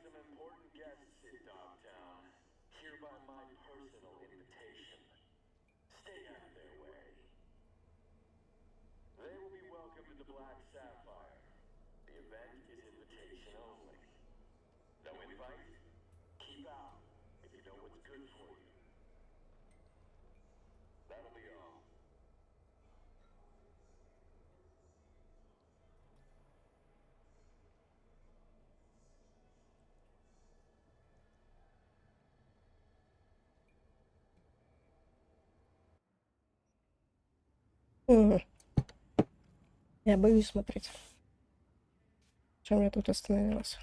some important guests in Dogtown. Here by my personal invitation. Stay out of their way. They will be welcome to the Black Sapphire. The event is invitation only. No invite? Keep out if you know what's good for you. That'll be all. Мгм. Я боюсь смотреть. Чем я тут остановилась?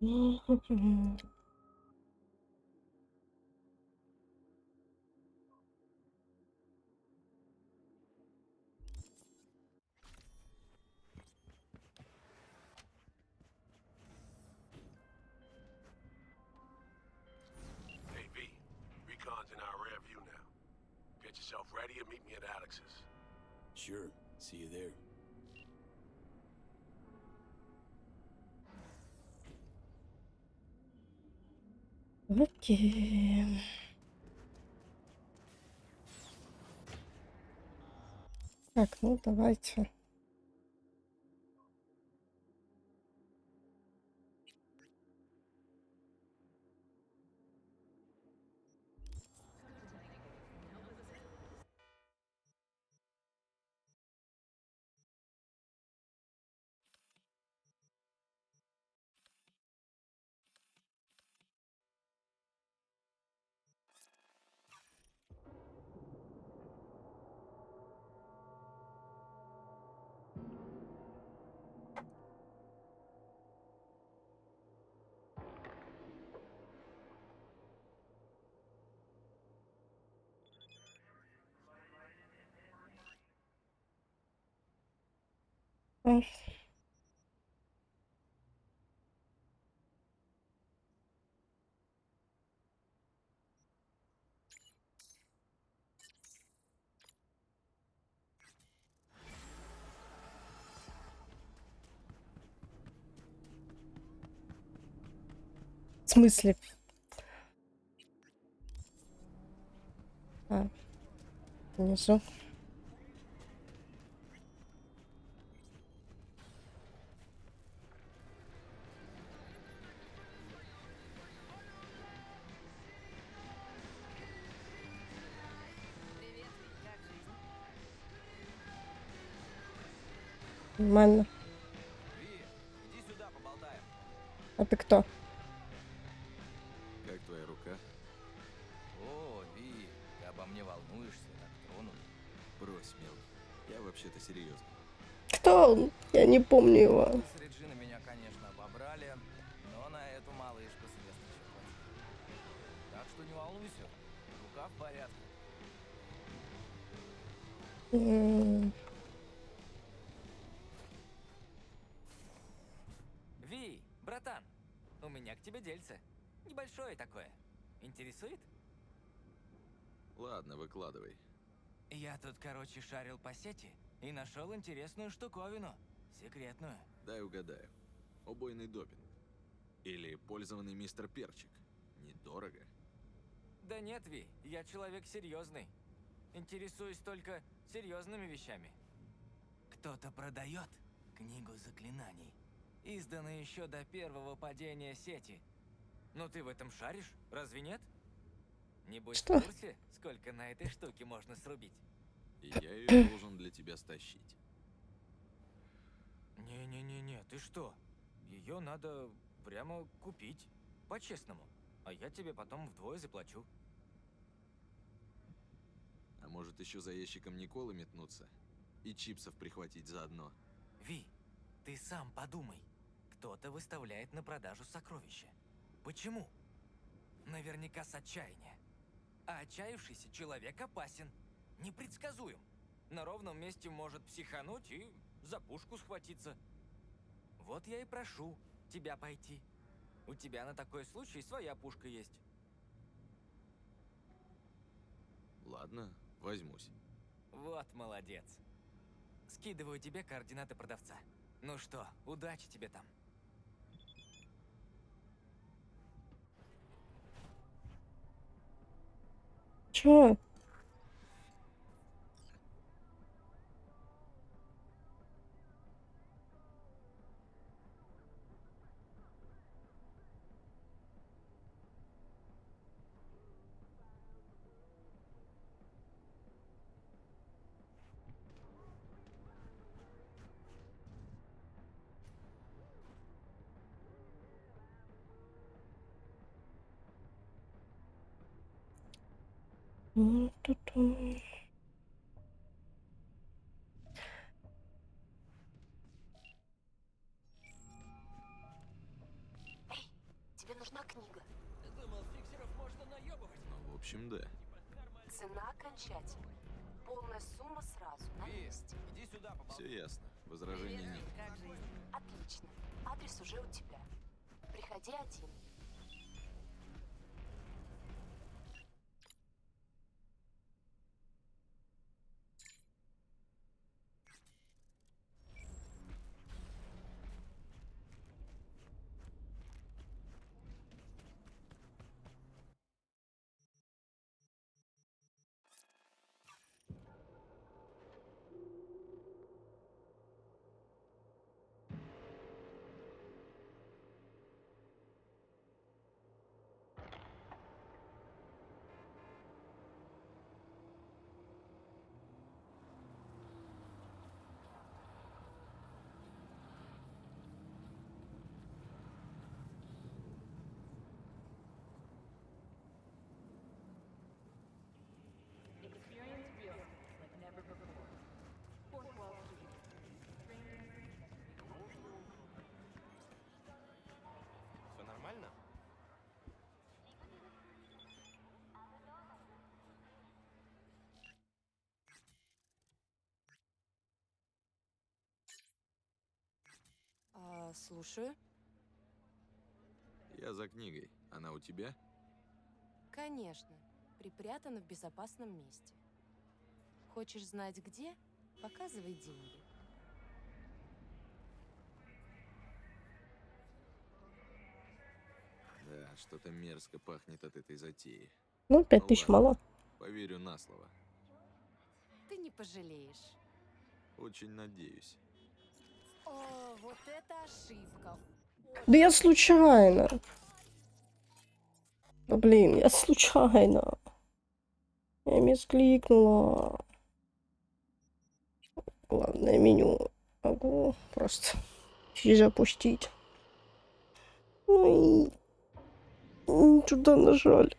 Hey, V. Recon's in our rear view now. Get yourself ready and meet me at Alex's. Sure. See you there. Окей. Так, ну давайте. М, В смысле? А, внизу. Нормально. Ви, иди сюда, поболтаем. А ты кто? Как твоя рука? О, Ви, ты обо мне волнуешься, так тронут. Брось, мелкий. Я вообще-то серьезно. Кто он? Я не помню его. Вы с Реджиной меня, конечно, обобрали, но на эту малышку средств еще хватит. Так что не волнуйся, рука в порядке. М, Ви, братан, у меня к тебе дельце. Небольшое такое. Интересует? Ладно, выкладывай. Я тут, короче, шарил по сети и нашел интересную штуковину. Секретную. Дай угадаю. Убойный допинг. Или пользованный мистер Перчик. Недорого. Да нет, Ви, я человек серьезный. Интересуюсь только серьезными вещами. Кто-то продает книгу заклинаний, изданную еще до первого падения сети. Ну ты в этом шаришь, разве нет? Небось Что? в курсе, сколько на этой штуке можно срубить? И я ее должен для тебя стащить. Не-не-не-не, ты что? Ее надо прямо купить, по-честному. А я тебе потом вдвое заплачу. А может еще за ящиком Николы метнуться? И чипсов прихватить заодно. Ви, ты сам подумай. Кто-то выставляет на продажу сокровища. Почему? Наверняка с отчаяния. А отчаявшийся человек опасен, непредсказуем. На ровном месте может психануть и за пушку схватиться. Вот я и прошу тебя пойти. У тебя на такой случай своя пушка есть. Ладно, возьмусь. Вот молодец. Скидываю тебе координаты продавца. Ну что, удачи тебе там. Чё? Ту-ту. Тебе нужна книга. Думал, фиксеров можно наебывать. Ну, в общем, да. Цена окончательная. Полная сумма сразу, на месте. Иди сюда, Все ясно. Возражений нет. Как жизнь? Отлично. Адрес уже у тебя. Приходи один. Все нормально? Слушаю. Я за книгой. Она у тебя? Конечно. Припрятана в безопасном месте. Хочешь знать где? Показывай деньги. Да, что-то мерзко пахнет от этой затеи. Ну, 5000 ладно. мало. Поверю на слово. Ты не пожалеешь. Очень надеюсь. О, вот это ошибка. Да я случайно. Да блин, я случайно. Я мискликнула. Ладно, я меню могу просто запустить. Ой, не туда нажали.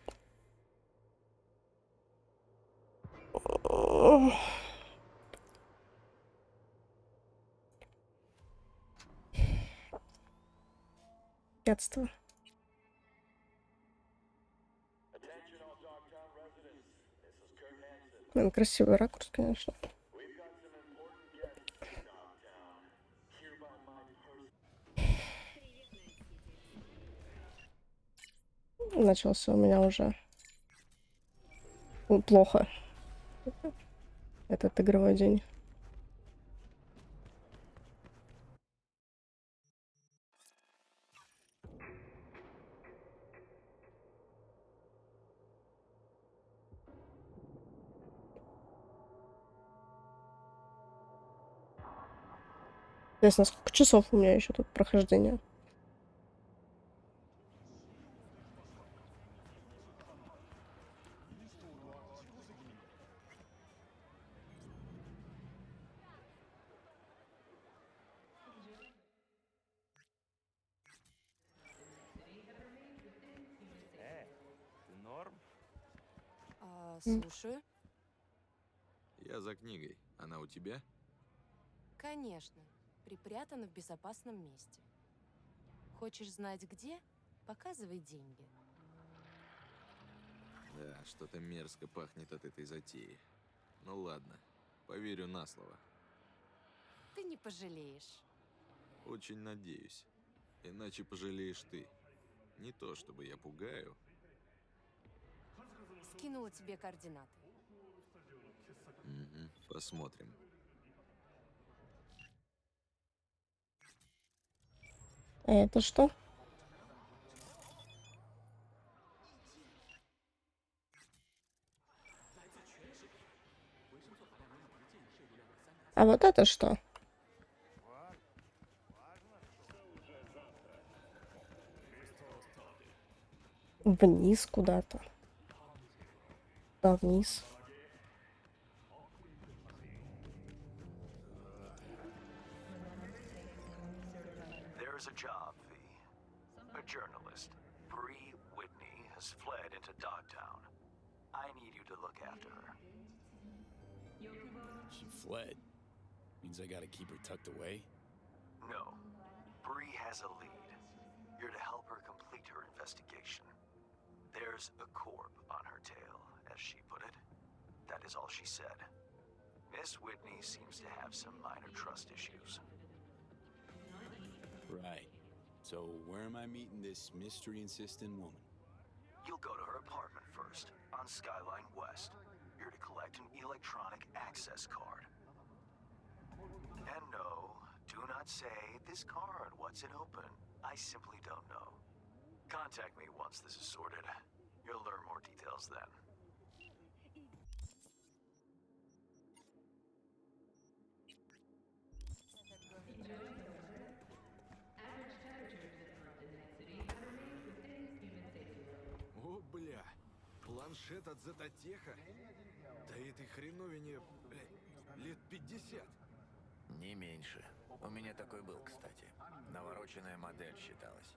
Пятство. Attention all Dogtown residents. This is Kurt Hansen. Красивый ракурс, конечно. We've got some important guests in Dogtown. Hereby my person. Начался у меня уже плохо этот игровой день. Интересно, сколько часов у меня еще тут прохождения? Ты норм? Слушаю. Я за книгой. Она у тебя? Конечно. Припрятана в безопасном месте. Хочешь знать где? Показывай деньги. Да, что-то мерзко пахнет от этой затеи. Ну ладно, поверю на слово. Ты не пожалеешь. Очень надеюсь. Иначе пожалеешь ты. Не то чтобы я пугаю. Скинула тебе координаты. Мгм, посмотрим. А это что? А вот это что? Вниз куда-то. Да, вниз. There's a job, V. A journalist, Bree Whitney, has fled into Dogtown. I need you to look after her. She fled. Means I gotta keep her tucked away? No. Bree has a lead. You're to help her complete her investigation. There's a corp on her tail, as she put it. That is all she said. Miss Whitney seems to have some minor trust issues. Right. So where am I meeting this mystery-insistent woman? You'll go to her apartment first, on Skyline West. You're to collect an electronic access card. And no, do not say, this card, what's it open? I simply don't know. Contact me once this is sorted. You'll learn more details then. О, бля! Планшет от Зетотеха? Да этой хреновине, лет 50. Не меньше. У меня такой был, кстати. Навороченная модель считалась.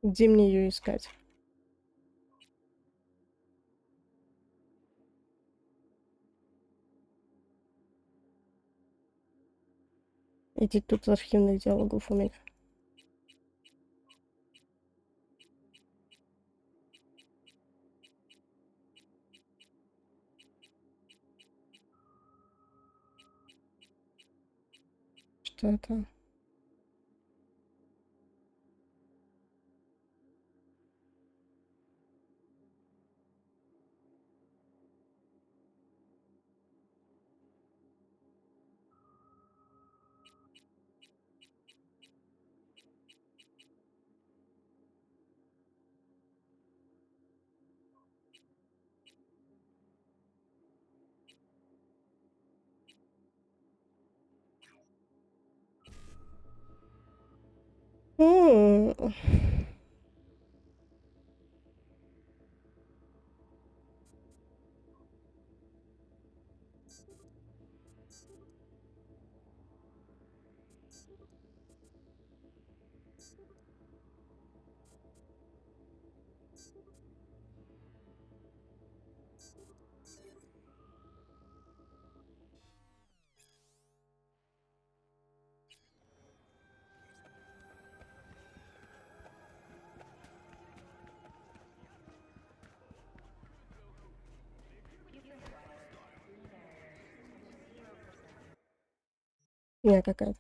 Где мне ее искать? Иди тут архивных диалогов у меня. Что это? М. Я какая-то.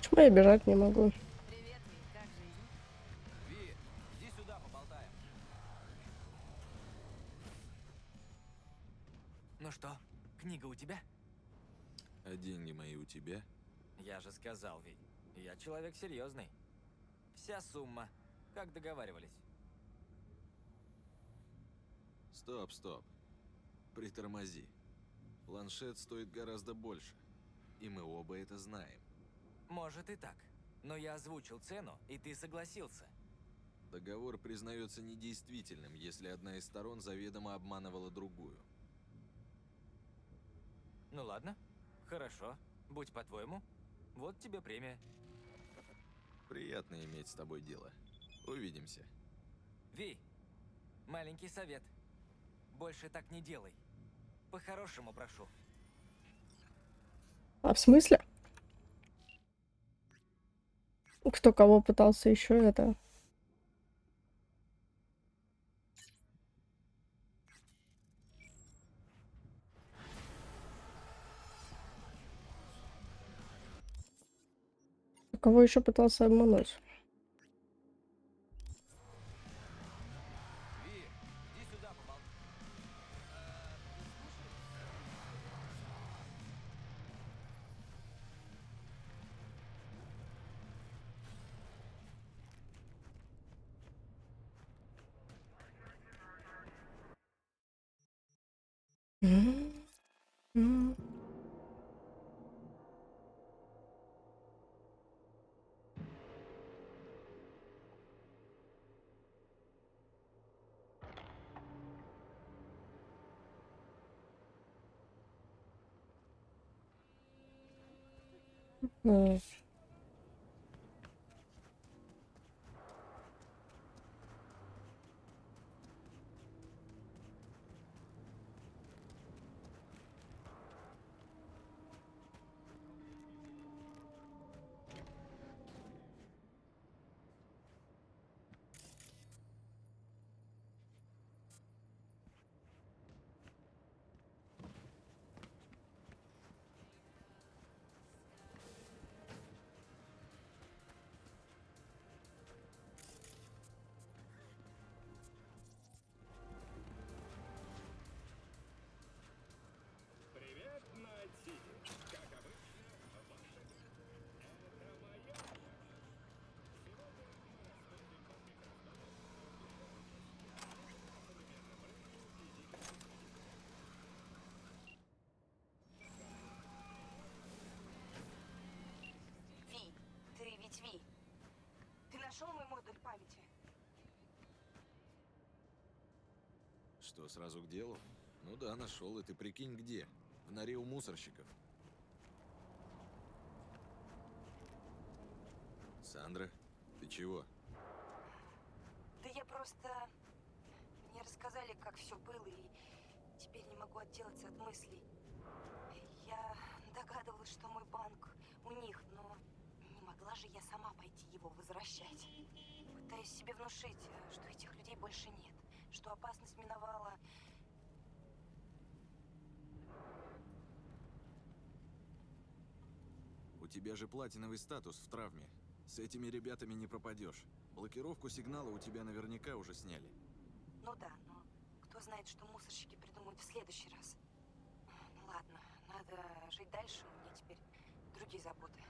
Почему я бежать не могу? Привет, Ви, как жизнь? Ви, иди сюда, поболтаем. Ну что, книга у тебя? А деньги мои у тебя? Я же сказал, Ви, я человек серьезный. Вся сумма, как договаривались. Стоп, стоп. Притормози. Планшет стоит гораздо больше. И мы оба это знаем. Может и так, но я озвучил цену, и ты согласился. Договор признается недействительным, если одна из сторон заведомо обманывала другую. Ну ладно, хорошо, будь по-твоему. Вот тебе премия. Приятно иметь с тобой дело. Увидимся. Ви, маленький совет. Больше так не делай. По-хорошему прошу. А в смысле? Кто кого пытался еще это? Кого еще пытался обмануть? Ви, иди сюда, поболтай. М. Ви, ты ведь Ви. Ты нашел мой модуль памяти? Что, сразу к делу? Ну да, нашел. И ты прикинь, где? В норе у мусорщиков. Сандра, ты чего? Да я просто... Мне рассказали, как все было, и теперь не могу отделаться от мыслей. Я догадывалась, что мой банк у них, но не могла же я сама пойти его возвращать. Пытаюсь себе внушить, что этих людей больше нет, что опасность миновала. У тебя же платиновый статус в травме. С этими ребятами не пропадешь. Блокировку сигнала у тебя наверняка уже сняли. Ну да, но кто знает, что мусорщики придумают в следующий раз. Ну ладно, надо жить дальше, у меня теперь другие заботы.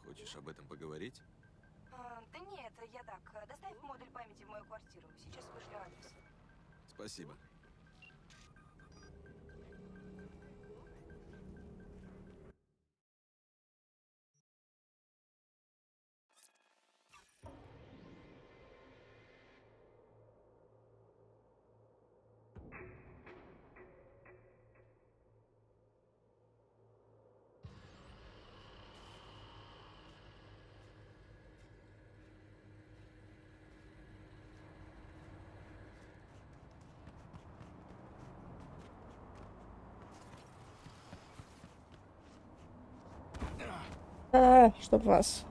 Хочешь об этом поговорить? Да нет, я так. Доставь модуль памяти в мою квартиру. Сейчас вышлю адрес. Спасибо. Чтоб вас.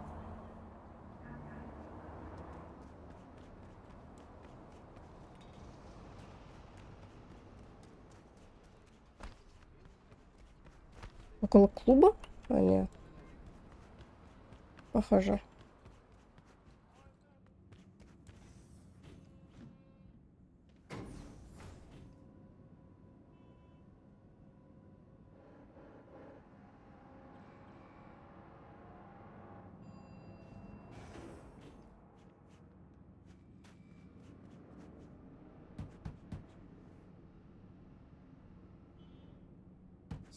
Около клуба? А, нет. Похоже.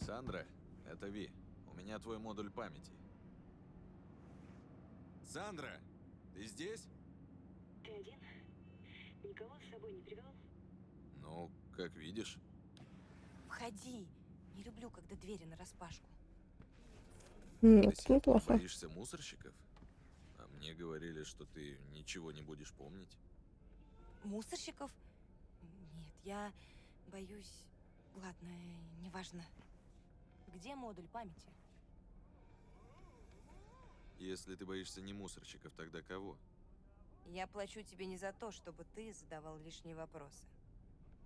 Сандра, это Ви. У меня твой модуль памяти. Сандра, ты здесь? Ты один? Никого с собой не привел? Ну, как видишь. Входи. Не люблю, когда двери нараспашку. До Это сих пор неплохо. боишься мусорщиков? А мне говорили, что ты ничего не будешь помнить. Мусорщиков? Нет, я боюсь... Ладно, неважно. Где модуль памяти? Если ты боишься не мусорщиков, тогда кого? Я плачу тебе не за то, чтобы ты задавал лишние вопросы.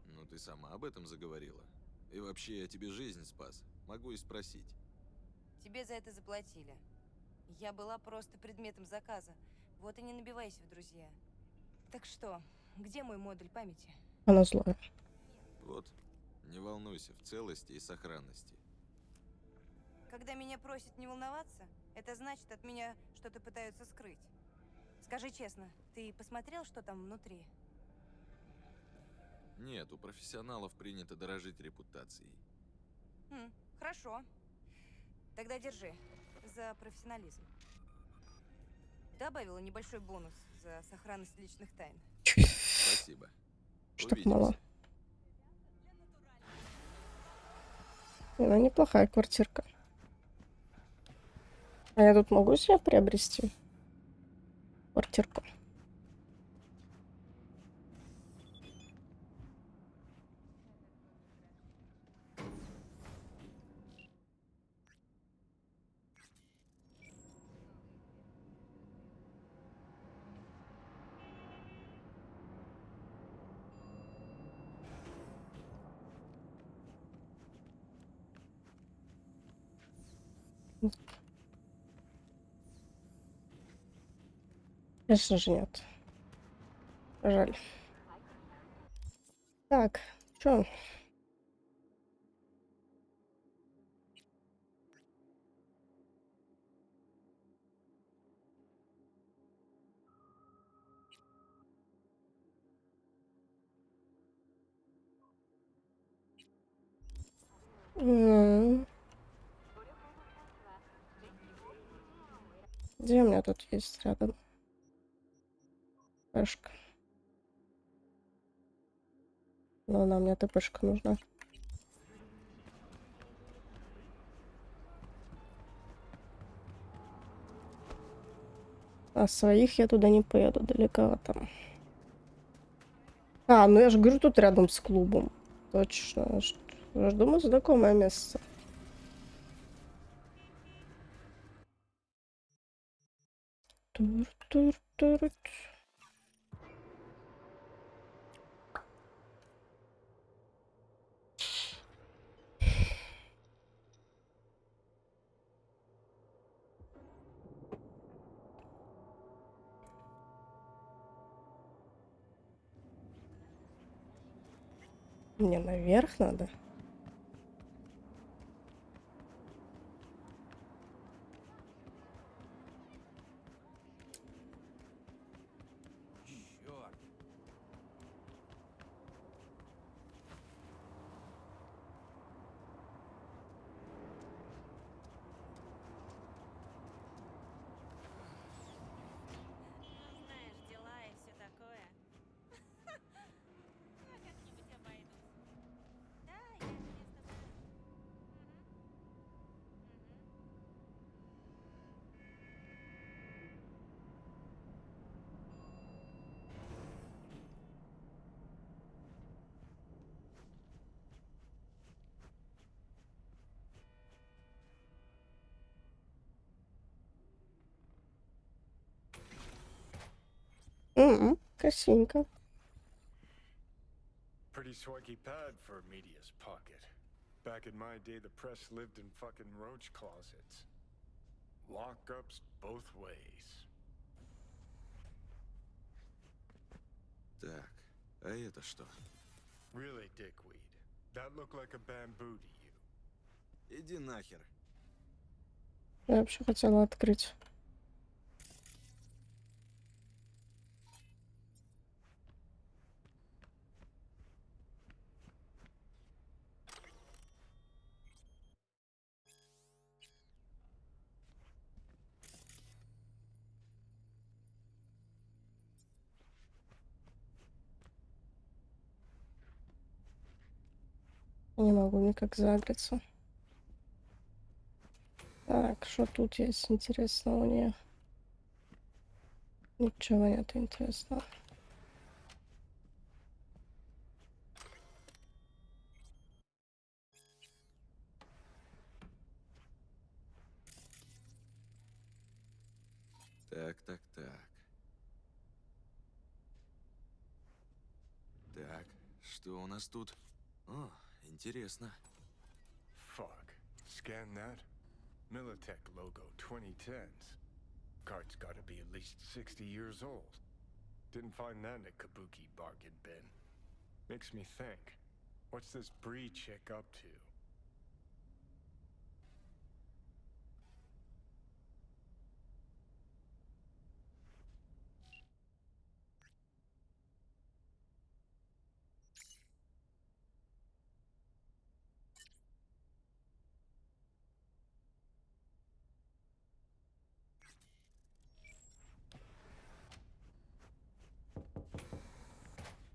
Ну, ты сама об этом заговорила. И вообще, я тебе жизнь спас. Могу и спросить. Тебе за это заплатили. Я была просто предметом заказа. Вот и не набивайся в друзья. Так что, где мой модуль памяти? Она злая. Вот, не волнуйся, в целости и сохранности. Когда меня просят не волноваться, это значит, от меня что-то пытаются скрыть. Скажи честно, ты посмотрел, что там внутри? Нет, у профессионалов принято дорожить репутацией. Хорошо. Тогда держи. За профессионализм. Добавила небольшой бонус за сохранность личных тайн. Спасибо. Что-то Увидимся. мало. Она неплохая квартирка. А я тут могу себе приобрести квартирку? Конечно же нет. Жаль. Так, что? Где у меня тут есть рядом? ТПшка. Ну, она мне ТПшка нужна. А своих я туда не поеду, далековато. А, ну я же говорю, тут рядом с клубом. Точно. Я ж думаю, знакомое место. Тур-тур-тур. Мне наверх надо. Черт. Ну, знаешь, дела и все такое. Я как-нибудь обойдусь. Да, я с тобой. Красивенько. Pretty swanky pad for a media's pocket. Back in my day, the press lived in fucking roach closets. Lockups both ways. Так, а это что? Really, dickweed. That looked like a bamboo to you. Иди нахер. Я вообще хотела открыть. Не могу никак загреться. Так, что тут есть интересного? Не. Ничего нет интересного. Так, так, так. Так, что у нас тут? О, интересно. Fuck. Scan that. Militech logo 2010s. Card's gotta be at least 60 years old. Didn't find that in a kabuki bargain bin. Makes me think. What's this Bree chick up to?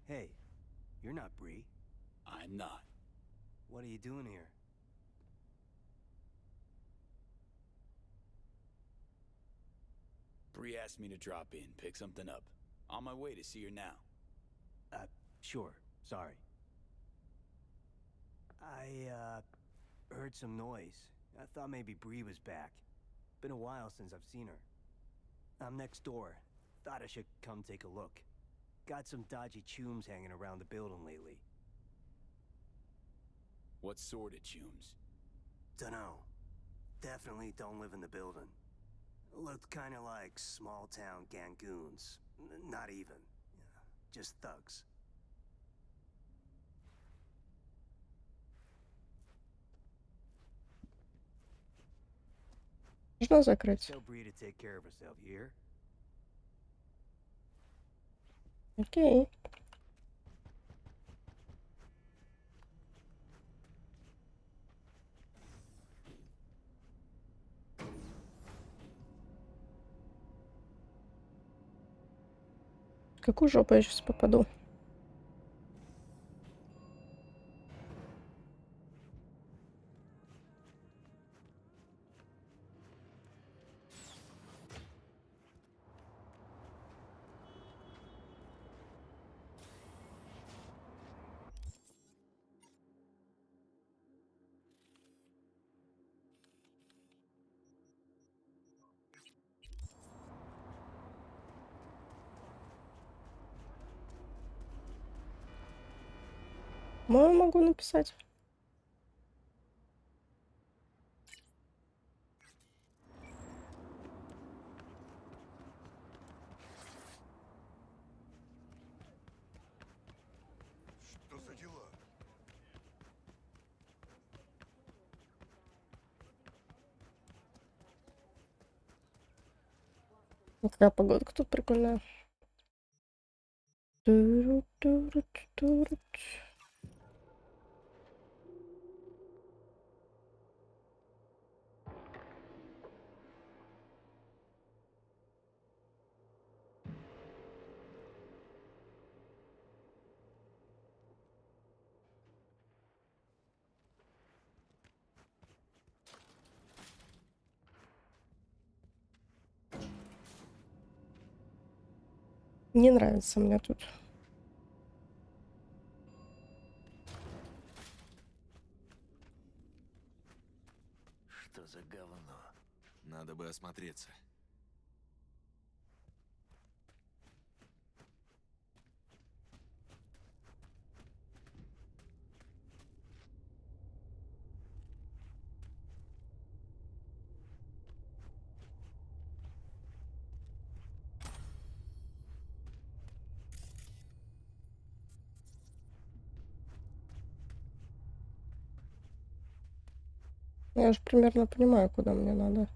Hey, you're not Bree. I'm not. What are you doing here? Bree asked me to drop in, pick something up. On my way to see her now. Sure. Sorry. I, heard some noise. I thought maybe Bree was back. Been a while since I've seen her. I'm next door. Thought I should come take a look. Got some dodgy chooms hanging around the building lately. What sort of chooms? Dunno. Definitely don't live in the building. Looked kinda like small-town gangoons. Not even. Just thugs. Можно закрыть? Tell Bree to take care of herself, you hear? Окей. В какую жопу я сейчас попаду? Могу написать. Что за дела? Какая погодка тут прикольная. Туру-туру-туру. Не нравится мне тут. Что за говно? Надо бы осмотреться. Я же примерно понимаю, куда мне надо.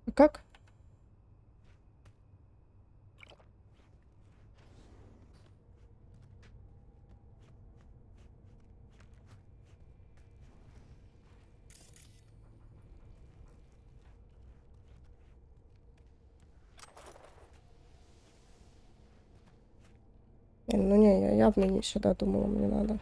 А как? Ну не, я явно не сюда думала, мне надо.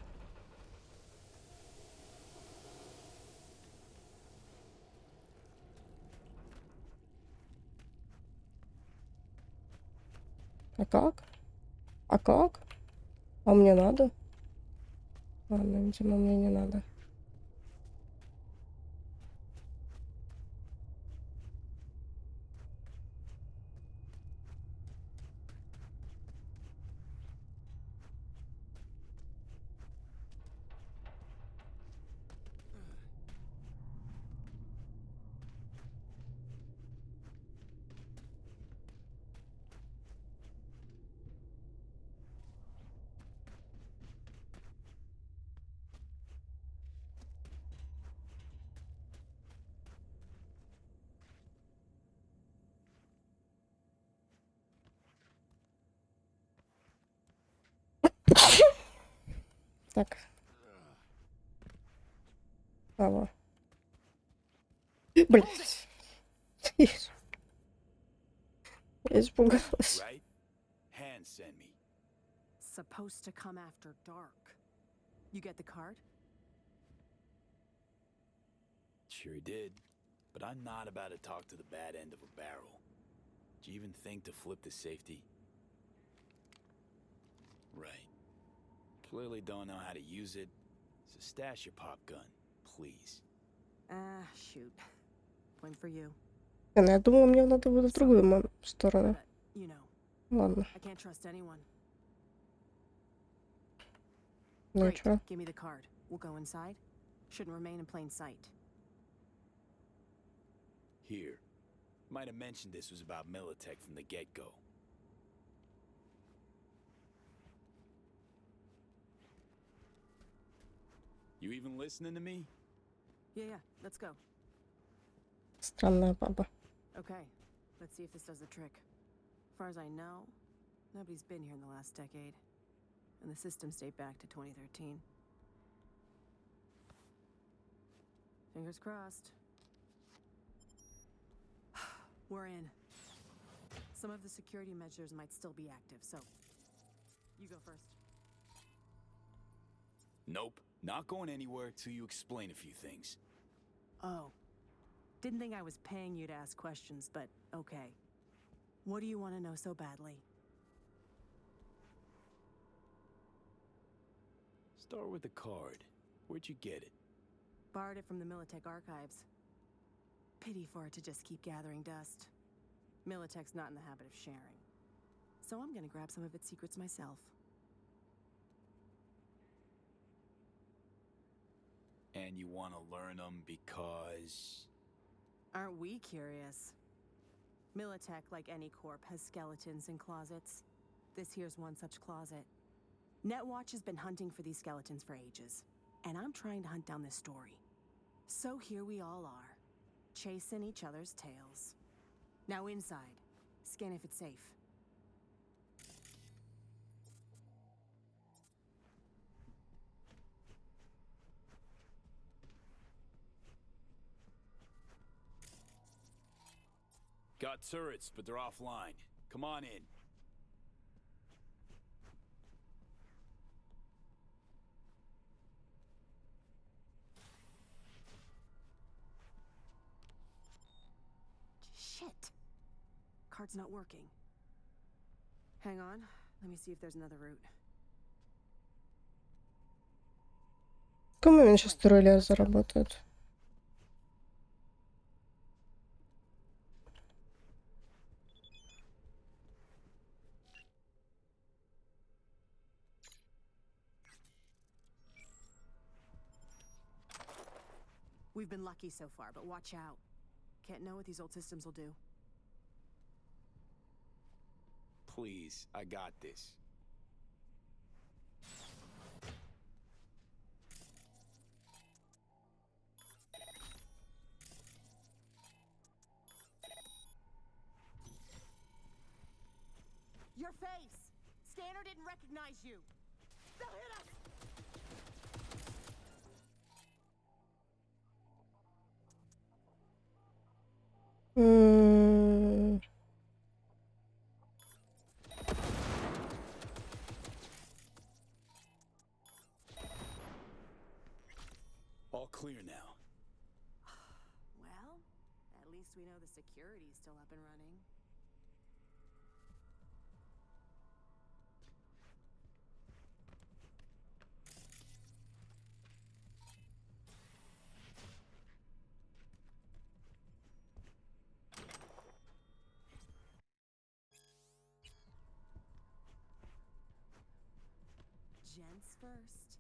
А как? А как? А мне надо? Ладно, видимо, мне не надо. Так. Ава. Блять. Я испугалась. Right? Hand sent me. Supposed to come after dark. You get the card? Sure he did. But I'm not about to talk to the bad end of a barrel. Do you even think to flip the safety? Right. Clearly don't know how to use it. So stash your pop gun, please. Ah, shoot. Point for you. Я думала, мне надо будет в другую сторону. But, you know, Ладно. I can't trust anyone. Ну Great. чё? Give me the card. We'll go inside. Shouldn't remain in plain sight. Here. Might have mentioned this was about Militech from the get-go. You even listening to me? Yeah, let's go. Странная баба. Okay, let's see if this does the trick. As far as I know, nobody's been here in the last decade. And the systems date back to 2013. Fingers crossed. We're in. Some of the security measures might still be active, so you go first. Nope. Not going anywhere till you explain a few things. Oh. Didn't think I was paying you to ask questions, but okay. What do you want to know so badly? Start with the card. Where'd you get it? Borrowed it from the Militech archives. Pity for it to just keep gathering dust. Militech's not in the habit of sharing. So I'm gonna grab some of its secrets myself. And you want to learn them because... Aren't we curious? Militech, like any corp, has skeletons in closets. This here's one such closet. Netwatch has been hunting for these skeletons for ages. And I'm trying to hunt down this story. So here we all are, chasing each other's tails. Now inside. Scan if it's safe. Got turrets, but they're offline. Come on in. Shit. Card's not working. Hang on. Let me see if there's another route. В какой момент сейчас второй лес заработает? We've been lucky so far, but watch out. Can't know what these old systems will do. Please, I got this. Your face! Scanner didn't recognize you! They'll hit us! All clear now. Well, at least we know the security's still up and running. Gents first.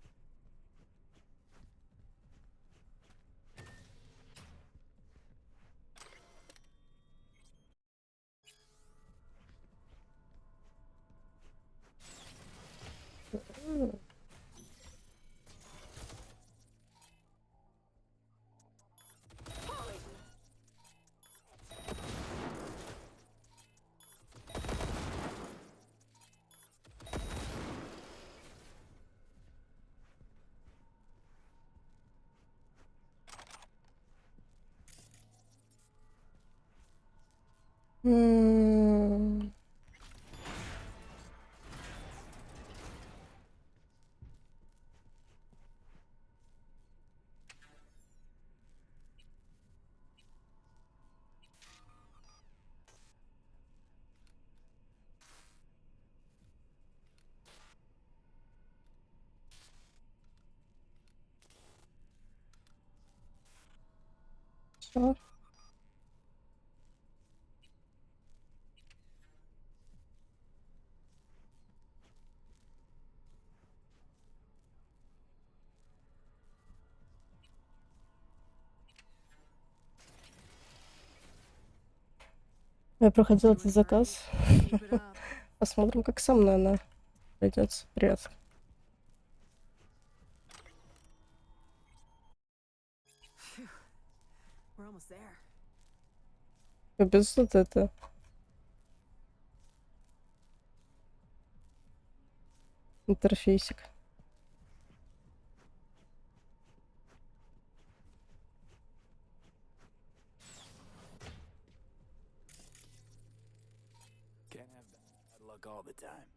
Что? Я проходила этот заказ. Посмотрим, как со мной она придется. Привет. We're almost there. Без вот это. Интерфейсик. Can't have bad luck all the time.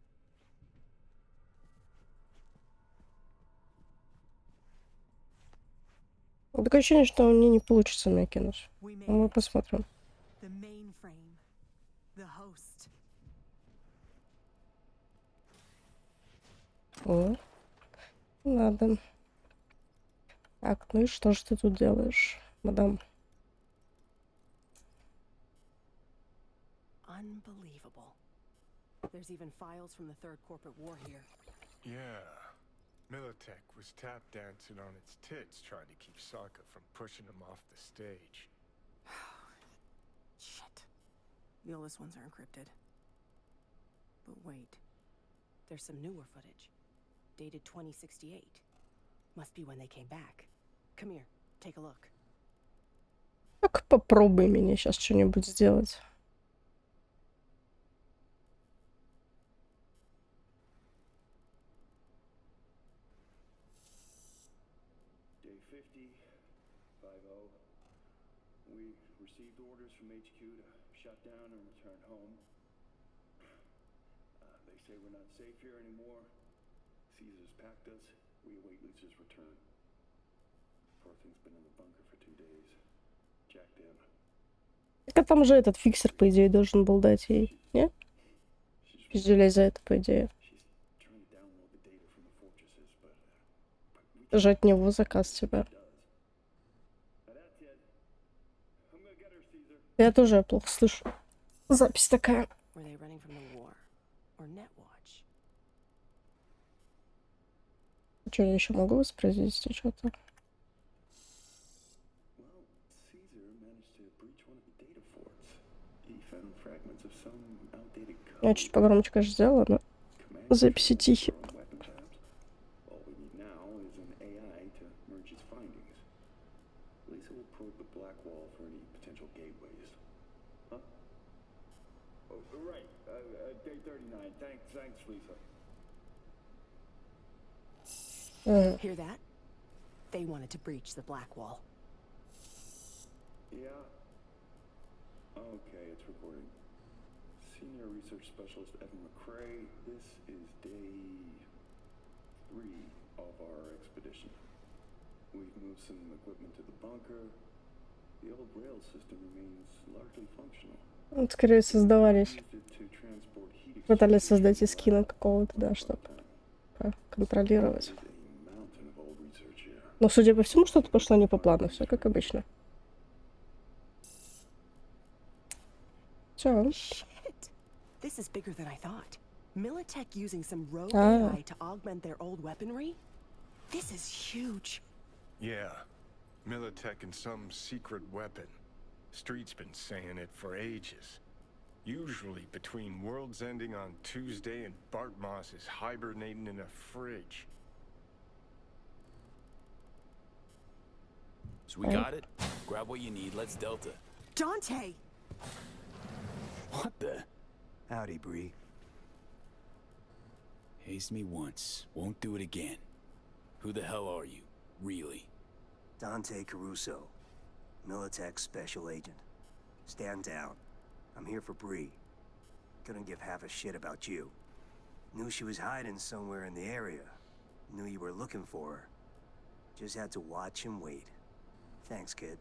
Такое ощущение, что мне не получится меня кинуть. Мы посмотрим. The mainframe. The host. О, надо. Так, ну и что же ты тут делаешь, мадам? Unbelievable. There's even files from the Third Corporate War here. Yeah. Militech was tap dancing on its tits trying to keep Sokka from pushing him off the stage. Shit. The oldest ones are encrypted. But wait. There's some newer footage. Dated 2068. Must be when they came back. Come here, take a look. Так попробуй мне сейчас что-нибудь сделать. Day 50, 5-0. We received orders from HQ to shut down and return home. They say we're not safe here anymore. Caesar's packed us. We await Lisa's return. Poor thing's been in the bunker for 2 days. Jacked in. Так там же этот фиксер, по идее, должен был дать ей, не? Пиздюлей за это, по идее. Это же от него заказ тебя. Я тоже плохо слышу. Запись такая. Что, я еще могу воспроизвести что-то? Я чуть погромче, конечно, сделала, но записи тихие. All we need now is an AI to merge its findings. Lisa will probe the black wall for any potential gateways. Huh? Oh, right. Day 39. Thanks, Lisa. Hear that? They wanted to breach the black wall. Yeah. Okay, it's recording. Senior Research Specialist Evan McCrae, this is day 3 of our expedition. We've moved some equipment to the bunker. The old rail system remains largely functional. Вот, скорее, создавались. Used it to transport heat Пытались создать и скина какого-то, да, чтобы контролировать. There's a mountain of old research here. Но, судя по всему, что-то пошло не по плану. Все как обычно. Все. Shit! This is bigger than I thought. Militech using some rogue Ah. AI to augment their old weaponry? This is huge. Yeah. Militech and some secret weapon. Street's been saying it for ages. Usually between worlds ending on Tuesday and Bart Moss is hibernating in a fridge. So we got it. Grab what you need. Let's Delta. Dante! What the? Howdy, Bree. Hazed me once. Won't do it again. Who the hell are you? Really? Dante Caruso. Militech Special Agent. Stand down. I'm here for Bree. Couldn't give half a shit about you. Knew she was hiding somewhere in the area. Knew you were looking for her. Just had to watch and wait. Thanks, kid.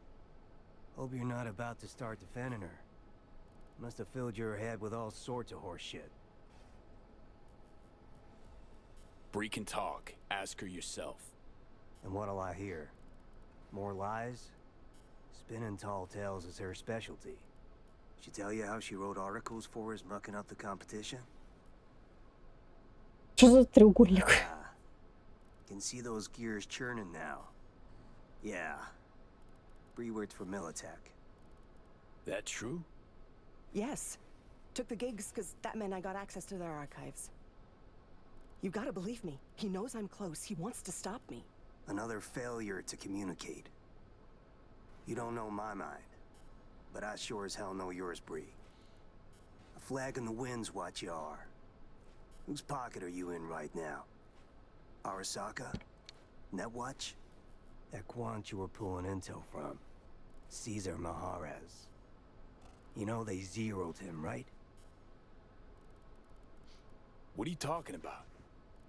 Hope you're not about to start defending her. Must have filled your head with all sorts of horse shit. Bree can talk. Ask her yourself. And what'll I hear? More lies? Spinning tall tales is her specialty. She tell you how she wrote articles for us mucking up the competition? Что за треугольник? Ah, can see those gears churning now. Yeah. Bree worked for Militech. That true? Yes. Took the gigs because that meant I got access to their archives. You gotta believe me. He knows I'm close. He wants to stop me. Another failure to communicate. You don't know my mind, but I sure as hell know yours, Bree. A flag in the wind's what you are. Whose pocket are you in right now? Arasaka? Netwatch? That quant you were pulling intel from. Caesar Maharez. You know they zeroed him, right? What are you talking about?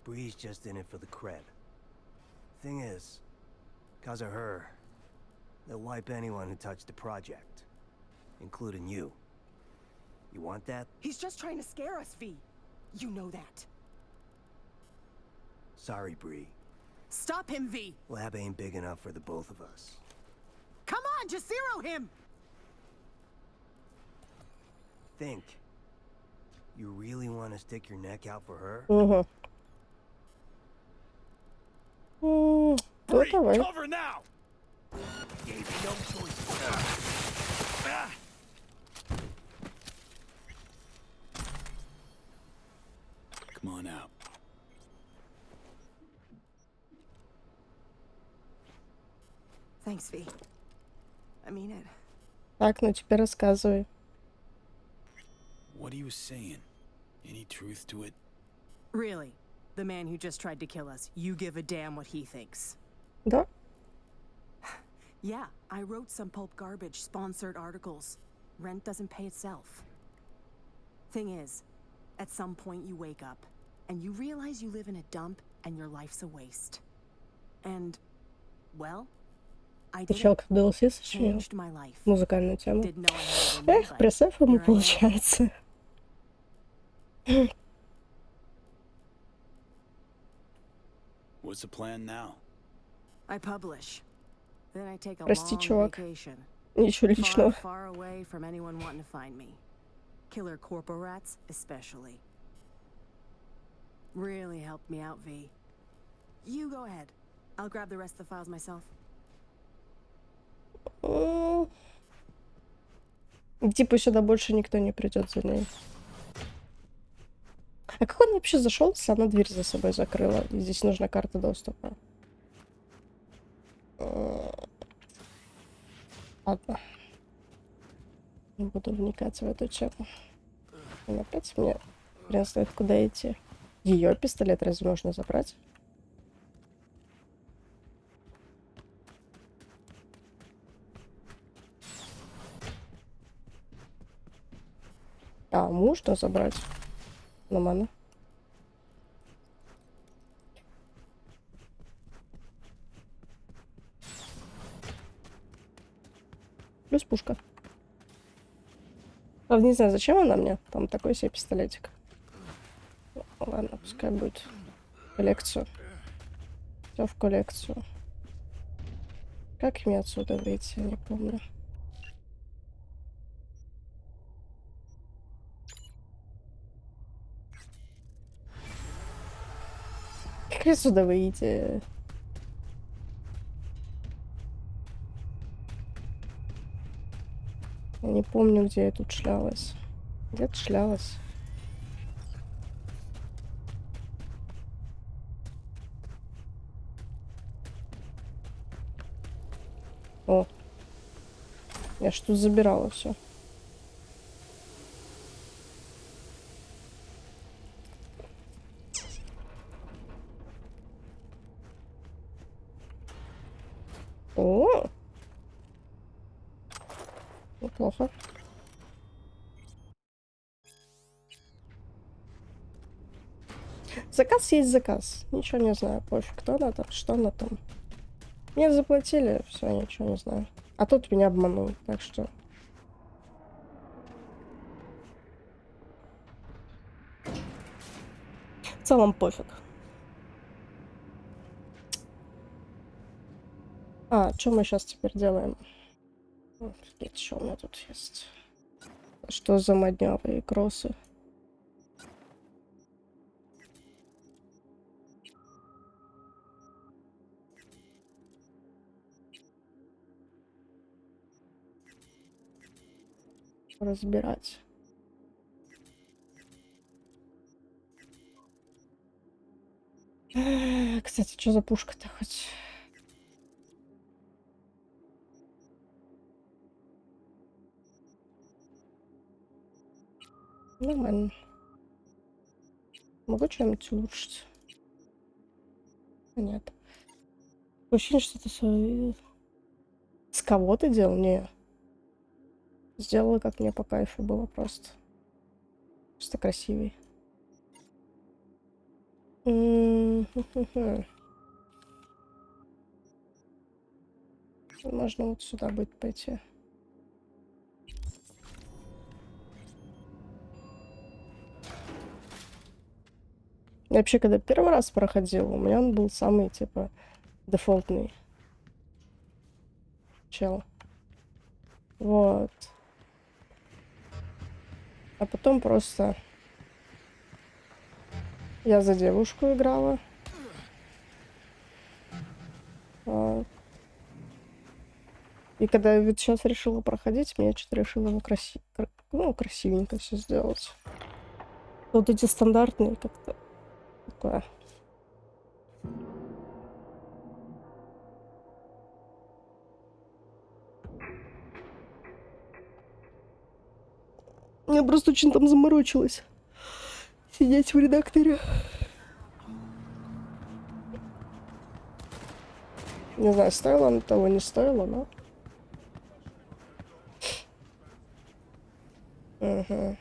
Bree's just in it for the cred. Thing is, 'cause of her, they'll wipe anyone who touched the project. Including you. You want that? He's just trying to scare us, V. You know that. Sorry, Bree. Stop him, V! Lab ain't big enough for the both of us. Come on, just zero him! Think. You really want to stick your neck out for her? Угу. Ну, давай. Cover now! Gave you no choice. Come on out. Thanks, V. I mean it. Так, ну теперь рассказывай. What he was saying? Any truth to it? Really? The man who just tried to kill us, you give a damn what he thinks. Да? Yeah, I wrote some pulp garbage, sponsored articles. Rent doesn't pay itself. Thing is, at some point you wake up, and you realize you live in a dump, and your life's a waste. And, well, I did Сначала it. как DLC сочинил. Changed my life. Музыкальную тему. Didn't know I had it in me, Эх, but представь, ему here I am. получается. What's the plan now? I publish. Then I take a Прости, long чувак. vacation. Ничего Far, личного. far away from anyone wanting to find me. Killer corporats, especially. Really helped me out, V. You go ahead. I'll grab the rest of the files myself. Типа сюда больше никто не придет за ней. А как он вообще зашел, если она дверь за собой закрыла? И здесь нужна карта доступа. Ладно. Не буду вникать в эту тему. И опять мне хрен знает, куда идти. Ее пистолет разве можно забрать? А, можно забрать. Нормально. Плюс пушка. Правда, не знаю, зачем она мне. Там такой себе пистолетик. Ну, ладно, пускай будет в коллекцию. Все в коллекцию. Как мне отсюда выйти, я не помню. Как отсюда выйти? Я не помню, где я тут шлялась. Где-то шлялась. О. Я ж тут забирала все. О! Неплохо. Заказ есть заказ. Ничего не знаю. Пофиг, кто она там, что она там. Мне заплатили, все, ничего не знаю. А тут меня обманул, так что... В целом пофиг. А, что мы сейчас теперь делаем? Офигеть, что у меня тут есть? Что за моднявые кроссы? Разбирать. Кстати, что за пушка-то хоть? Нормально. Могу что-нибудь улучшить? Нет. Ощущение, что это с кого ты делал? Не. Сделала, как мне по кайфу было просто. Просто красивый. Можно вот сюда будет пойти. Я вообще, когда первый раз проходил, у меня он был самый, типа, дефолтный чел. Вот. А потом просто я за девушку играла. Вот. И когда я вот сейчас решила проходить, мне что-то решила его красивенько все сделать. Вот эти стандартные как-то такое. Я просто очень там заморочилась. Сидеть в редакторе. Не знаю, стоило оно того, не стоило, но... Угу.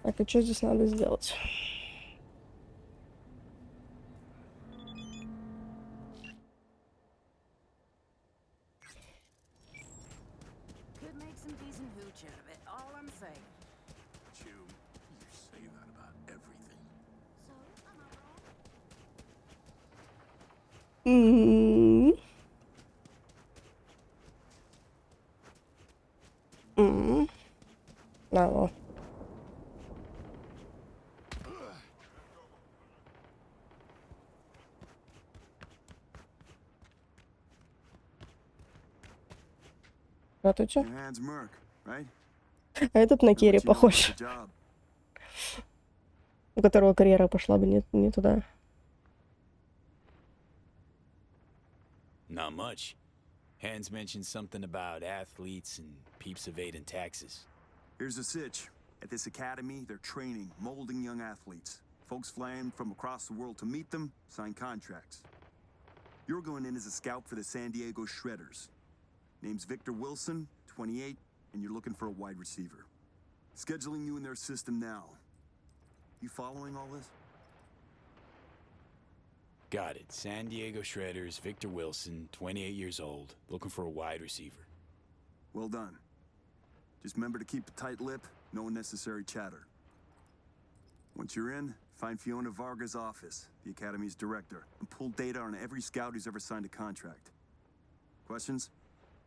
Так, и что здесь надо сделать? Could make some decent hooch out of it, all I'm saying. You say that about everything. Алло. Здравствуйте. Your hand's Merc, right? А этот на Керри What you know about похож, the job? у которого карьера пошла бы не туда. Not much. Hans mentioned something about athletes and peeps evading taxes. Here's the sitch. At this academy, they're training, molding young athletes. Folks flying from across the world to meet them, sign contracts. You're going in as a scout for the San Diego Shredders. Name's Victor Wilson, 28, and you're looking for a wide receiver. Scheduling you in their system now. You following all this? Got it. San Diego Shredders, Victor Wilson, 28 years old, looking for a wide receiver. Well done. Just remember to keep a tight lip, no unnecessary chatter. Once you're in, find Fiona Varga's office, the Academy's director, and pull data on every scout who's ever signed a contract. Questions?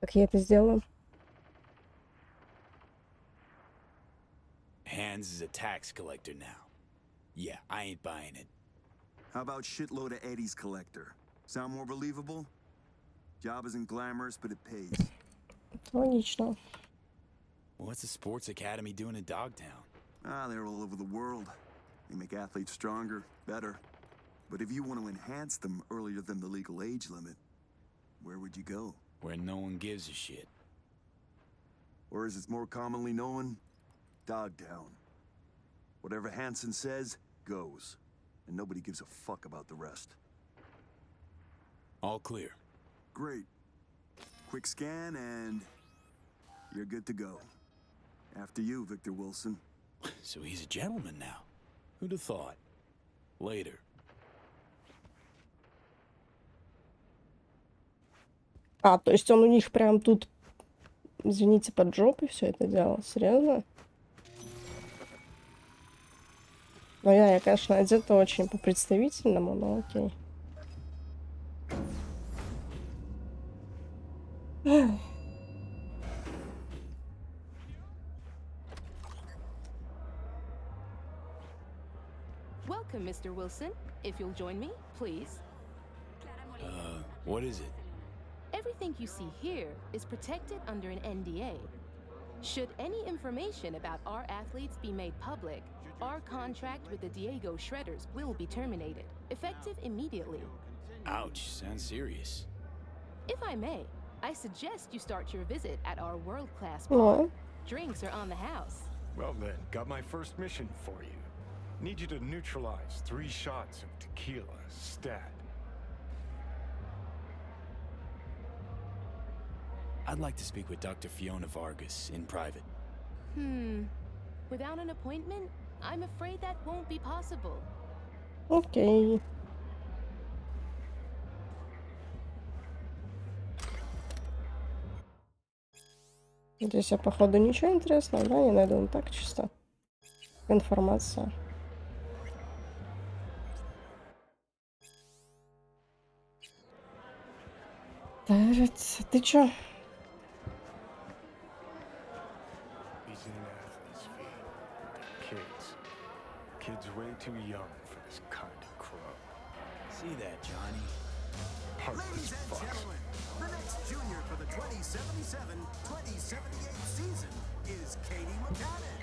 Как я это сделала? Hans is a tax collector now. Yeah, I ain't buying it. How about shitload of Eddie's collector? Sound more believable? Job isn't glamorous, but it pays. Логично. What's the sports academy doing in Dogtown? Ah, they're all over the world. They make athletes stronger, better. But if you want to enhance them earlier than the legal age limit, where would you go? Where no one gives a shit. Or as it's more commonly known, Dogtown. Whatever Hansen says, goes. And nobody gives a fuck about the rest. All clear. Great. Quick scan and you're good to go. After you, Victor Wilson. So he's a gentleman now. Who'd have thought? Later. А, то есть он у них прям тут, извините, под жопой все это делал? Серьезно? Ну, я, конечно, одета очень по-представительному, но окей. Welcome, Mr. Wilson. If you'll join me, please. What is it? Everything you see here is protected under an NDA. Should any information about our athletes be made public, our contract with the Diego Shredders will be terminated, effective immediately. Ouch, sounds serious. If I may, I suggest you start your visit at our world-class bar. bar. Drinks are on the house. Well then, got my first mission for you. Need you to neutralize 3 shots of tequila, stat. I'd like to speak with Dr. Fiona Vargas in private. Without an appointment, I'm afraid that won't be possible. Окей. Здесь я, походу, ничего интересного, да? Не найду, ну так чисто. Информация. Ты чё? Kids way too young for this kind of crow. See that, Johnny? Heartless fucks. The next junior for the 2077-2078 season is Katie McCannon.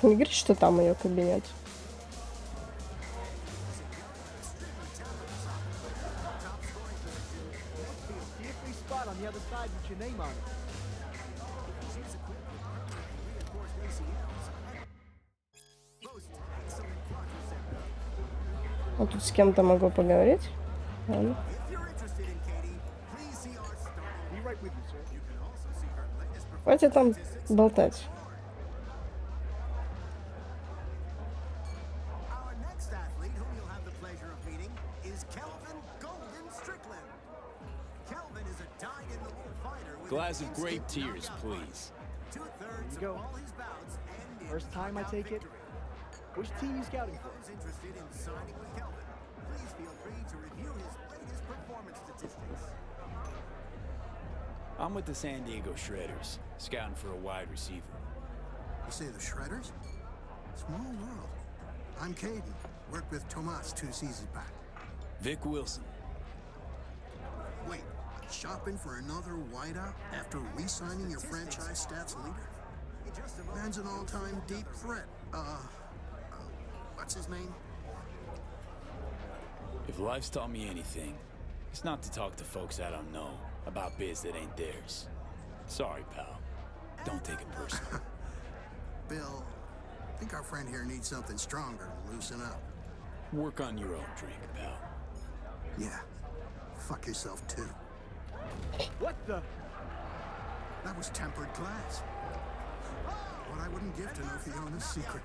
Не говорит, что там ее кабинет. On the other side with your name on it. Вот тут с кем-то могу поговорить. Ладно. Хватит там болтать. Glass of grape tears, please. There you go. First time I take it. Which team you scouting for? Interested in signing with Kelvin? Please feel free to review his latest performance statistics. I'm with the San Diego Shredders, scouting for a wide receiver. You say the Shredders? Small world. I'm Caden. Worked with Tomas 2 seasons back. Vic Wilson. Wait, shopping for another whiteout after re-signing your franchise stats leader? Man's an all-time deep threat. What's his name? If life's taught me anything, it's not to talk to folks I don't know about biz that ain't theirs. Sorry, pal. Don't take it personal. Bill, I think our friend here needs something stronger to loosen up. Work on your own drink, pal. Yeah. Fuck yourself, too. What the? That was tempered glass. What I wouldn't give to know Fiona's secret.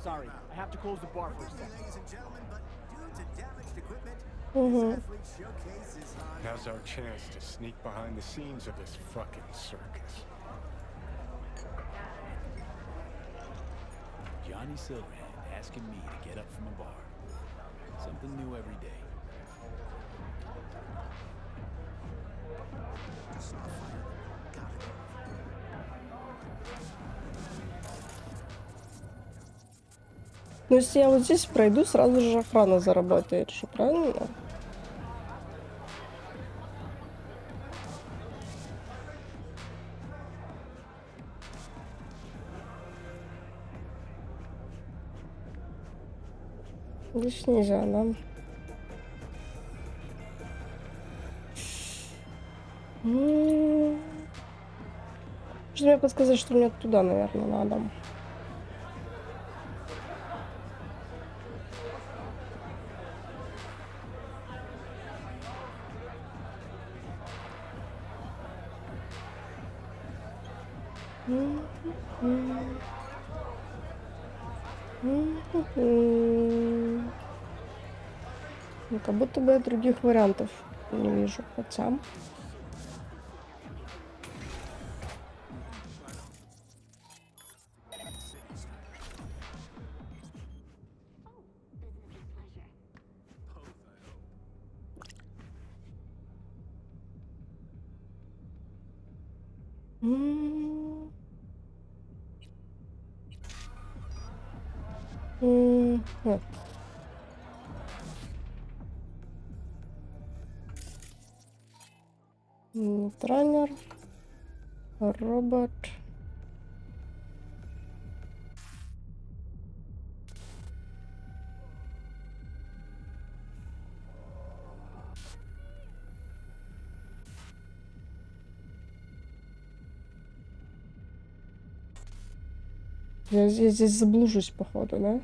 Sorry, I have to close the bar for a second. Ladies and gentlemen, but due to damaged equipment, Mhm. this athlete showcase is on. Now's our chance to sneak behind the scenes of this fucking circus. Johnny Silverhand asking me to get up from a bar. Something new every day. Ну, если я вот здесь пройду, сразу же охрана заработает, что правильно? Здесь нельзя, да? Что мне подсказать, что мне туда, наверное, надо. Ну, как будто бы я других вариантов не вижу, хотя... Тренер, робот. Я здесь заблужусь, походу, да?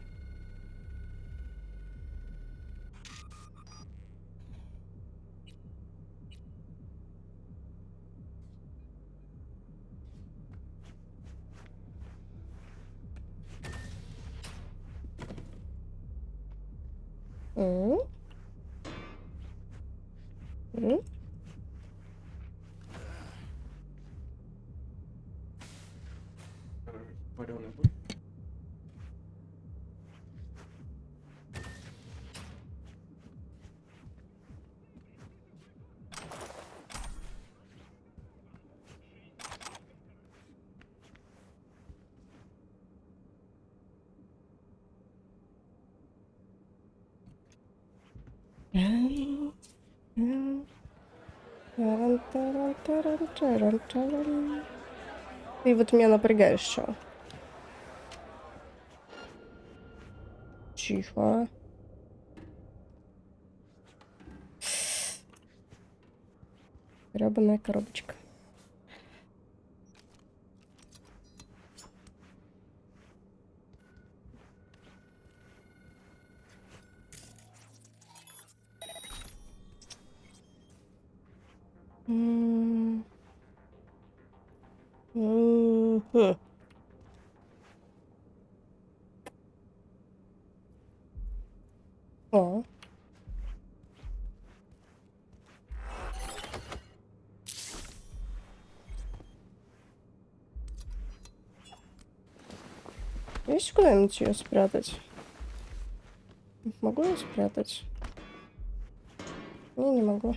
Ты вот меня напрягаешь, чё? Тихо. Грёбаная коробочка. О. Есть куда-нибудь ее спрятать? Могу ее спрятать? Не могу.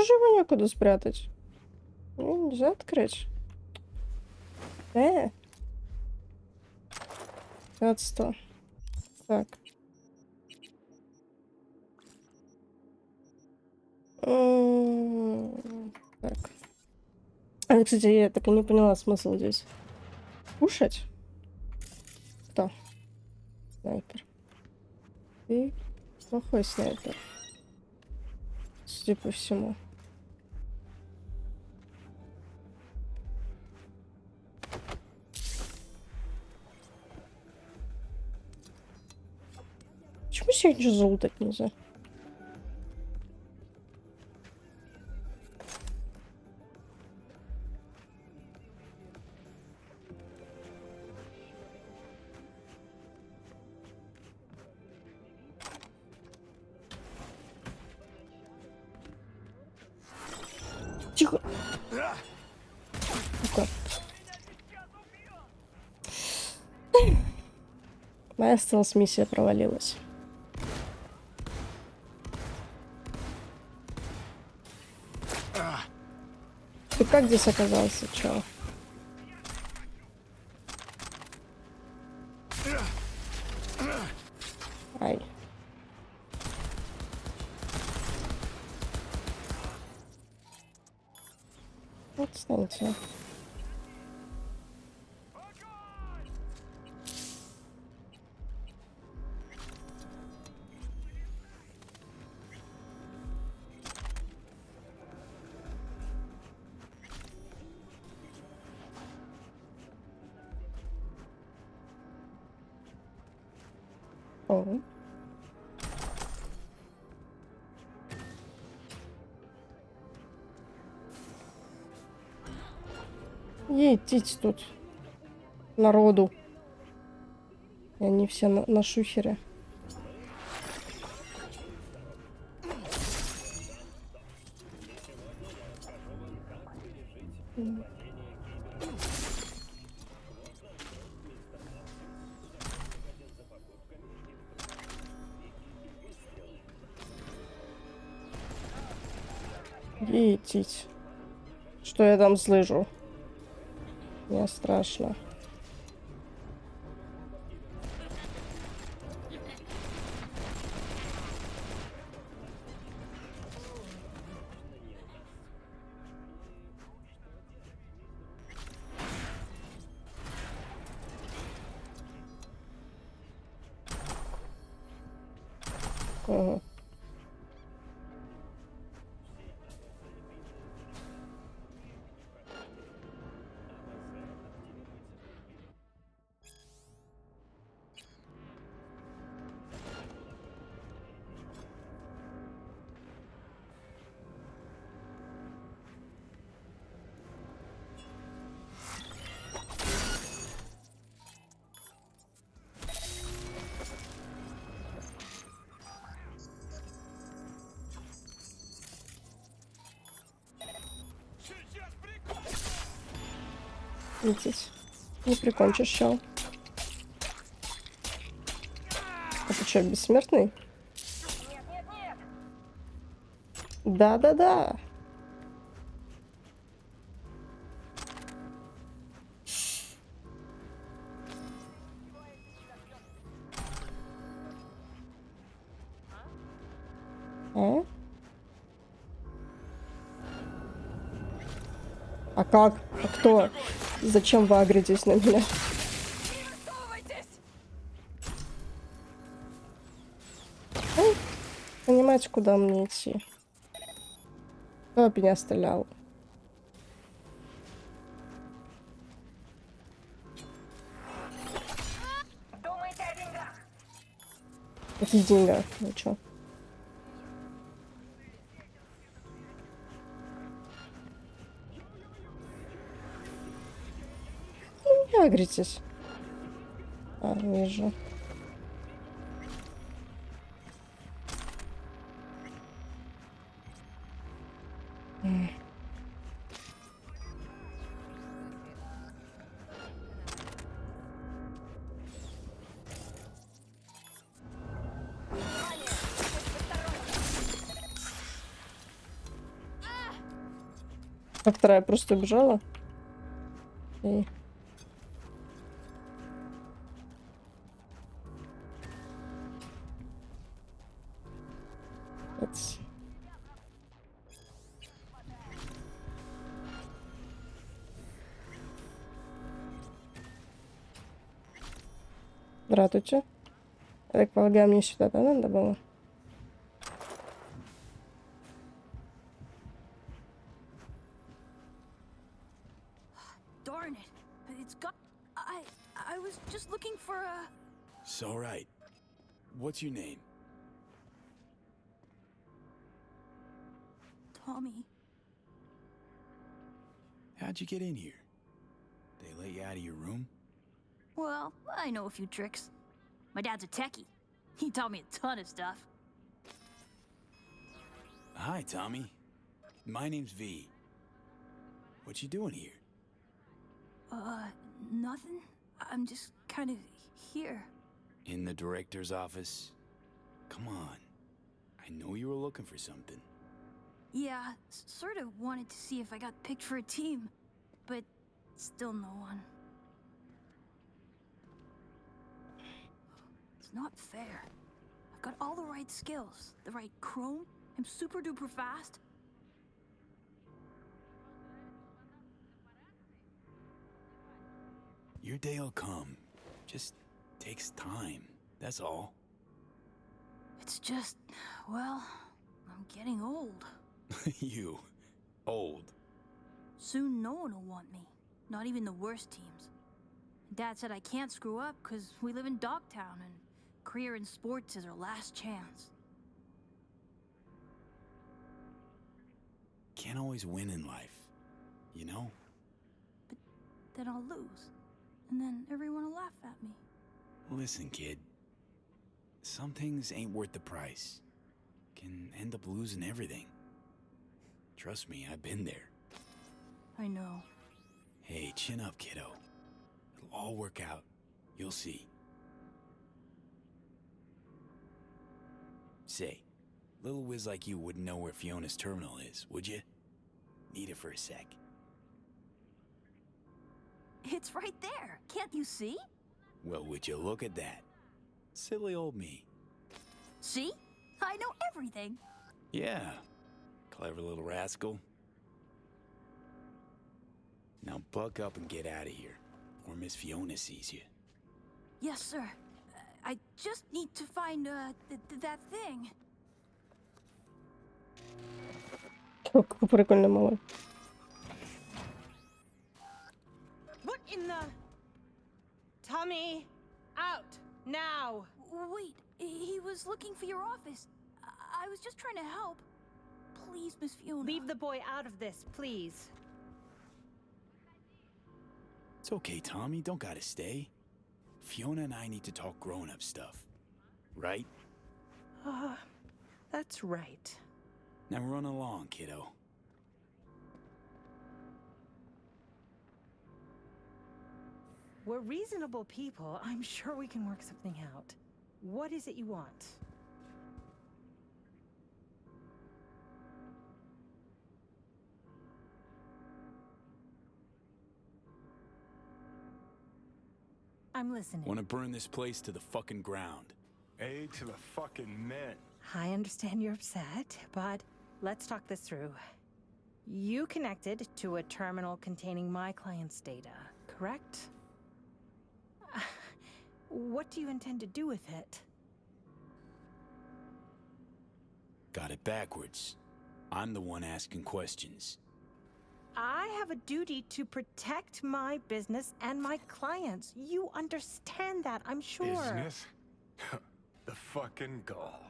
тоже его некуда спрятать. Ну, нельзя открыть. Гадство. Так. Так. А, кстати, я так и не поняла смысл здесь. Кушать? Кто? Снайпер. Ты плохой снайпер. Судя по всему. Почему сегодня ничего залутать нельзя? Тихо. Сука. Моя стелс-миссия провалилась. Ты как здесь оказался, чё? Ай. Отстаньте. О. Едите тут народу. И они все на шухере. Едите. Что я там слышу? Мне страшно. Ага. Лететь. Не прикончишь, чел. А ты что, бессмертный? Да-да-да. А? А как? А кто? Зачем вы агритесь на меня? Ну, понимаете, куда мне идти? Кто об меня стрелял? Какие деньги? Ну чё? Не агритесь. А, вижу. А вторая просто убежала. И... It's... Здравствуйте. Я так полагаю, мне сюда, да, надо было? Darn it. It's got... I was just looking for a... It's all right. What's your name? Tommy. How'd you get in here? They let you out of your room? Well, I know a few tricks. My dad's a techie. He taught me a ton of stuff. Hi, Tommy. My name's V. What you doing here? Nothing. I'm just kind of here. In the director's office? Come on. I know you were looking for something. Yeah, sort of wanted to see if I got picked for a team, but still no one. It's not fair. I've got all the right skills, the right chrome, I'm super duper fast. Your day'll come. Just takes time, that's all. It's just, well, I'm getting old. You. Old. Soon no one will want me. Not even the worst teams. Dad said I can't screw up because we live in Dogtown and career in sports is our last chance. Can't always win in life, you know? But then I'll lose. And then everyone will laugh at me. Listen, kid. Some things ain't worth the price. Can end up losing everything. Trust me, I've been there. I know. Hey, chin up, kiddo. It'll all work out. You'll see. Say, little whiz like you wouldn't know where Fiona's terminal is, would you? Need it for a sec. It's right there. Can't you see? Well, would you look at that? Silly old me. See? I know everything. Yeah. Clever little rascal. Now buck up and get out of here, or Miss Fiona sees you. Yes, sir. I just need to find, that thing. О, какой прикольный малой. What in the... Tommy! Out! Now! Wait, he was looking for your office. I was just trying to help. Please, Miss Fiona. Leave the boy out of this, please. It's okay, Tommy. Don't gotta stay. Fiona and I need to talk grown-up stuff. Right? That's right. Now run along, kiddo. We're reasonable people. I'm sure we can work something out. What is it you want? I'm listening. Want to burn this place to the fucking ground. A to the fucking men. I understand you're upset, but let's talk this through. You connected to a terminal containing my client's data, correct? What do you intend to do with it? Got it backwards. I'm the one asking questions. I have a duty to protect my business and my clients. You understand that, I'm sure. Business? The fucking gall.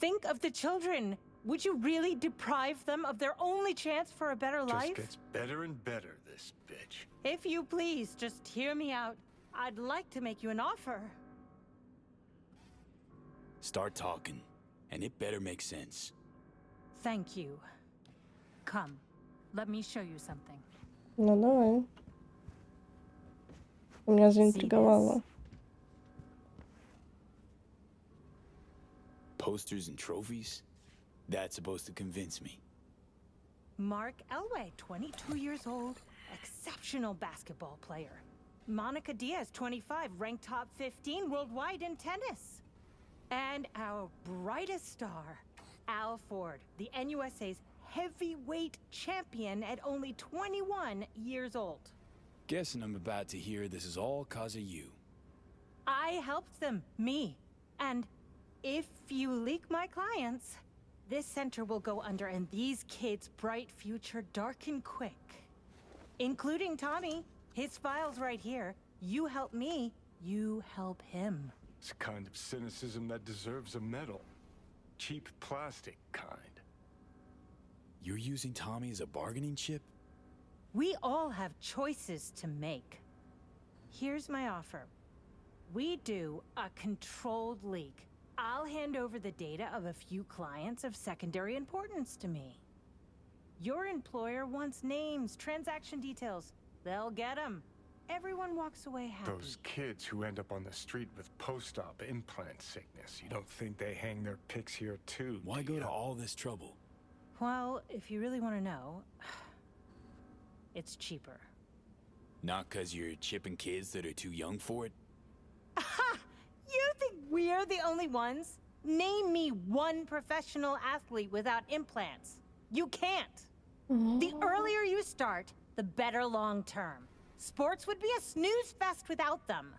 Think of the children. Would you really deprive them of their only chance for a better life? Just gets better and better, this bitch. If you please, just hear me out. I'd like to make you an offer. Start talking, and it better make sense. Thank you. Come, let me show you something. Ну, давай. Меня заинтриговало. Posters and trophies? That's supposed to convince me. Mark Elway, 22 years old, exceptional basketball player. Monica Diaz, 25, ranked top 15 worldwide in tennis. And our brightest star, Al Ford, the NUSA's heavyweight champion at only 21 years old. Guessing I'm about to hear this is all 'cause of you. I helped them, me. And if you leak my clients, this center will go under and these kids' bright future darken quick. Including Tommy. His file's right here. You help me, you help him. It's a kind of cynicism that deserves a medal. Cheap plastic kind. You're using Tommy as a bargaining chip? We all have choices to make. Here's my offer. We do a controlled leak. I'll hand over the data of a few clients of secondary importance to me. Your employer wants names, transaction details. They'll get them. Everyone walks away happy. Those kids who end up on the street with post-op implant sickness, you don't think they hang their pics here too? Why go to all this trouble? Well, if you really want to know, it's cheaper. Not 'cause you're chipping kids that are too young for it? You think we're the only ones? Name me one professional athlete without implants. You can't. The earlier you start, the better long term. Sports would be a snooze fest without them.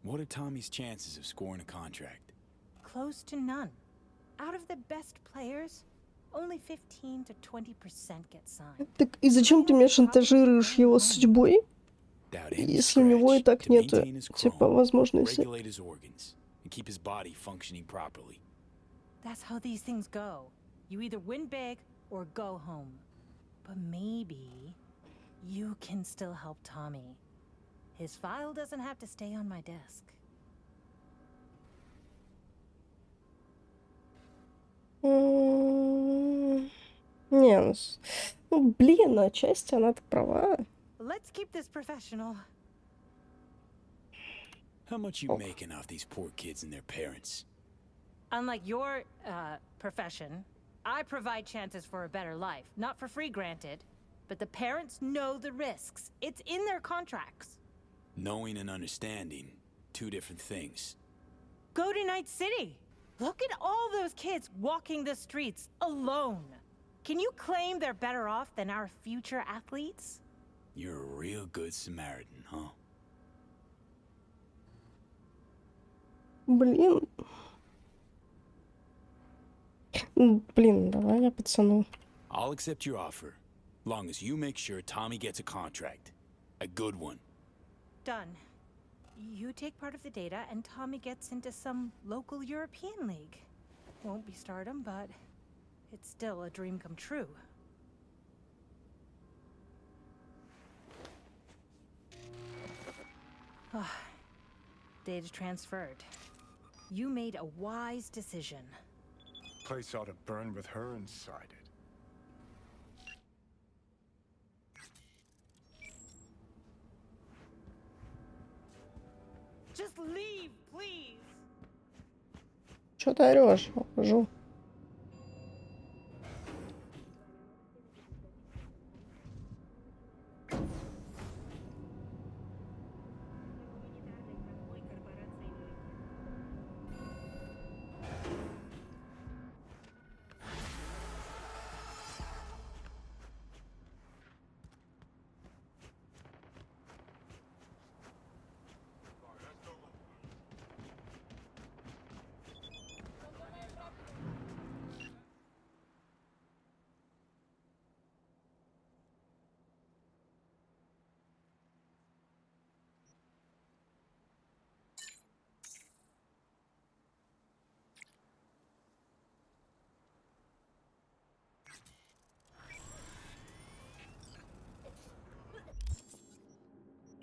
What are Tommy's chances of scoring a contract? Close to none. Out of the best players, only 15 to 20% get signed. Так и зачем ты меня шантажируешь его судьбой, если у него и так нет, типа, возможности? Regulate his organs and keep his body functioning properly. That's how these things go. You either win big or go home. But maybe you can still help Tommy. His file doesn't have to stay on my desk. Не, ну блин, отчасти она-то права. Let's keep this professional. How much you making off these poor kids and their parents? Unlike your profession, I provide chances for a better life. Not for free, granted, but the parents know the risks. It's in their contracts. Knowing and understanding, two different things. Go to Night City. Look at all those kids walking the streets alone. Can you claim they're better off than our future athletes? You're a real good Samaritan, huh? Блин. Блин, давай я пацану. I'll accept your offer, long as you make sure Tommy gets a contract. A good one. Done. You take part of the data and Tommy gets into some local European league. Won't be stardom, but it's still a dream come true. Data transferred. You made a wise decision. Place ought to burn with her inside it. Just leave, please. Чё ты орёшь? Ухожу.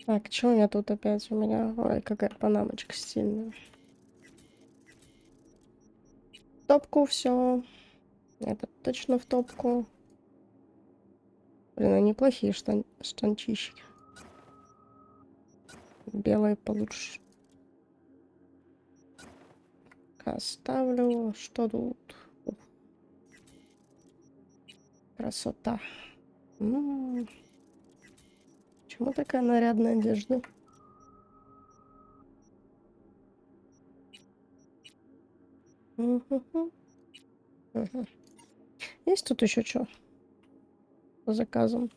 Так, что у меня тут опять? У меня... Ой, какая панамочка стильная. В топку все. Это точно в топку. Блин, они неплохие штанчищи. Белые получше. Оставлю. Что тут? Ух, красота. Почему такая нарядная одежда? Мгм. Мгм. Есть тут еще что по заказам?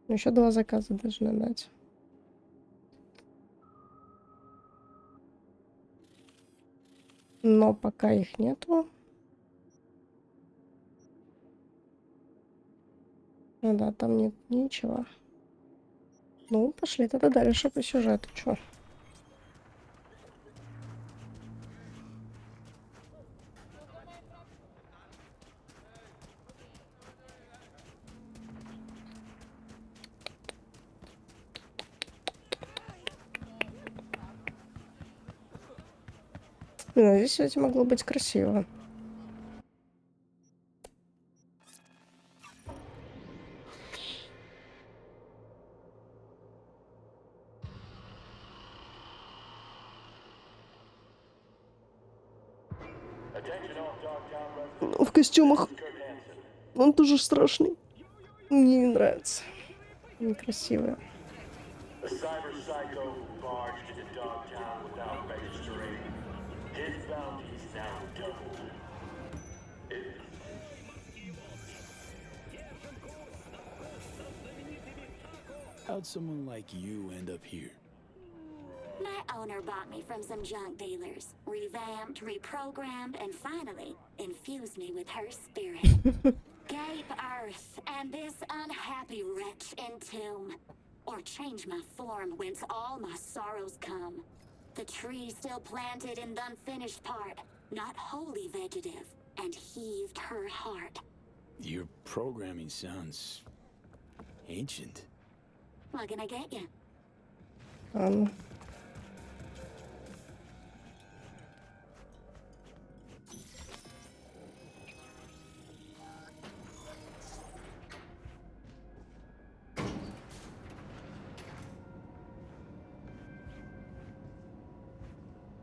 Еще 2 заказа должны дать. Но пока их нету. Ну да, там нет ничего. Ну, пошли тогда дальше по сюжету. Чё? Ну, здесь, кстати, могло быть красиво. В костюмах. Он тоже страшный. Мне не нравится. Некрасивый. A cyber psycho who barged into Dogtown without registering. His bounty's now doubled. How'd someone like you end up here? My owner bought me from some junk dealers, revamped, reprogrammed, and finally infused me with her spirit. Gape Earth and this unhappy wretch entomb, or change my form whence all my sorrows come. The tree still planted in the unfinished part, not wholly vegetative, and heaved her heart. Your programming sounds ancient. What can I get you?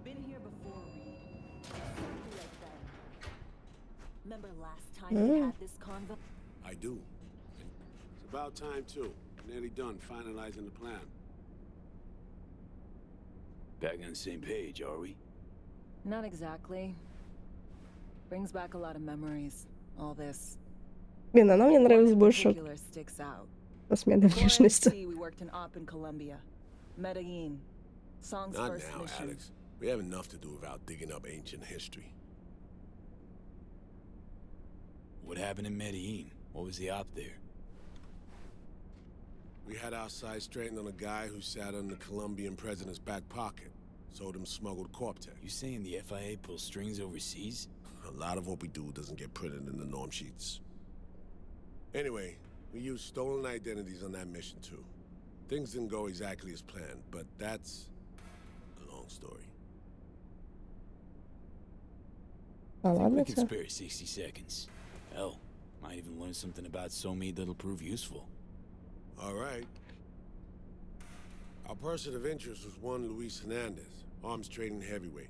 Been here before, Reed. Exactly like then. Remember last time we had this convo? I do. It's about time, too. Nearly done finalizing the plan. Back on the same page, are we? Not exactly. Brings back a lot of memories. All this. Блин, она мне нравилась больше Particular sticks out. по смене внешности. We worked in op in Colombia. Medellin. Song's Not first now, mission. Alex. We have enough to do without digging up ancient history. What happened in Medellin? What was the op there? We had our sights straightened on a guy who sat in the Colombian president's back pocket. Sold him smuggled Corp-Tech. You saying the FIA pulls strings overseas? A lot of what we do doesn't get printed in the norm sheets. Anyway, we used stolen identities on that mission too. Things didn't go exactly as planned, but that's a long story. I think we can spare 60 seconds. Hell, might even learn something about Somi that'll prove useful. All right. Our person of interest was one Luis Hernandez, arms trading heavyweight.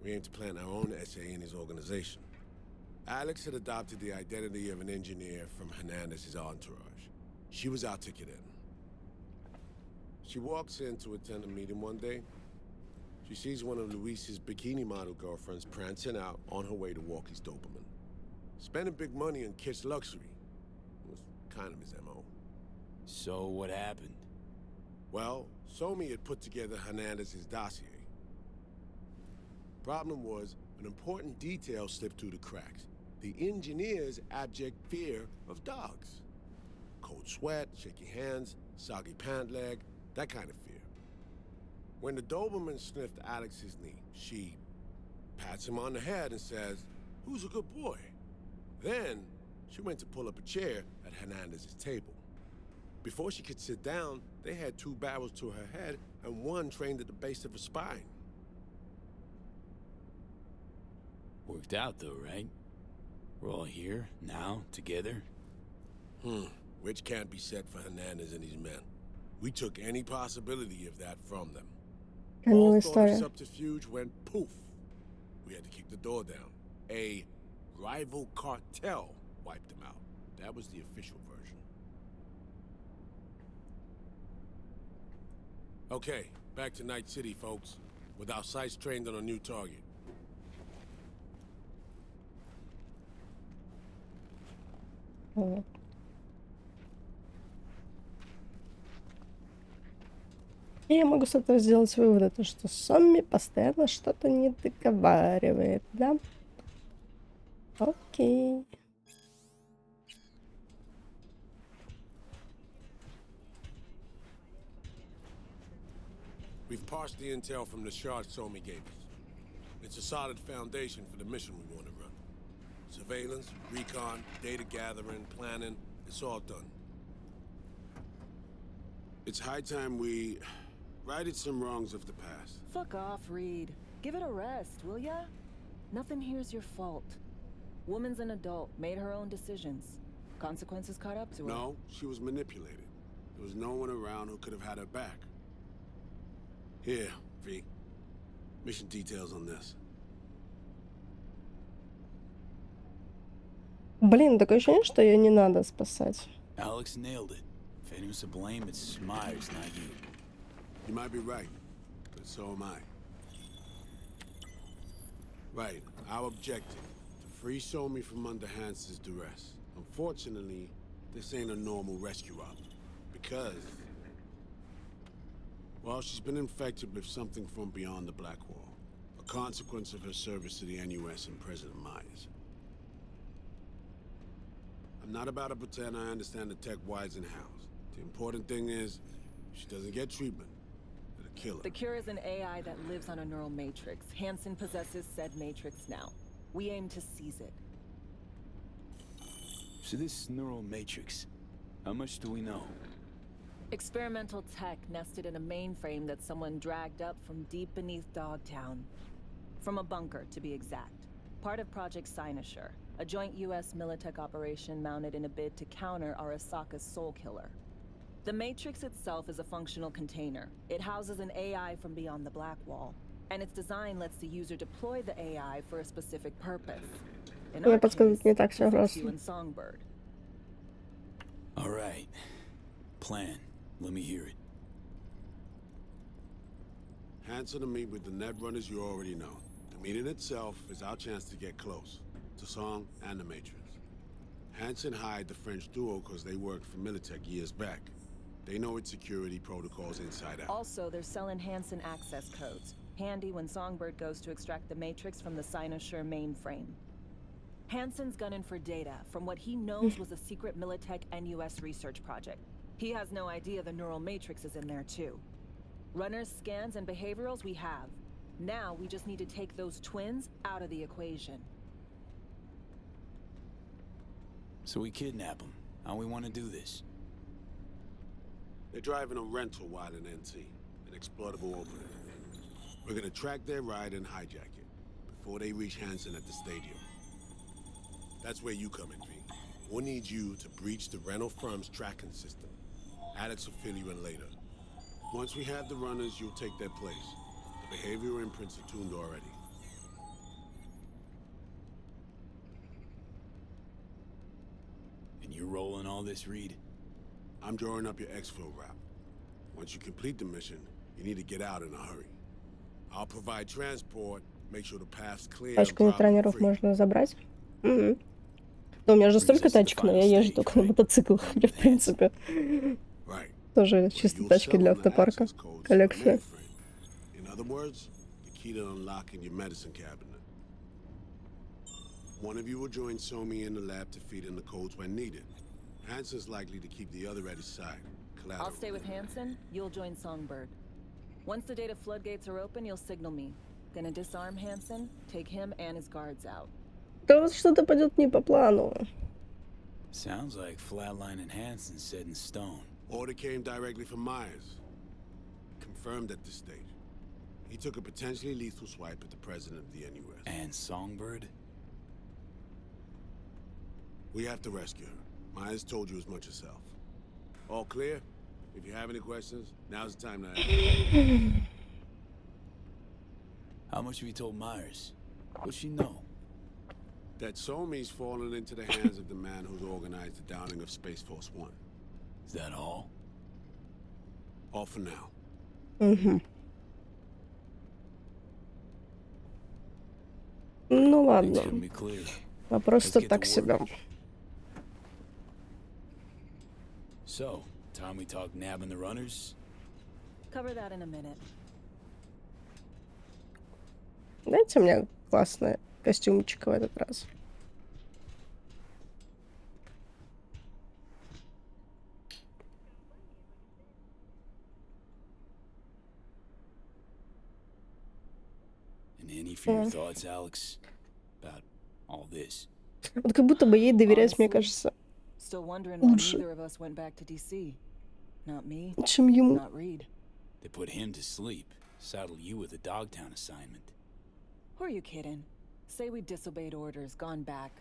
We aim to plant our own SA in his organization. Alex had adopted the identity of an engineer from Hernandez's entourage. She was our ticket in. She walks in to attend a meeting one day. She sees one of Luis's bikini model girlfriends prancing out on her way to walk his Doberman. Spending big money on kitsch luxury was kind of his MO. So what happened? Well, Somi had put together Hernandez's dossier. Problem was, an important detail slipped through the cracks. The engineer's abject fear of dogs. Cold sweat, shaky hands, soggy pant leg, that kind of fear. When the Doberman sniffed Alex's knee, she pats him on the head and says, "Who's a good boy?" Then, she went to pull up a chair at Hernandez's table. Before she could sit down, they had 2 barrels to her head and 1 trained at the base of her spine. Worked out though, right? We're all here, now, together. Which can't be said for Hernandez and his men. We took any possibility of that from them. Камила All thought of история. subterfuge went poof. We had to kick the door down. A rival cartel wiped them out. That was the official version. Okay, back to Night City, folks. With our sights trained on a new target. Вот. И я могу с этого сделать выводы, то что Сомми постоянно что-то не договаривает, да? Окей. We've parsed the intel from the shard Somi gave us. It's a solid foundation for the mission we want to run. Surveillance, recon, data gathering, planning, it's all done. It's high time we righted some wrongs of the past. Fuck off, Reed. Give it a rest, will ya? Nothing here's your fault. Woman's an adult, made her own decisions. Consequences caught up to her. No, she was manipulated. There was no one around who could have had her back. Here, V. Mission details on this. Блин, такое ощущение, что ее не надо спасать. Alex nailed it. If anyone's to blame, it's Myers, not you. You might be right, but so am I. Right, our objective, to free Somi from under Hansen's duress. Unfortunately, this ain't a normal rescue op, because... well, she's been infected with something from beyond the Black Wall. A consequence of her service to the NUS and President Myers. I'm not about to pretend I understand the tech whys and hows. The important thing is, if she doesn't get treatment, it'll kill her. The cure is an AI that lives on a neural matrix. Hansen possesses said matrix now. We aim to seize it. So this neural matrix, how much do we know? Experimental tech nested in a mainframe that someone dragged up from deep beneath Dogtown. From a bunker, to be exact. Part of Project Cynosure, a joint US Militech operation mounted in a bid to counter Arasaka's Soul Killer. The Matrix itself is a functional container. It houses an AI from beyond the Black Wall, and its design lets the user deploy the AI for a specific purpose. In our case, подсказывает не так всё to fix you просто. and Songbird. All right. Plan. Let me hear it. Hansen to meet with the net runners you already know. The meeting itself is our chance to get close. To Song and the Matrix. Hansen hired the French duo because they worked for Militech years back. They know its security protocols inside out. Also, they're selling Hansen access codes. Handy when Songbird goes to extract the Matrix from the Cynosure mainframe. Hansen's gunning for data from what he knows was a secret Militech NUS research project. He has no idea the neural matrix is in there too. Runners, scans, and behaviorals we have. Now we just need to take those twins out of the equation. So we kidnap them. How we want to do this? They're driving a rental while in NT, an exploitable opening. We're gonna track their ride and hijack it before they reach Hansen at the stadium. That's where you come in, V. We'll need you to breach the rental firm's tracking system. Alex will fill you in later. Once we have the runners, you'll take their place. The behavioral imprints are tuned already. And you're rolling all this, Reed? I'm drawing up your exfil route. Once you complete the mission, you need to get out in a hurry. I'll provide transport, make sure the path's clear. Тачку нейтронеров можно забрать. Угу. Да, у меня же столько тачек, но я езжу только на мотоциклах, мне в принципе. Тоже чисто тачки для автопарка. Коллекция. In other words, the key to unlocking your medicine cabinet. One of you will join Somi in the lab to feed in the codes when needed. Hansen's likely to keep the other at his side. Collateral. I'll stay with Hansen, you'll join Songbird. Once the data floodgates are open, you'll signal me. Gonna disarm Hansen, take him and his guards out. Да вот что-то пойдет не по плану. Sounds like flatlining Hansen's set in stone. Order came directly from Myers. Confirmed at this stage. He took a potentially lethal swipe at the president of the NUS. And Songbird? We have to rescue her. Myers told you as much herself. All clear? If you have any questions, now's the time to ask. How much have you told Myers? What's she know? That Somi's fallen into the hands of the man who's organized the downing of Space Force One. Is that all? All for now. Угу. Ну ладно. Вопрос-то так себе. So, time we talk nabbing the runners? Cover that in a minute. Дайте мне классный костюмчик в этот раз. And any for your thoughts, Alex, about all this? Вот как будто бы ей доверять, мне кажется, Still wondering why лучше, neither of us went back to DC. Not me. чем ему. Not Reed. They put him to sleep, saddle you with a Dogtown assignment. Who are you kidding? Say we disobeyed orders, gone back.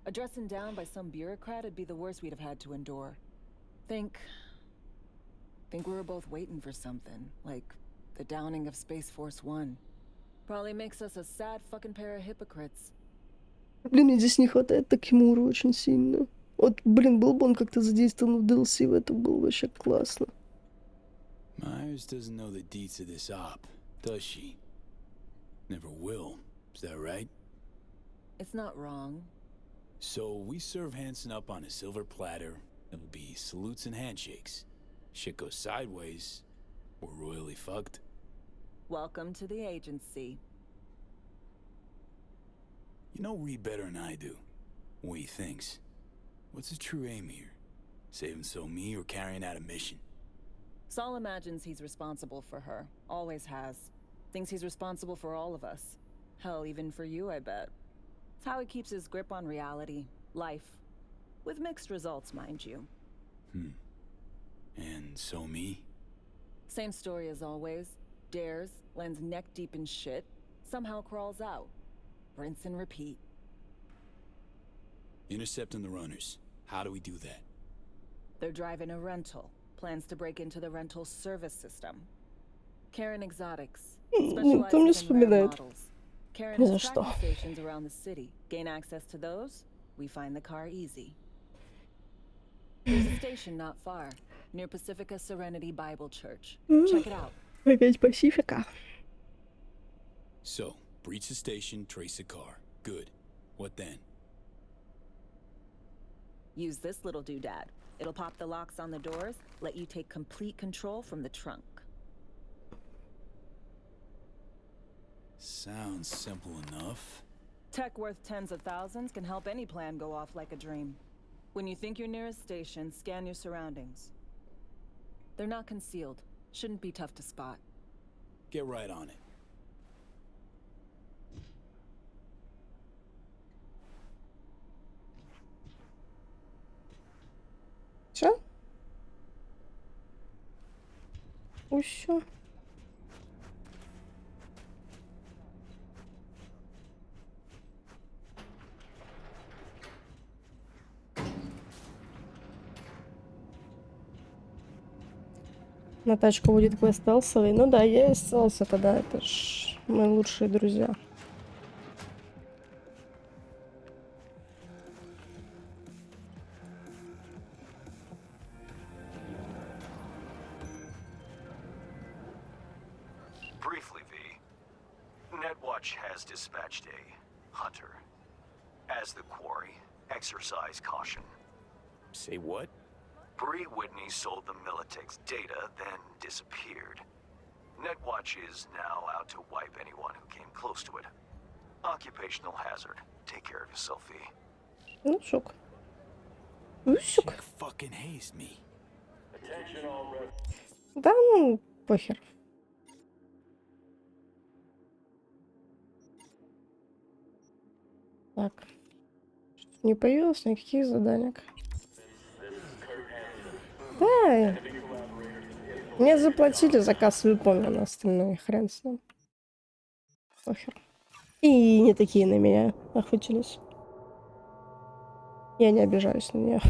A dressing down by some bureaucrat would be the worst we'd have had to endure. Think we were both waiting for something, like the downing of Space Force One. Probably makes us a sad fucking pair of hypocrites. Блин, мне здесь не хватает Такимуру очень сильно. Вот, блин, был бы он как-то задействован в DLC, в это было вообще классно. Myers doesn't know the deets of this op, does she? Never will. Is that right? It's not wrong. So we serve Hansen up on a silver platter. It'll be salutes and handshakes. Shit goes sideways, we're royally fucked. Welcome to the agency. You know Reed better than I do. What he thinks. What's his true aim here? Saving Somi or carrying out a mission? Saul imagines he's responsible for her. Always has. Thinks he's responsible for all of us. Hell, even for you, I bet. It's how he keeps his grip on reality. Life. With mixed results, mind you. And Somi? Same story as always. Dares, lands neck deep in shit, somehow crawls out. Rinse and repeat. Intercepting the runners. How do we do that? They're driving a rental. Plans to break into the rental service system. Karen Exotics. Никто не Specializes in rare вспоминает. models. Karen Ни за has что. tracking stations around the city. Gain access to those, we find the car easy. There's a station not far, near Pacifica Serenity Bible Church. Check it out. Опять Пасифика. So, breach the station, trace the car. Good. What then? Use this little doodad. It'll pop the locks on the doors, let you take complete control from the trunk. Sounds simple enough. Tech worth tens of thousands can help any plan go off like a dream. When you think you're near a station, scan your surroundings. They're not concealed. Shouldn't be tough to spot. Get right on it. Все? Все. На тачку будет квест стелсовый. Ну да, я и стелс, это да, это ж мои лучшие друзья. Briefly, V. Netwatch has dispatched a hunter. As the quarry, exercise caution. Say what? Bree Whitney sold the Militech's data, then disappeared. Netwatch is now out to wipe anyone who came close to it. Occupational hazard. Take care of yourself, V. Ну, шок. Ну, шок. Fucking haste me. Attention all res- Да, ну, похер. Так. Не появилось никаких заданиек. Да. Мне заплатили, заказ выполнен, остальное хрен с ним. Похер. И не такие на меня охотились. Я не обижаюсь на нее.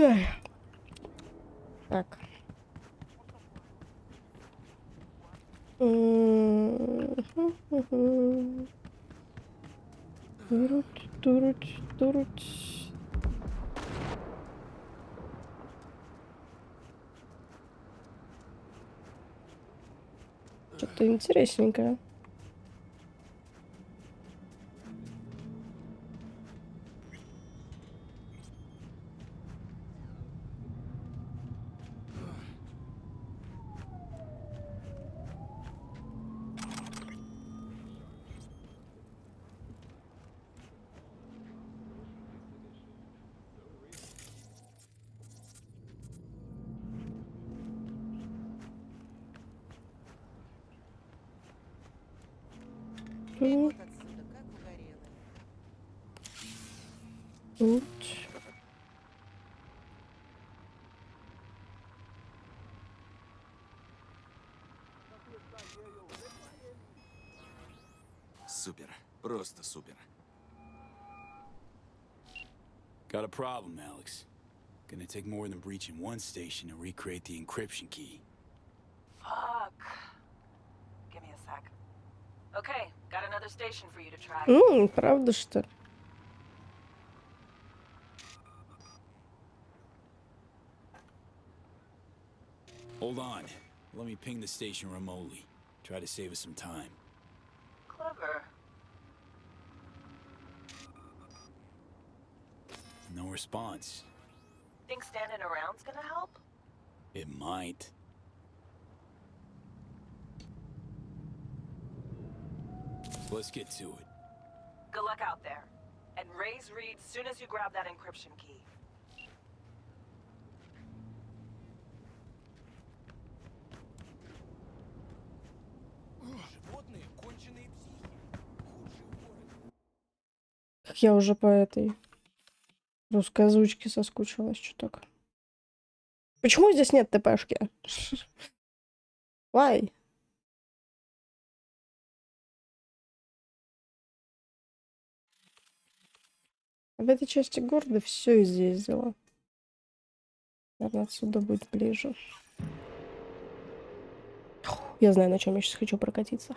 Ой. Так. Туруть. Что-то интересненькое. Тут. Супер. Просто супер. Got a problem, Alex. Gonna take more than breaching one station to recreate the encryption key. Fuck. Give me a sec. Okay, got another station for you to try. Правда, что ли? Hold on. Let me ping the station remotely. Try to save us some time. Clever. No response. Think standing around's gonna help? It might. Let's get to it. Good luck out there. And raise Reed soon as you grab that encryption key. Как я уже по этой русской озвучке соскучилась, что так. Почему здесь нет ТПшки? Why? В этой части города все изъездило. Наверное, отсюда будет ближе. Я знаю, на чем я сейчас хочу прокатиться.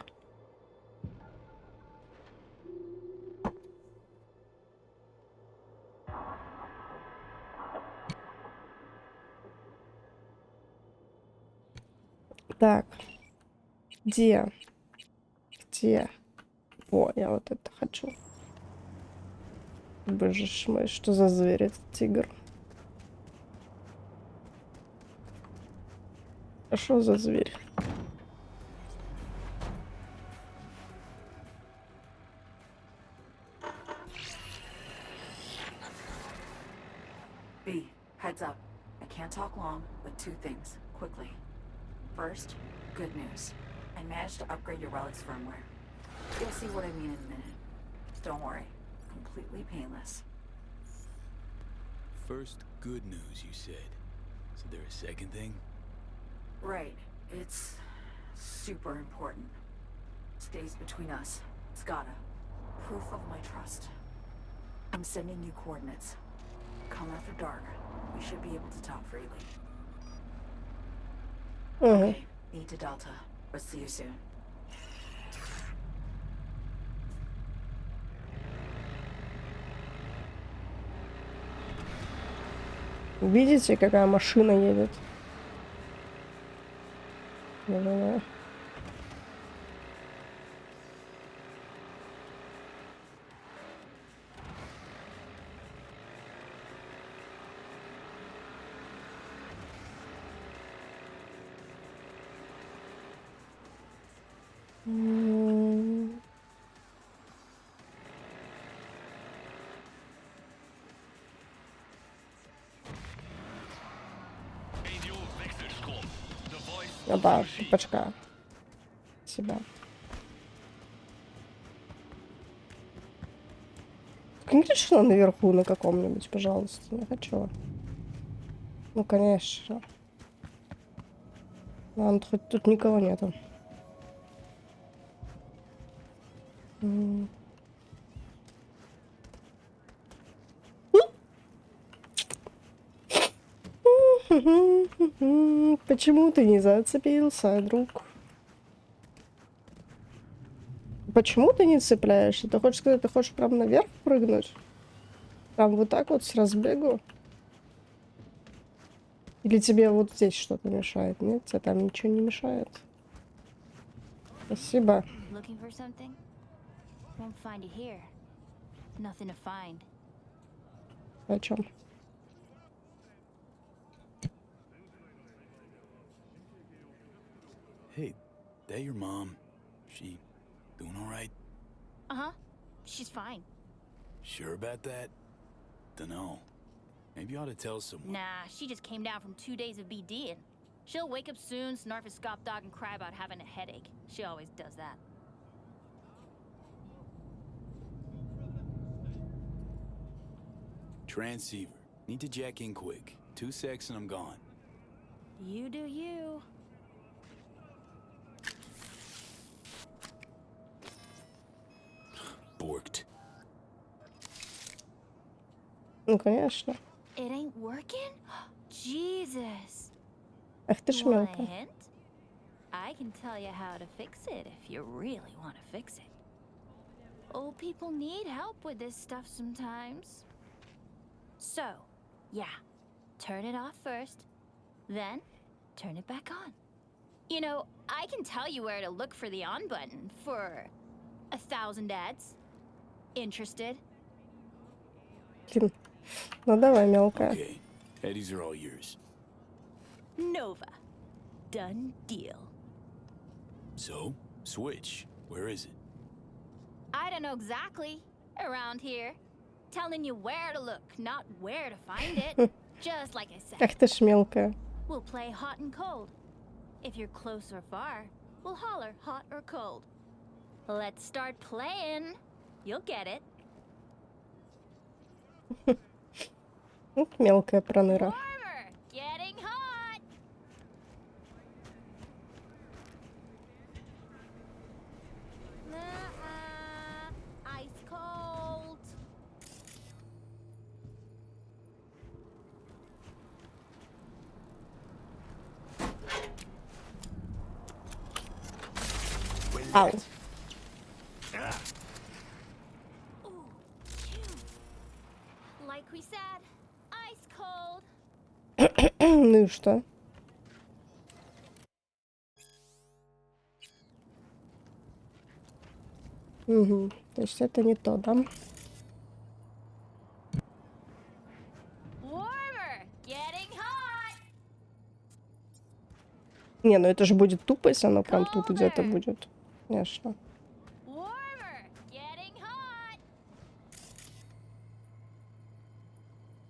Так. Где? Где? О, я вот это хочу. Боже ж мой, что за зверь этот тигр? А что за зверь? B, heads up. I can't talk long, but two things, quickly. First, good news. I managed to upgrade your relic's firmware. You'll see what I mean in a minute. Don't worry, completely painless. First, good news, you said. So there a second thing? Right, it's super important. Stays between us. It's gotta. Proof of my trust. I'm sending you coordinates. Come after dark. We should be able to talk freely. Okay, need to Delta. But see you soon. Видите, какая машина едет? Да-да-да. Да, пачка. Себя. Конечно, наверху на каком-нибудь, пожалуйста. Не хочу. Ну, конечно. Ладно, хоть тут никого нету. Почему ты не зацепился, друг? Почему ты не цепляешься? Ты хочешь сказать, ты хочешь прям наверх прыгнуть? Прям вот так вот с разбегу? Или тебе вот здесь что-то мешает? Нет, тебе там ничего не мешает. Спасибо. Looking for something? Won't find it here. Nothing to find. О чем? Hey, that your mom? She doing all right? Uh-huh. She's fine. Sure about that? Dunno. Maybe you ought to tell someone. Nah, she just came down from 2 days of BDing. She'll wake up soon, snarf a scop dog, and cry about having a headache. She always does that. Transceiver. Need to jack in quick. 2 secs and I'm gone. You do you. Borked. Ну, конечно. It ain't working? Jesus. Ах ты ж Want a мелкая. hint? I can tell you how to fix it if you really want to fix it. Old people need help with this stuff sometimes. So, yeah, turn it off first, then turn it back on. You know, I can tell you where to look for the on button for 1,000 ads. Interested? Блин. Ну давай, мелкая. Okay, Eddies are all yours. Nova. Done deal. So, switch. Where is it? I don't know exactly. Around here. Telling you where to look, not where to find it. Just like I said. Ах ты ж мелкая. We'll play hot and cold. If you're close or far, we'll holler hot or cold. Let's start playing. You'll get it. Вот мелкая проныра. Warmer, getting hot. Ice cold. Ау. Like we said, ice cold. Ну и что? Угу. То есть это не то, да? Warmer, getting hot. Не, ну это же будет тупо, если оно прям тут где-то будет. Конечно. Warmer, getting hot.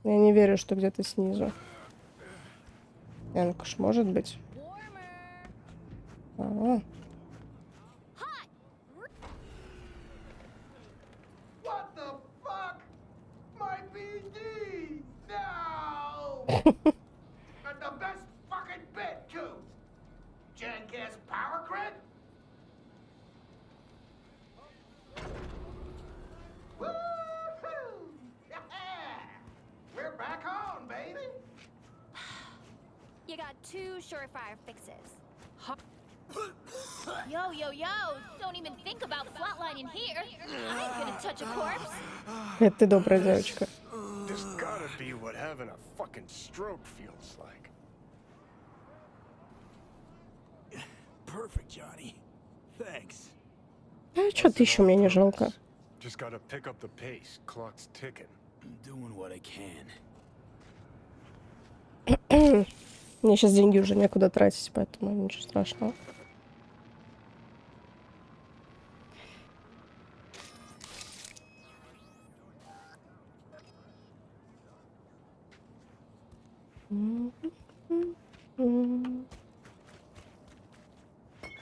Я не верю, что где-то снизу. Ну-ка ж, может быть. А-а. What the fuck? My BD! No! And the best fucking bit, too! Jackass power grid? Woo-hoo! Yeah! We're back on, baby! You got 2 surefire fixes. Yo, yo, yo! Don't even think about flatlining here. I ain't gonna touch a corpse. Это ты добрая девочка. This gotta be what having a fucking stroke feels like. Perfect, Johnny. Thanks. А что-то еще мне не жалко. Just gotta pick up the pace. Clock's ticking. I'm doing what I can. Мне сейчас деньги уже некуда тратить, поэтому ничего страшного.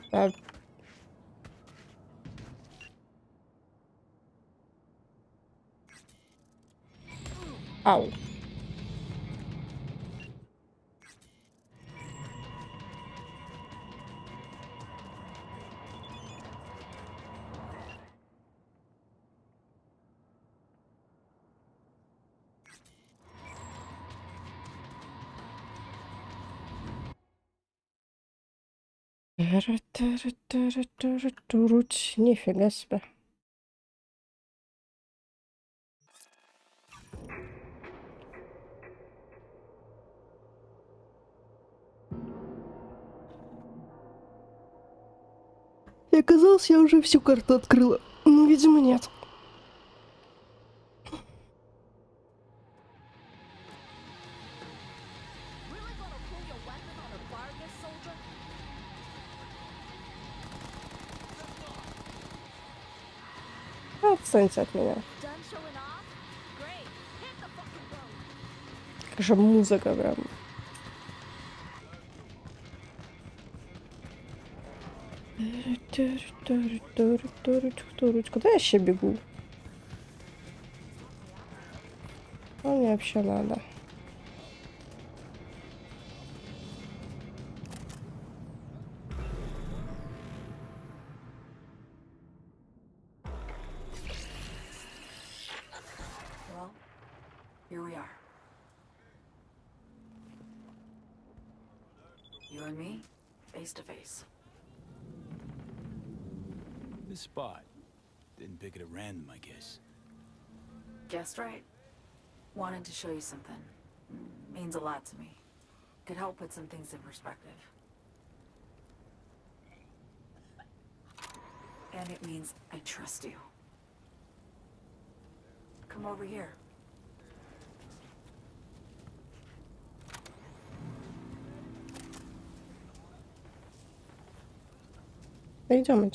Так. Ау. Нифига себе. И оказалось, я уже всю карту открыла. Ну, видимо, нет. Отстаньте от меня. Как же музыка прям. Куда я вообще бегу? Что мне вообще надо? Well, here we are. You and me, face to face. This spot. Didn't pick it at random, I guess. Guessed right. Wanted to show you something. Means a lot to me. Could help put some things in perspective. And it means I trust you. Come over here. Идем.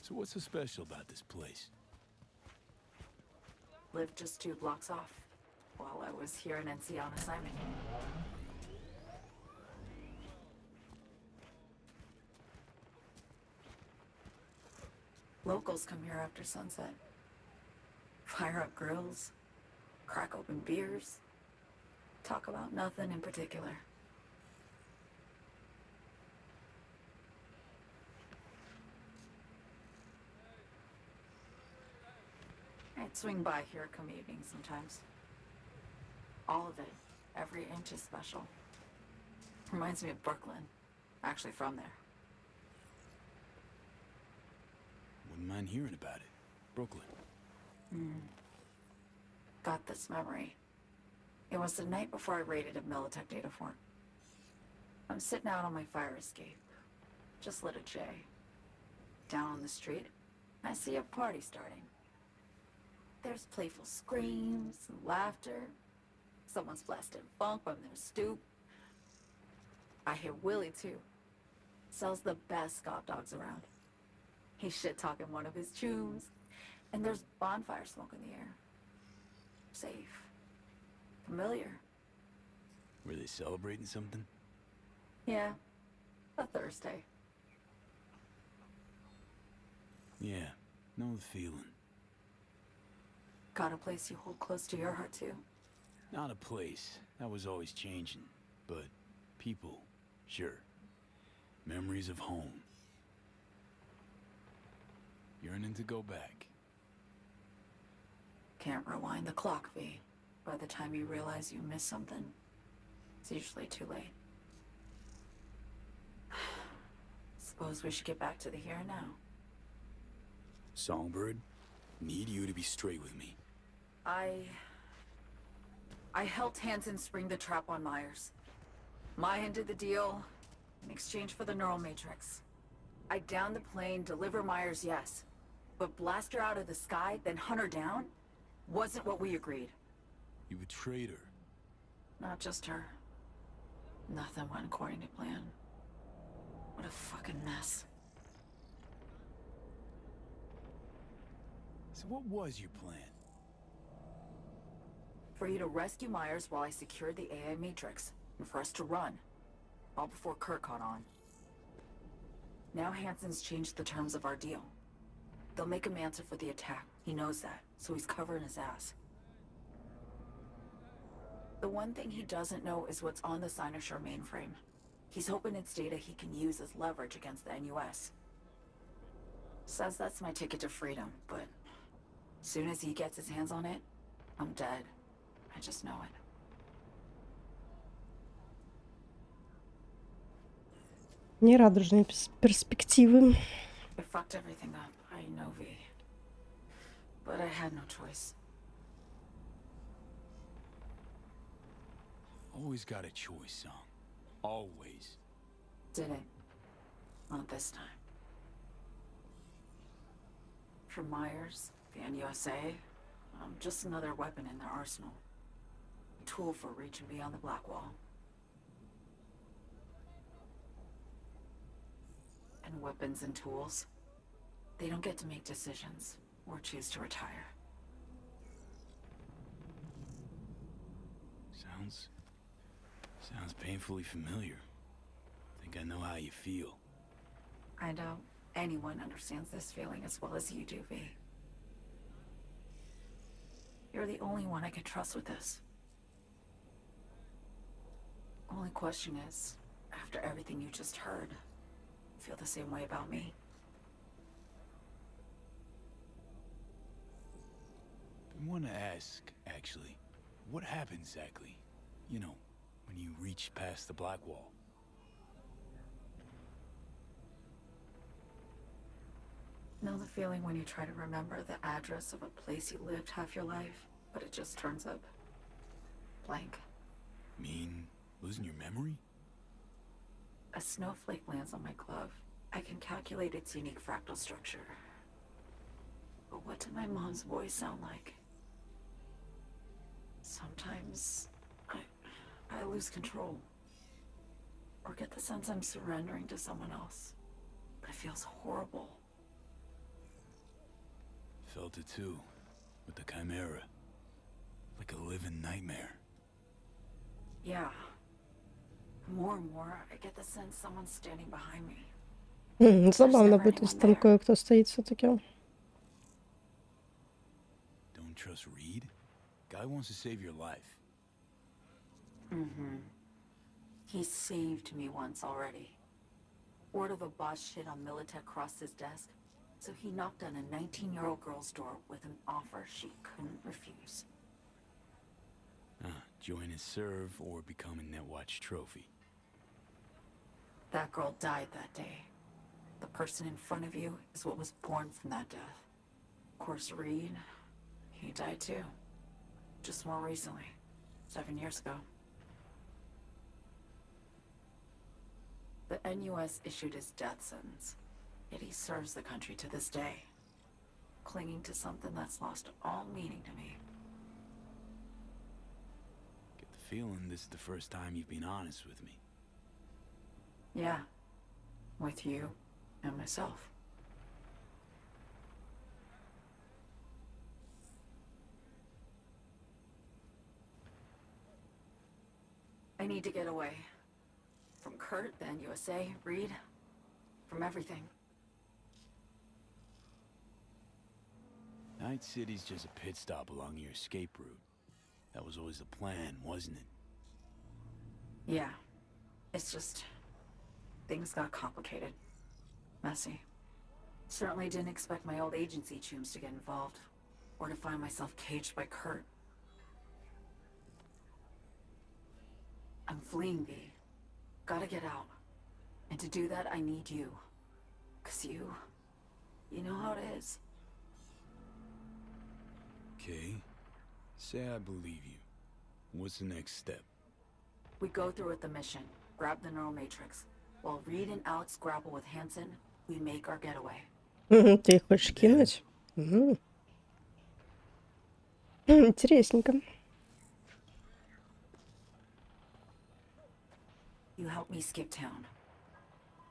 So what's so special about this place? Lived just 2 blocks off while I was here in NC on assignment. Locals come here after sunset. Fire up grills, crack open beers, talk about nothing in particular. I'd swing by here come evening sometimes. All of it, every inch is special. Reminds me of Brooklyn. Actually from there. Wouldn't mind hearing about it. Brooklyn. Got this memory. It was the night before I raided a Militech data fort. I'm sitting out on my fire escape. Just lit a J. Down on the street, I see a party starting. There's playful screams and laughter. Someone's blasting funk from their stoop. I hear Willie too. Sells the best scout dogs around. He's shit-talking one of his chooms. And there's bonfire smoke in the air. Safe. Familiar. Were they celebrating something? Yeah. A Thursday. Yeah, know the feeling. Got a place you hold close to your heart too? Not a place. That was always changing. But people, sure. Memories of home. Yearning to go back. Can't rewind the clock, V. By the time you realize you missed something, it's usually too late. Suppose we should get back to the here and now. Songbird, need you to be straight with me. I helped Hansen spring the trap on Myers. Maya did the deal in exchange for the neural matrix. I downed the plane, deliver Myers, yes. But blast her out of the sky, then hunt her down? Wasn't what we agreed. You betrayed her. Not just her. Nothing went according to plan. What a fucking mess. So what was your plan? For you to rescue Myers while I secured the AI matrix, and for us to run. All before Kurt caught on. Now Hansen's changed the terms of our deal. They'll make him answer for the attack. He knows that, so he's covering his ass. The one thing he doesn't know is what's on the Cynosure mainframe. He's hoping it's data he can use as leverage against the NUS. Says that's my ticket to freedom, but soon as he gets his hands on it, I'm dead. I just know it. Нерадужные перспективы. It fucked everything up, I know, V. But I had no choice. Always got a choice, son. Always. Didn't. Not this time. For Myers, the NUSA, I'm just another weapon in their arsenal. A tool for reaching beyond the black wall. And weapons and tools, they don't get to make decisions or choose to retire. Sounds painfully familiar. Think I know how you feel. I doubt anyone understands this feeling as well as you do, V. You're the only one I can trust with this. Only question is, after everything you just heard, feel the same way about me? I want to ask, actually, what happened exactly? You know, when you reached past the black wall. Know the feeling when you try to remember the address of a place you lived half your life, but it just turns up blank? Mean losing your memory? A snowflake lands on my glove. I can calculate its unique fractal structure. But what did my mom's voice sound like? Sometimes I lose control. Or get the sense I'm surrendering to someone else. But it feels horrible. Felt it too, with the Chimera. Like a living nightmare. Yeah. More and more, I get the sense someone's standing behind me. Забавно будет, если там кое-кто стоит все-таки. Don't trust Reed? Guy wants to save your life. Mm-hmm. He saved me once already. Word of a boss shit on Militech crossed his desk, so he knocked on a 19-year-old girl's door with an offer she couldn't refuse. Join his serve or become a Netwatch trophy. That girl died that day. The person in front of you is what was born from that death. Of course, Reed, he died too. Just more recently. 7 years ago. The NUS issued his death sentence, yet he serves the country to this day, clinging to something that's lost all meaning to me. Get the feeling this is the first time you've been honest with me. Yeah. With you and myself. I need to get away. From Kurt, the NUSA, Reed, from everything. Night City's just a pit stop along your escape route. That was always the plan, wasn't it? Yeah. It's just... things got complicated. Messy. Certainly didn't expect my old agency chooms to get involved. Or to find myself caged by Kurt. I'm fleeing, V. Gotta get out. And to do that, I need you. 'Cause you know how it is. Okay. Say I believe you. What's the next step? We go through with the mission. Grab the neural matrix. While Reed and Alex grapple with Hansen, we make our getaway. Ты их хочешь кинуть? Интересненько. You help me skip town.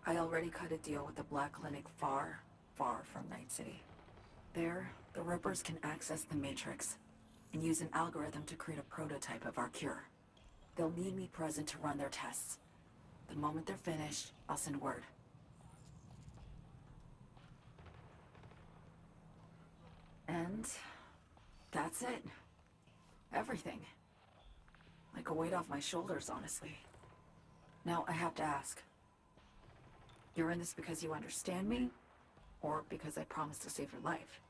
I already cut a deal with the Black Clinic far, far from Night City. There, the Rippers can access the Matrix and use an algorithm to create a prototype of our cure. They'll need me present to run their tests. The moment they're finished, I'll send word. And that's it. Everything. Like a weight off my shoulders, honestly. Now, I have to ask. You're in this because you understand me? or because I promised to save your life.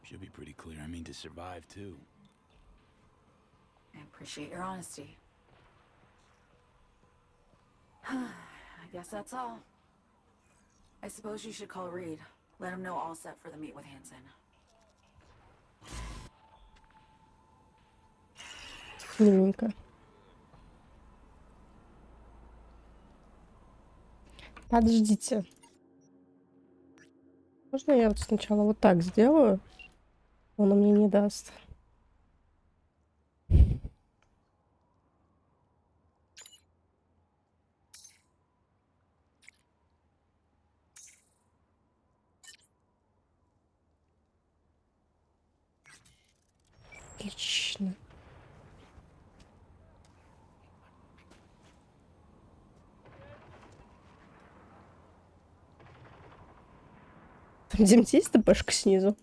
Should be pretty clear. I mean to survive, too. I appreciate your honesty. I guess that's all. I suppose you should call Reed. Let him know all set for the meet with Hansen. Миленько. Подождите. Можно я вот сначала вот так сделаю? Он мне не даст. Отлично. Там где-нибудь есть ТПшка снизу?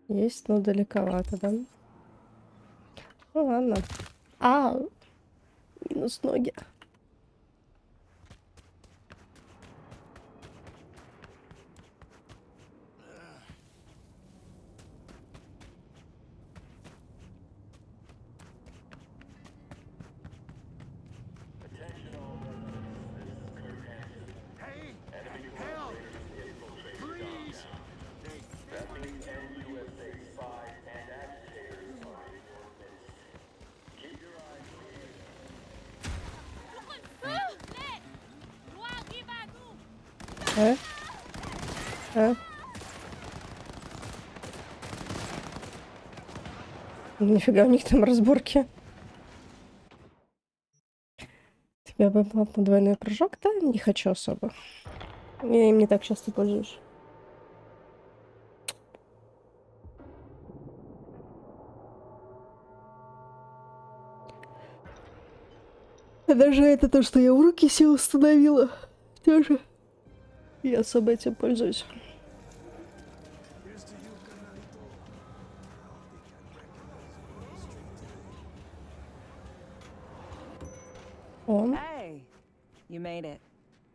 Есть, но далековато, да? Ну ладно. А, минус ноги. Нифига, у них там разборки. Тебя бы был двойной прыжок, да? Не хочу особо. Я им не так часто пользуюсь. Даже это то, что я в руки себе установила, тоже я особо этим пользуюсь. Он. Hey, you made it.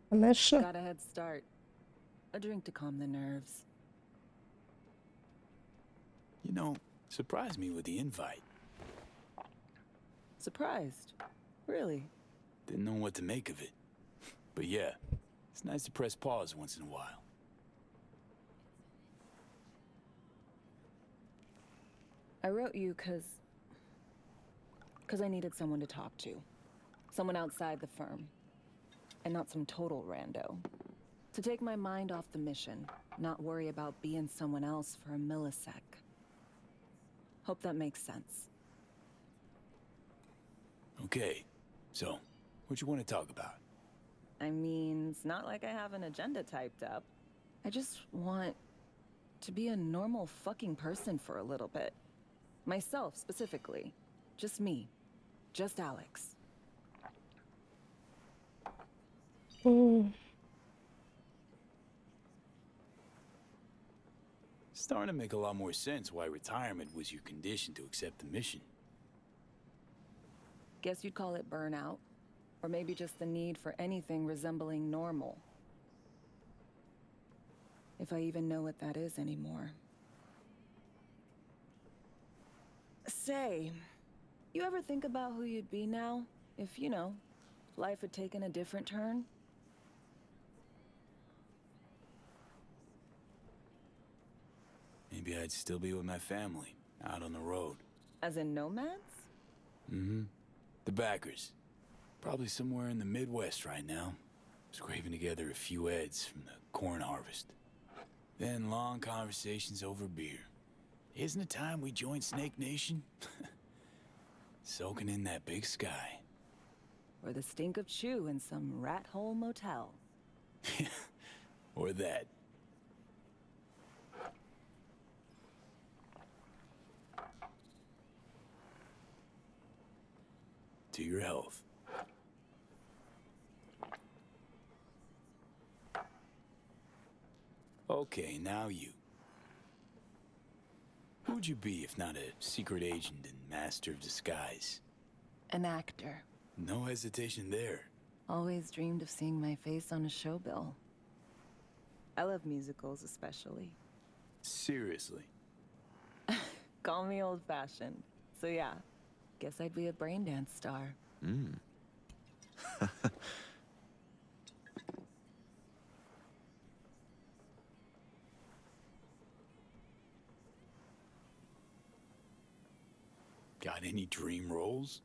Конечно. Got a head start. A drink to calm the nerves. You know, surprised me with the invite. Surprised? Really? Didn't know what to make of it. But yeah, it's nice to press pause once in a while. I wrote you because I needed someone to talk to. Someone outside the firm. And not some total rando. To take my mind off the mission, not worry about being someone else for a millisec. Hope that makes sense. Okay, so, what you want to talk about? I mean, it's not like I have an agenda typed up. I just want to be a normal fucking person for a little bit. Myself, specifically. Just me. Just Alex. Starting to make a lot more sense why retirement was your condition to accept the mission. Guess you'd call it burnout. Or maybe just the need for anything resembling normal. If I even know what that is anymore. Say, you ever think about who you'd be now? If, you know, life had taken a different turn? Maybe I'd still be with my family, out on the road. As in nomads? Mm-hmm. The backers. Probably somewhere in the Midwest right now. Scraping together a few heads from the corn harvest. Then long conversations over beer. Isn't it time we joined Snake Nation? Soaking in that big sky. Or the stink of chew in some rat hole motel. Or that. To your health. Okay, now you. Who would you be if not a secret agent and master of disguise? An actor. No hesitation there. Always dreamed of seeing my face on a show bill. I love musicals especially. Seriously? Call me old-fashioned. So yeah, guess I'd be a brain dance star. Hmm. Got any dream roles?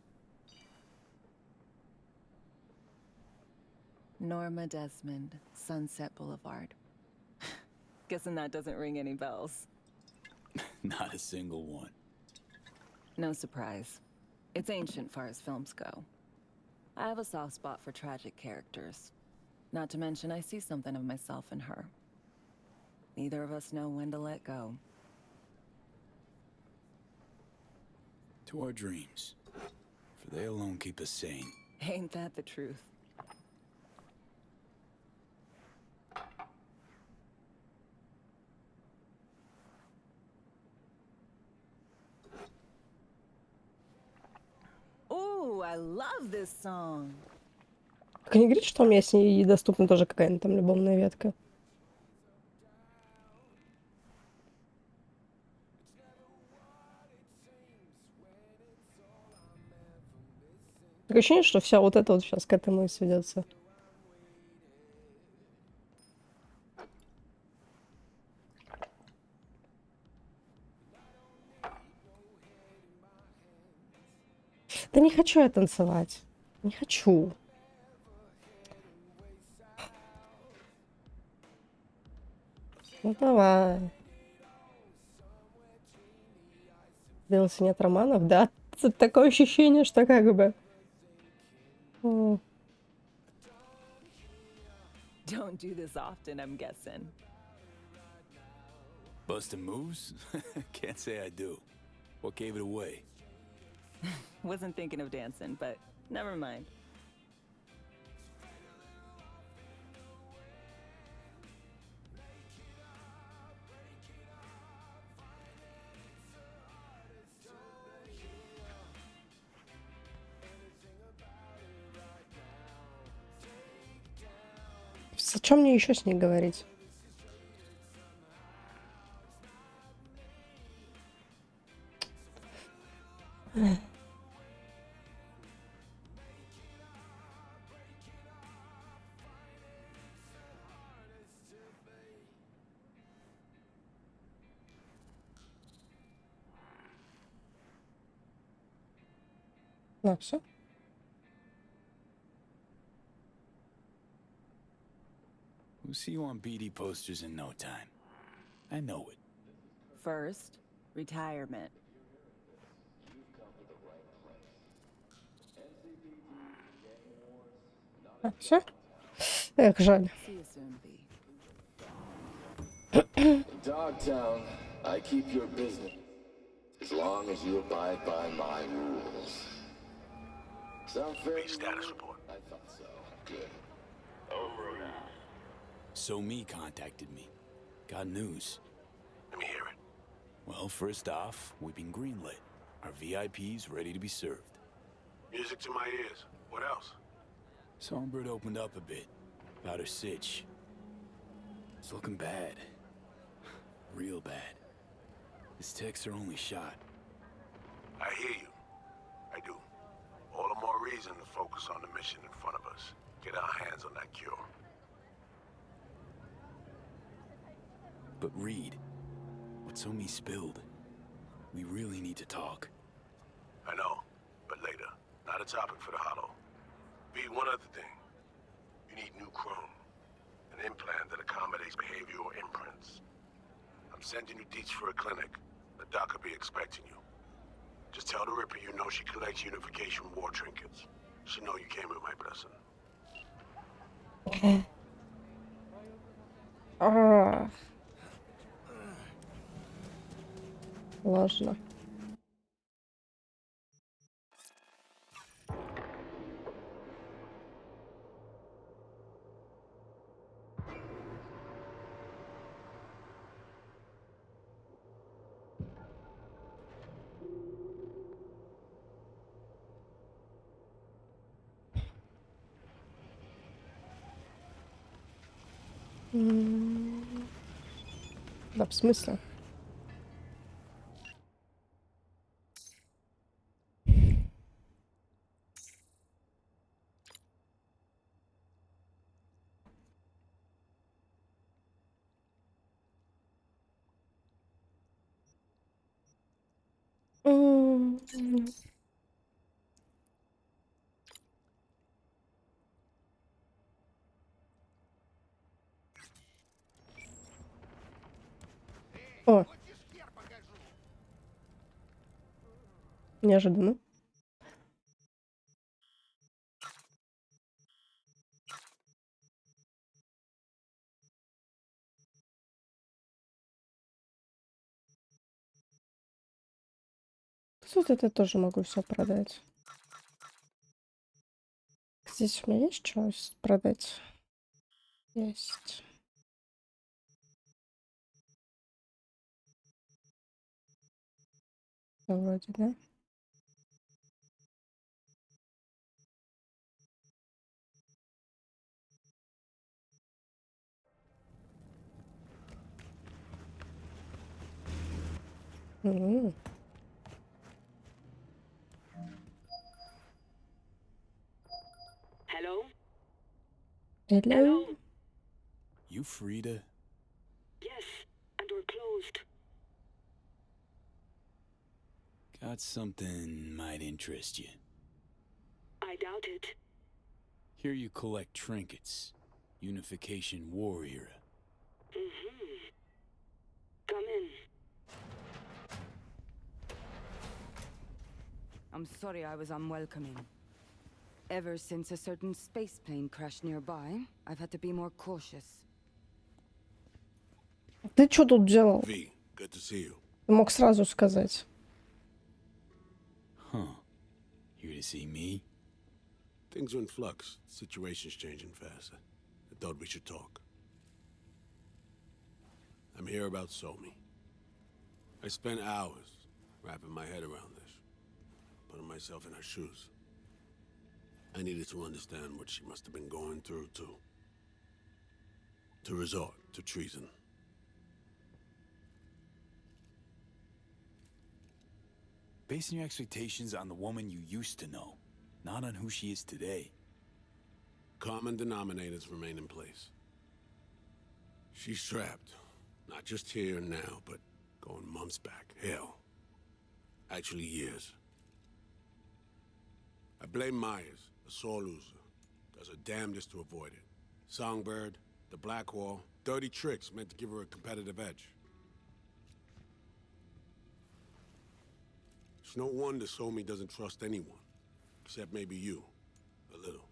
Norma Desmond, Sunset Boulevard. Guessing that doesn't ring any bells. Not a single one. No surprise. It's ancient far as films go. I have a soft spot for tragic characters. Not to mention I see something of myself in her. Neither of us know when to let go. To our dreams. For they alone keep us sane. Ain't that the truth? Ooh, I love this song. Так не говорит, что у меня с ней доступна тоже какая-нибудь там любовная ветка. Такое ощущение, что вся вот это вот сейчас к этому и сведется. Да не хочу я танцевать. Не хочу. Ну давай. Делался нет романов, да? Такое ощущение, что как бы... Don't do this often, I'm guessing. Bustin' moves? Can't say I do. What gave it away? Wasn't thinking of dancing, but never mind. О чем мне еще с ней говорить? Ну, все. We'll see you on BD posters in no time. I know it. First, retirement. Все? Эх, жаль. See you soon, V. Dogtown, I keep your business. As long as you abide by my rules. Sound fair? Status report. I thought so. Good. Over and out. So me contacted me. Got news. Let me hear it. Well, first off, we've been greenlit. Our VIPs ready to be served. Music to my ears. What else? Songbird opened up a bit about her sitch. It's looking bad. Real bad. His tech's her only shot. I hear you. I do. All the more reason to focus on the mission in front of us. Get our hands on that cure. But Reed, what's on me spilled? We really need to talk. I know, but later. Not a topic for the hollow. B, one other thing. You need new chrome. An implant that accommodates behavioral imprints. I'm sending you deets for a clinic. The doc will be expecting you. Just tell the Ripper you know she collects unification war trinkets. She know you came with my blessing. Ложно. Да, в смысле? О. Неожиданно. Тут это тоже могу все продать. Здесь у меня есть что продать? Есть. Вроде, да? Hello? Hello? You free to... Yes, and we're closed. Got something might interest you. I doubt it. Here you collect trinkets. Unification War era. Mm-hmm. Come in. I'm sorry I was unwelcoming. Ever since a certain space plane crashed nearby, I've had to be more cautious. Ты что тут делал? V, good to see you. Ты мог сразу сказать. Huh. Here to see me? Things are in flux. Situation's changing fast. I thought we should talk. I'm here about Somi. I spent hours wrapping my head around this, putting myself in her shoes. I needed to understand what she must have been going through to resort to treason. Basing your expectations on the woman you used to know, not on who she is today. Common denominators remain in place. She's trapped, not just here and now, but going months back. Hell, actually years. I blame Myers, a sore loser. Does her damnedest to avoid it. Songbird, the Blackwall, dirty tricks meant to give her a competitive edge. It's no wonder Somi doesn't trust anyone, except maybe you, a little.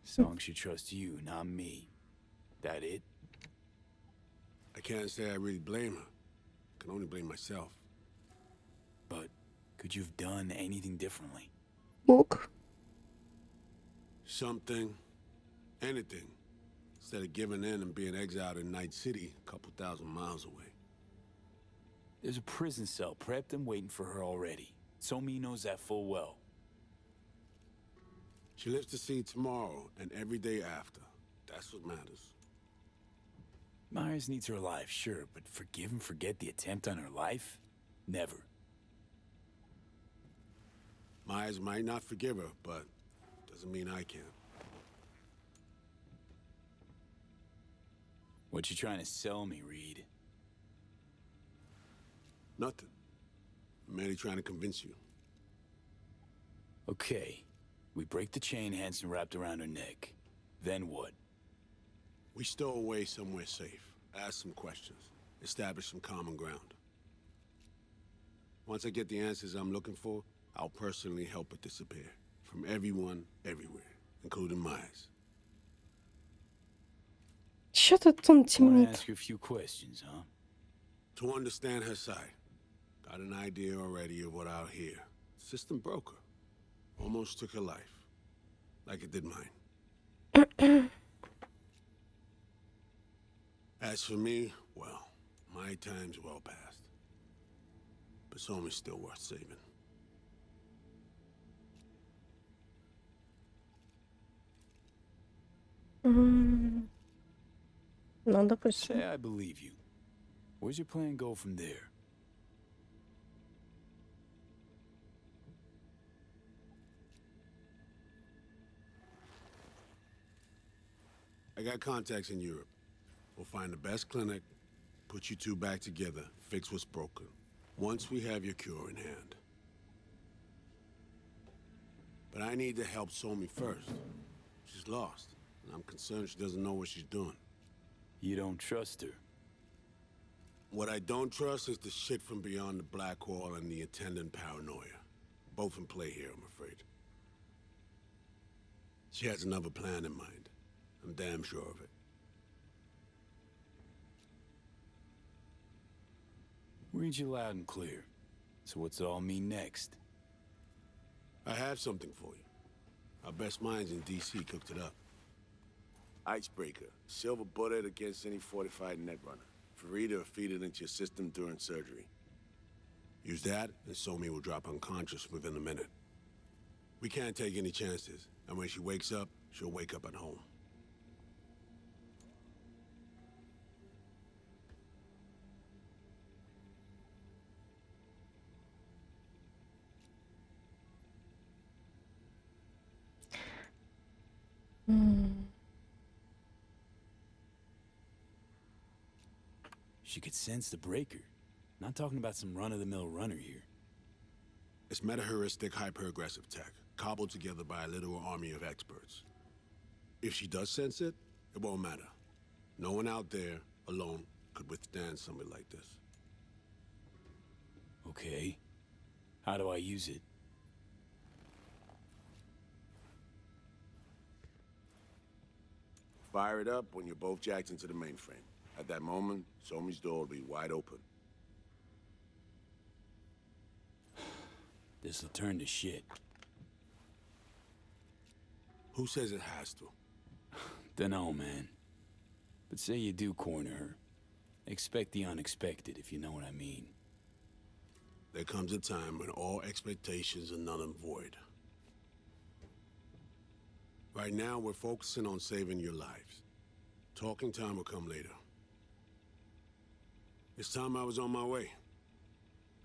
Song should trust you, not me. That it? I can't say I really blame her. I can only blame myself. But could you have done anything differently? Look. Something. Anything. Instead of giving in and being exiled in Night City, a couple thousand miles away. There's a prison cell prepped and waiting for her already. Somi knows that full well. She lives to see tomorrow and every day after. That's what matters. Myers needs her alive, sure, but forgive and forget the attempt on her life? Never. Myers might not forgive her, but doesn't mean I can. What you trying to sell me, Reed? Nothing. I'm merely trying to convince you. Okay. We break the chain Hansen wrapped around her neck. Then what? We stow away somewhere safe, ask some questions, establish some common ground. Once I get the answers I'm looking for, I'll personally help it disappear. From everyone, everywhere, including Myers. Чё тут он Wanna темнит? ask you a few questions, huh? To understand her side. Got an idea already of what I'll hear. System broke her. Almost took her life. Like it did mine. As for me, well, my time's well past. But Somi's still worth saving. Ну, допустим. Say I believe you. Where's your plan go from there? I got contacts in Europe. We'll find the best clinic, put you two back together, fix what's broken. Once we have your cure in hand. But I need to help Somi first. She's lost, and I'm concerned she doesn't know what she's doing. You don't trust her? What I don't trust is the shit from beyond the black wall and the attendant paranoia. Both in play here, I'm afraid. She has another plan in mind. I'm damn sure of it. Read you loud and clear. So what's it all mean next? I have something for you. Our best minds in DC cooked it up. Icebreaker. Silver bullet against any fortified netrunner. Farida will feed it into your system during surgery. Use that, and Somi will drop unconscious within a minute. We can't take any chances, and when she wakes up, she'll wake up at home. She could sense the breaker. Not talking about some run-of-the-mill runner here. It's meta-heuristic hyper-aggressive tech, cobbled together by a literal army of experts. If she does sense it, it won't matter. No one out there, alone, could withstand something like this. Okay. How do I use it? Fire it up when you're both jacked into the mainframe. At that moment, Somi's door will be wide open. This'll turn to shit. Who says it has to? Dunno, man. But say you do corner her. Expect the unexpected, if you know what I mean. There comes a time when all expectations are null and void. Right now, we're focusing on saving your lives. Talking time will come later. It's time I was on my way.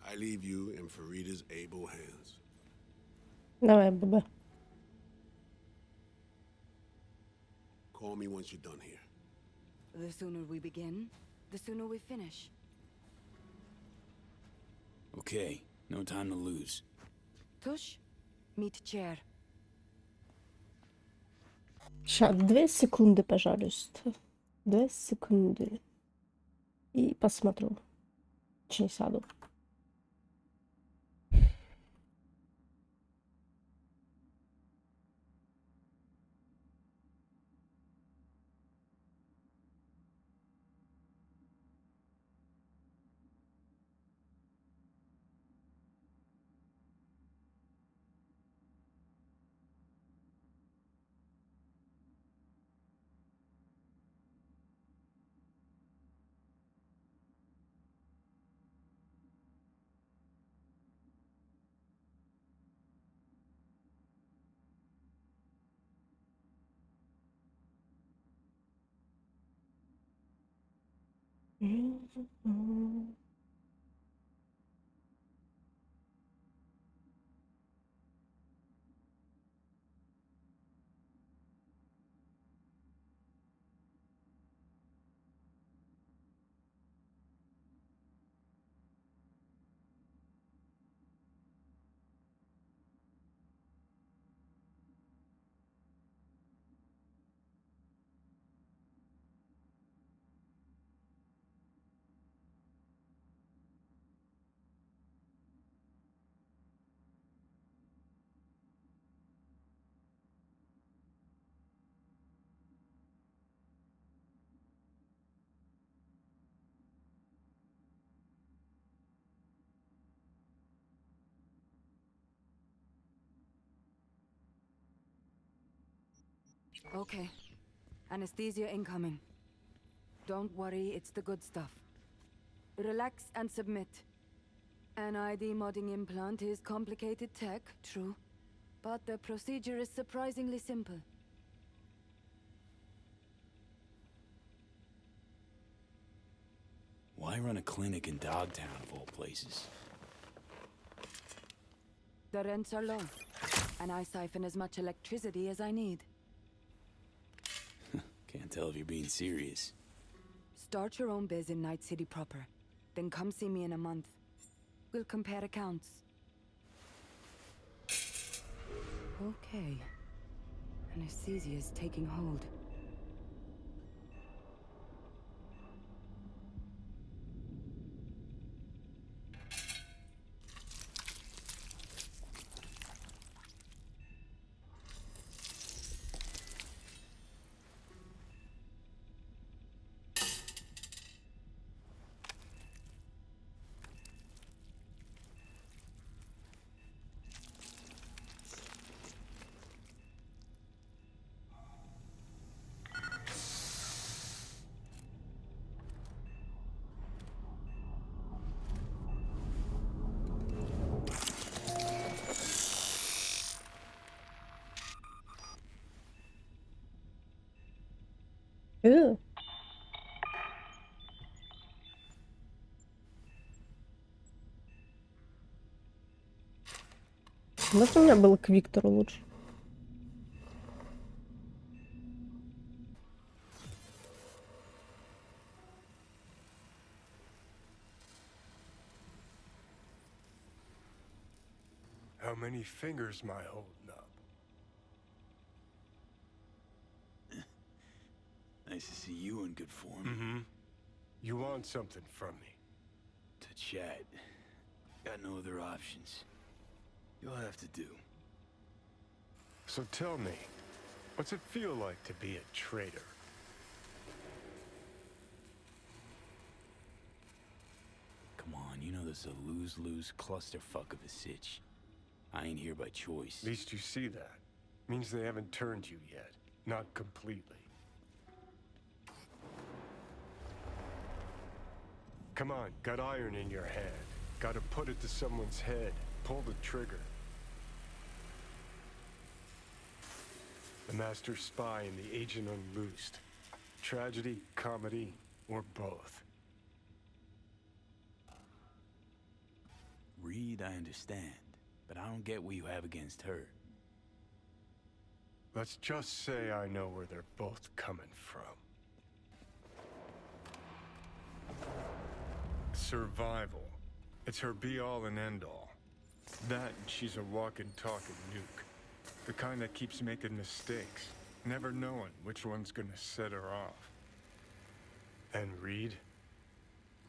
I leave you in Farida's able hands. Давай, ББ. Call me once you're done here. The sooner we begin, the sooner we finish. Okay, no time to lose. Tush, meet chair. Сейчас, 2 секунды, пожалуйста. 2 секунды. И посмотрю. Точнее, сяду. Okay. Anesthesia incoming. Don't worry, it's the good stuff. Relax and submit. An ID modding implant is complicated tech, true. But the procedure is surprisingly simple. Why run a clinic in Dogtown of all places? The rents are low, and I siphon as much electricity as I need. Can't tell if you're being serious. Start your own biz in Night City proper. Then come see me in a month. We'll compare accounts. Okay. Anesthesia is taking hold. Ew. Можно у меня было к Виктору лучше? How many fingers am I holding up? Nice to see you in good form. Mm-hmm. You want something from me? To chat. Got no other options. You'll have to do. So tell me, what's it feel like to be a traitor? Come on, you know this is a lose-lose clusterfuck of a sitch. I ain't here by choice. At least you see that. Means they haven't turned you yet. Not completely. Come on, got iron in your hand. Gotta put it to someone's head. Pull the trigger. The master spy and the agent unloosed. Tragedy, comedy, or both. Reed, I understand, but I don't get what you have against her. Let's just say I know where they're both coming from. Survival. It's her be-all and end-all. That and she's a walking, talking nuke. The kind that keeps making mistakes, never knowing which one's gonna set her off. And Reed?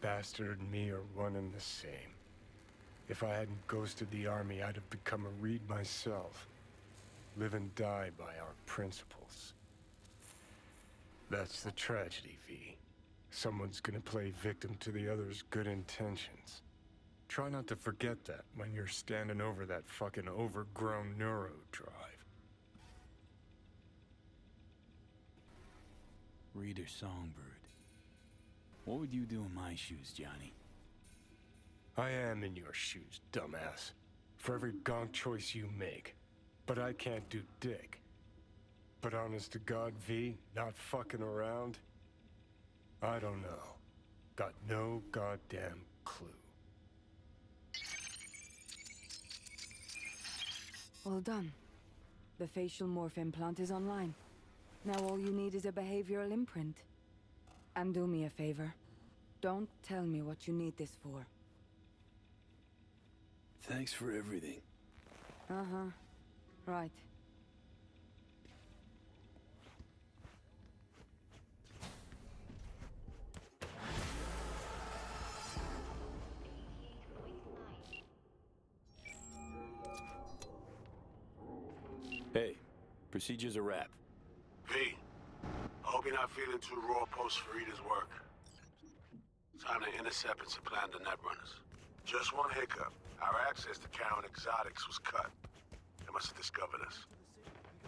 Bastard and me are one and the same. If I hadn't ghosted the army, I'd have become a Reed myself. Live and die by our principles. That's the tragedy, V. Someone's gonna play victim to the other's good intentions. Try not to forget that when you're standing over that fucking overgrown neuro drive. Reader Songbird. What would you do in my shoes, Johnny? I am in your shoes, dumbass. For every gonk choice you make. But I can't do dick. But honest to God, V, not fucking around? I don't know. Got no goddamn clue. All done. The facial morph implant is online. Now all you need is a behavioral imprint. And do me a favor. Don't tell me what you need this for. Thanks for everything. Uh-huh. Right. Hey, procedure's a wrap. V, I hope you're not feeling too raw post Farida's work. Time to intercept and supplant the netrunners. Just one hiccup. Our access to Karen Exotics was cut. They must have discovered us.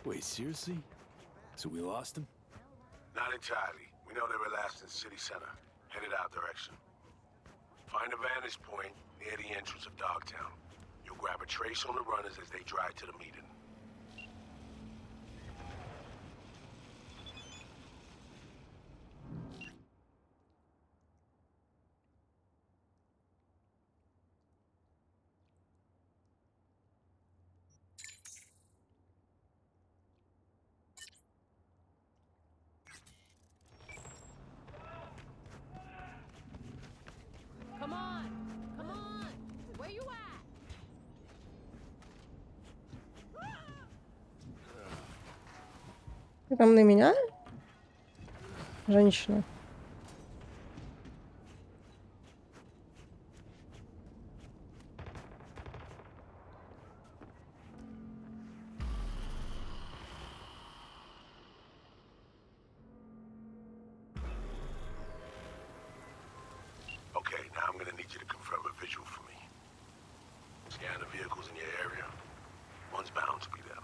Wait, seriously? So we lost them? Not entirely. We know they were last in city center, headed out direction. Find a vantage point near the entrance of Dogtown. You'll grab a trace on the runners as they drive to the meeting. Ты там на меня? Женщина. Okay, now I'm gonna need you to confirm a visual for me. Scan the vehicles in your area. One's bound to be them.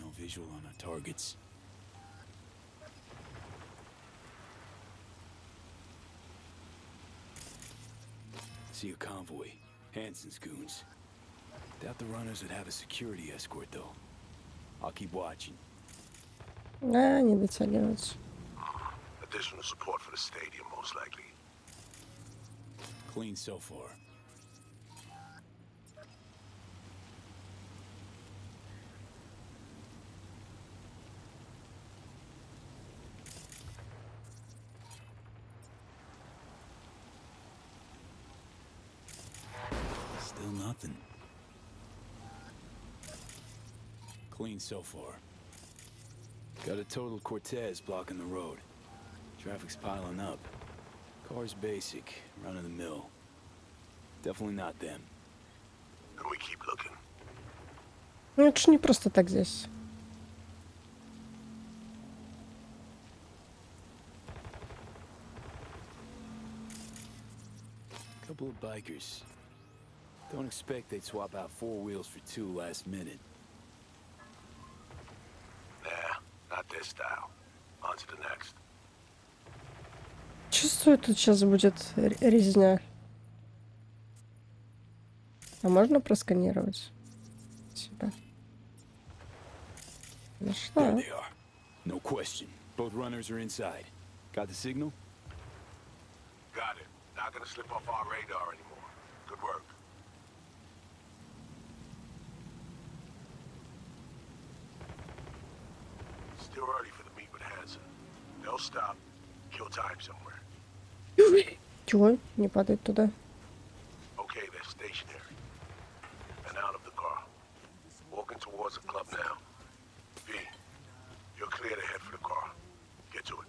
No visual on our targets. See a convoy. Hansen's goons. Doubt the runners would have a security escort, though. I'll keep watching. Да, не дотягиваются. Additional support for the stadium, most likely. Clean so far. Still nothing. Clean so far. Got a total Cortez blocking the road. Traffic's piling up. Car's basic, run-of-the-mill. Definitely not them. And we keep looking. Ну это ж не просто так здесь. Couple of bikers. Don't expect they'd swap out 4 wheels for 2 last minute. Nah, not this style. On to the next. Чувствую, тут сейчас будет резня. А можно просканировать себя? Нашла. There they are. No question. Both runners are inside. Got the signal? Got it. Not gonna slip off our radar anymore. Good work. Still early for the meet with Hansen. They'll stop, kill time somewhere. Чего? Не падает туда. Okay, they're stationary. And out of the car. Walking towards the club now. V, you're clear to head for the car. Get to it.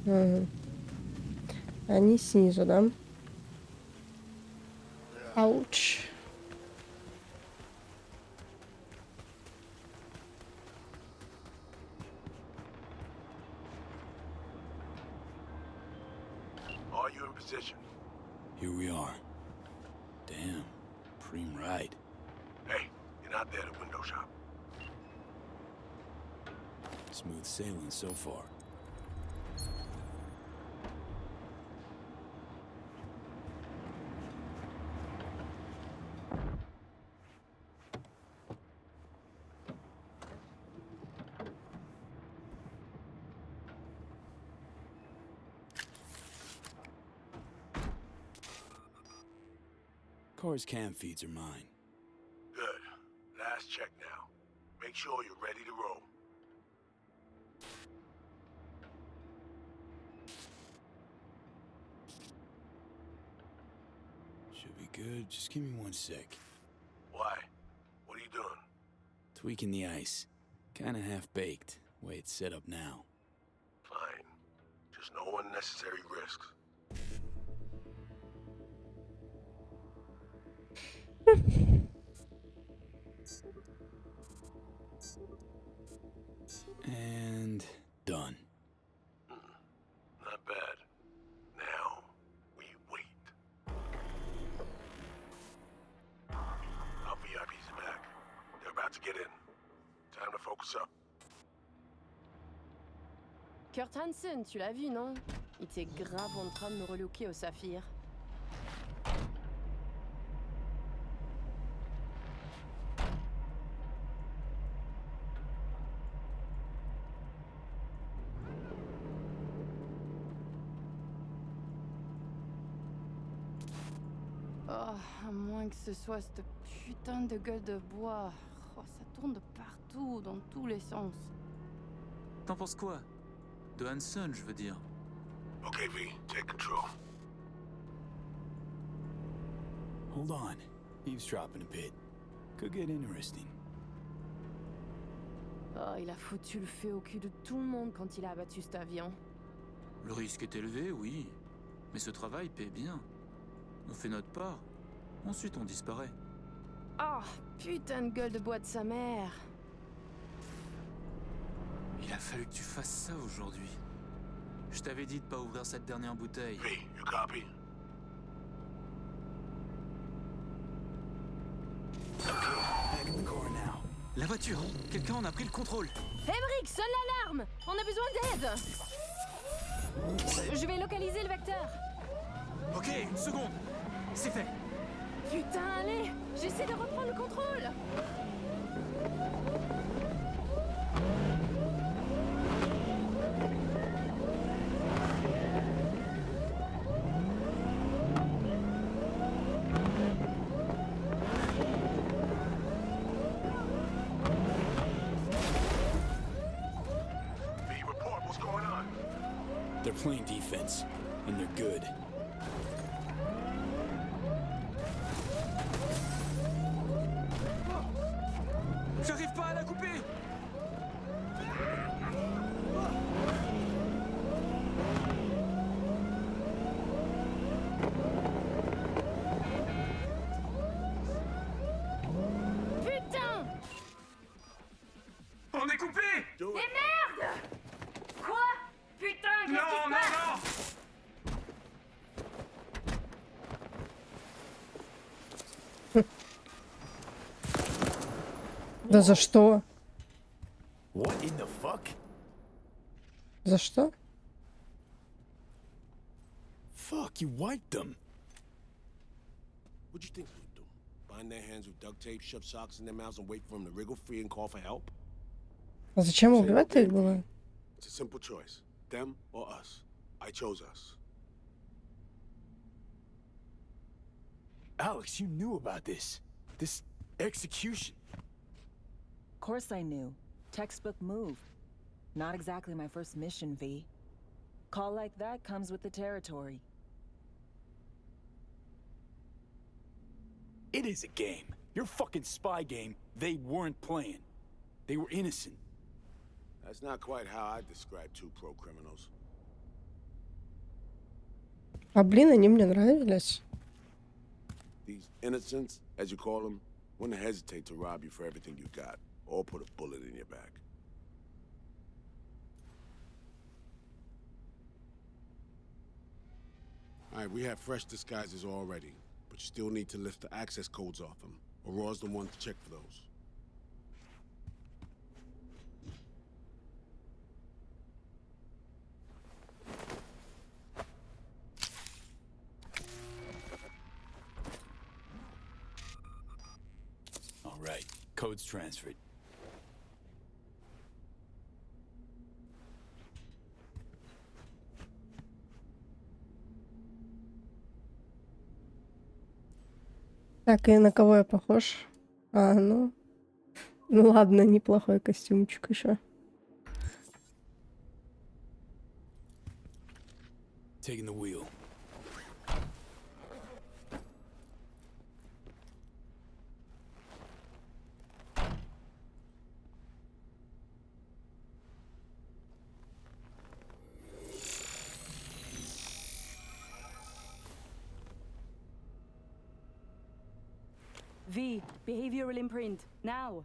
Угу. Они снизу, да? Ауч. Are you in position? Here we are. Damn. Preem ride. Hey, you're not there at window shop. Smooth sailing so far. Car's cam feeds are mine. Good. Last check now. Make sure you're ready to roll. Should be good. Just give me 1 sec. Why? What are you doing? Tweaking the ice. Kinda half-baked, way it's set up now. Fine. Just no unnecessary risks. And done. Not bad. Now, we wait. Our VIPs are back. They're about to get in. Time to focus up. Kurt Hansen, tu l'as vu, non? Il était grave en train de me relooker au saphir. Oh, à moins que ce soit cette putain de gueule de bois. Oh, ça tourne de partout, dans tous les sens. T'en penses quoi? De Hanson, je veux dire. Okay, V, take control. Hold on. Eavesdropping a bit. Could get interesting. Oh, il a foutu le feu au cul de tout le monde quand il a abattu cet avion. Le risque est élevé, oui. Mais ce travail paie bien. On fait notre part. Ensuite, on disparaît. Oh, putain de gueule de bois de sa mère. Il a fallu que tu fasses ça aujourd'hui. Je t'avais dit de pas ouvrir cette dernière bouteille. V, you copy? Back in the car now. La voiture! Quelqu'un en a pris le contrôle! Emmerich, sonne l'alarme! On a besoin d'aide! Je vais localiser le vecteur. Ok, une seconde! C'est fait! Putain, allez! J'essaie de reprendre le contrôle! V, report, what's going on? They're playing defense, and they're good. J'arrive pas à la couper! Putain! On est coupé! Do it. Merde! Quoi? Putain, qu'est-ce qui se Non, passe? Да за что? What in the fuck? За что? Fuck, you wiped them. What'd you think you'd do? Bind their hands with duct tape, shove socks in their mouths, and wait for them to wriggle free and call for help? А зачем убивать их было? It's a simple choice. Them or us. I chose us. Alex, you knew about this. This execution. Of course I knew. Textbook move. Not exactly my first mission, V. Call like that comes with the territory. It is a game. Your fucking spy game, they weren't playing. They were innocent. That's not quite how I describe two pro-criminals. А блин, они мне нравились. These innocents, as you call them, wouldn't hesitate to rob you for everything you got, or put a bullet in your back. All right, we have fresh disguises already, but you still need to lift the access codes off them. Aurora's the one to check for those. All right, code's transferred. Так, и на кого я похож? А, ну... Ну ладно, неплохой костюмчик еще. Taking the wheel. V, behavioral imprint, now.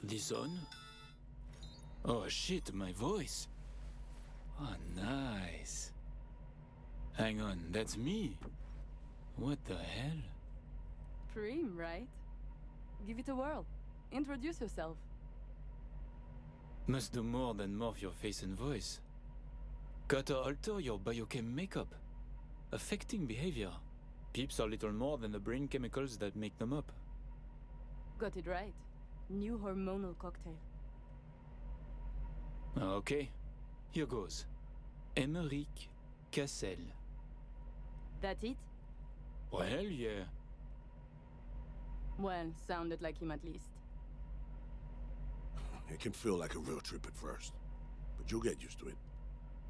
This on? Oh shit, my voice. Oh, nice. Hang on, that's me. What the hell? Prim, right? Give it a whirl. Introduce yourself. Must do more than morph your face and voice. Gotta alter your biochem makeup, affecting behavior. Peeps are little more than the brain chemicals that make them up. Got it right. New hormonal cocktail. Okay, here goes. Emeric Cassel. That it? Well, yeah. Well, sounded like him at least. It can feel like a real trip at first, but you'll get used to it.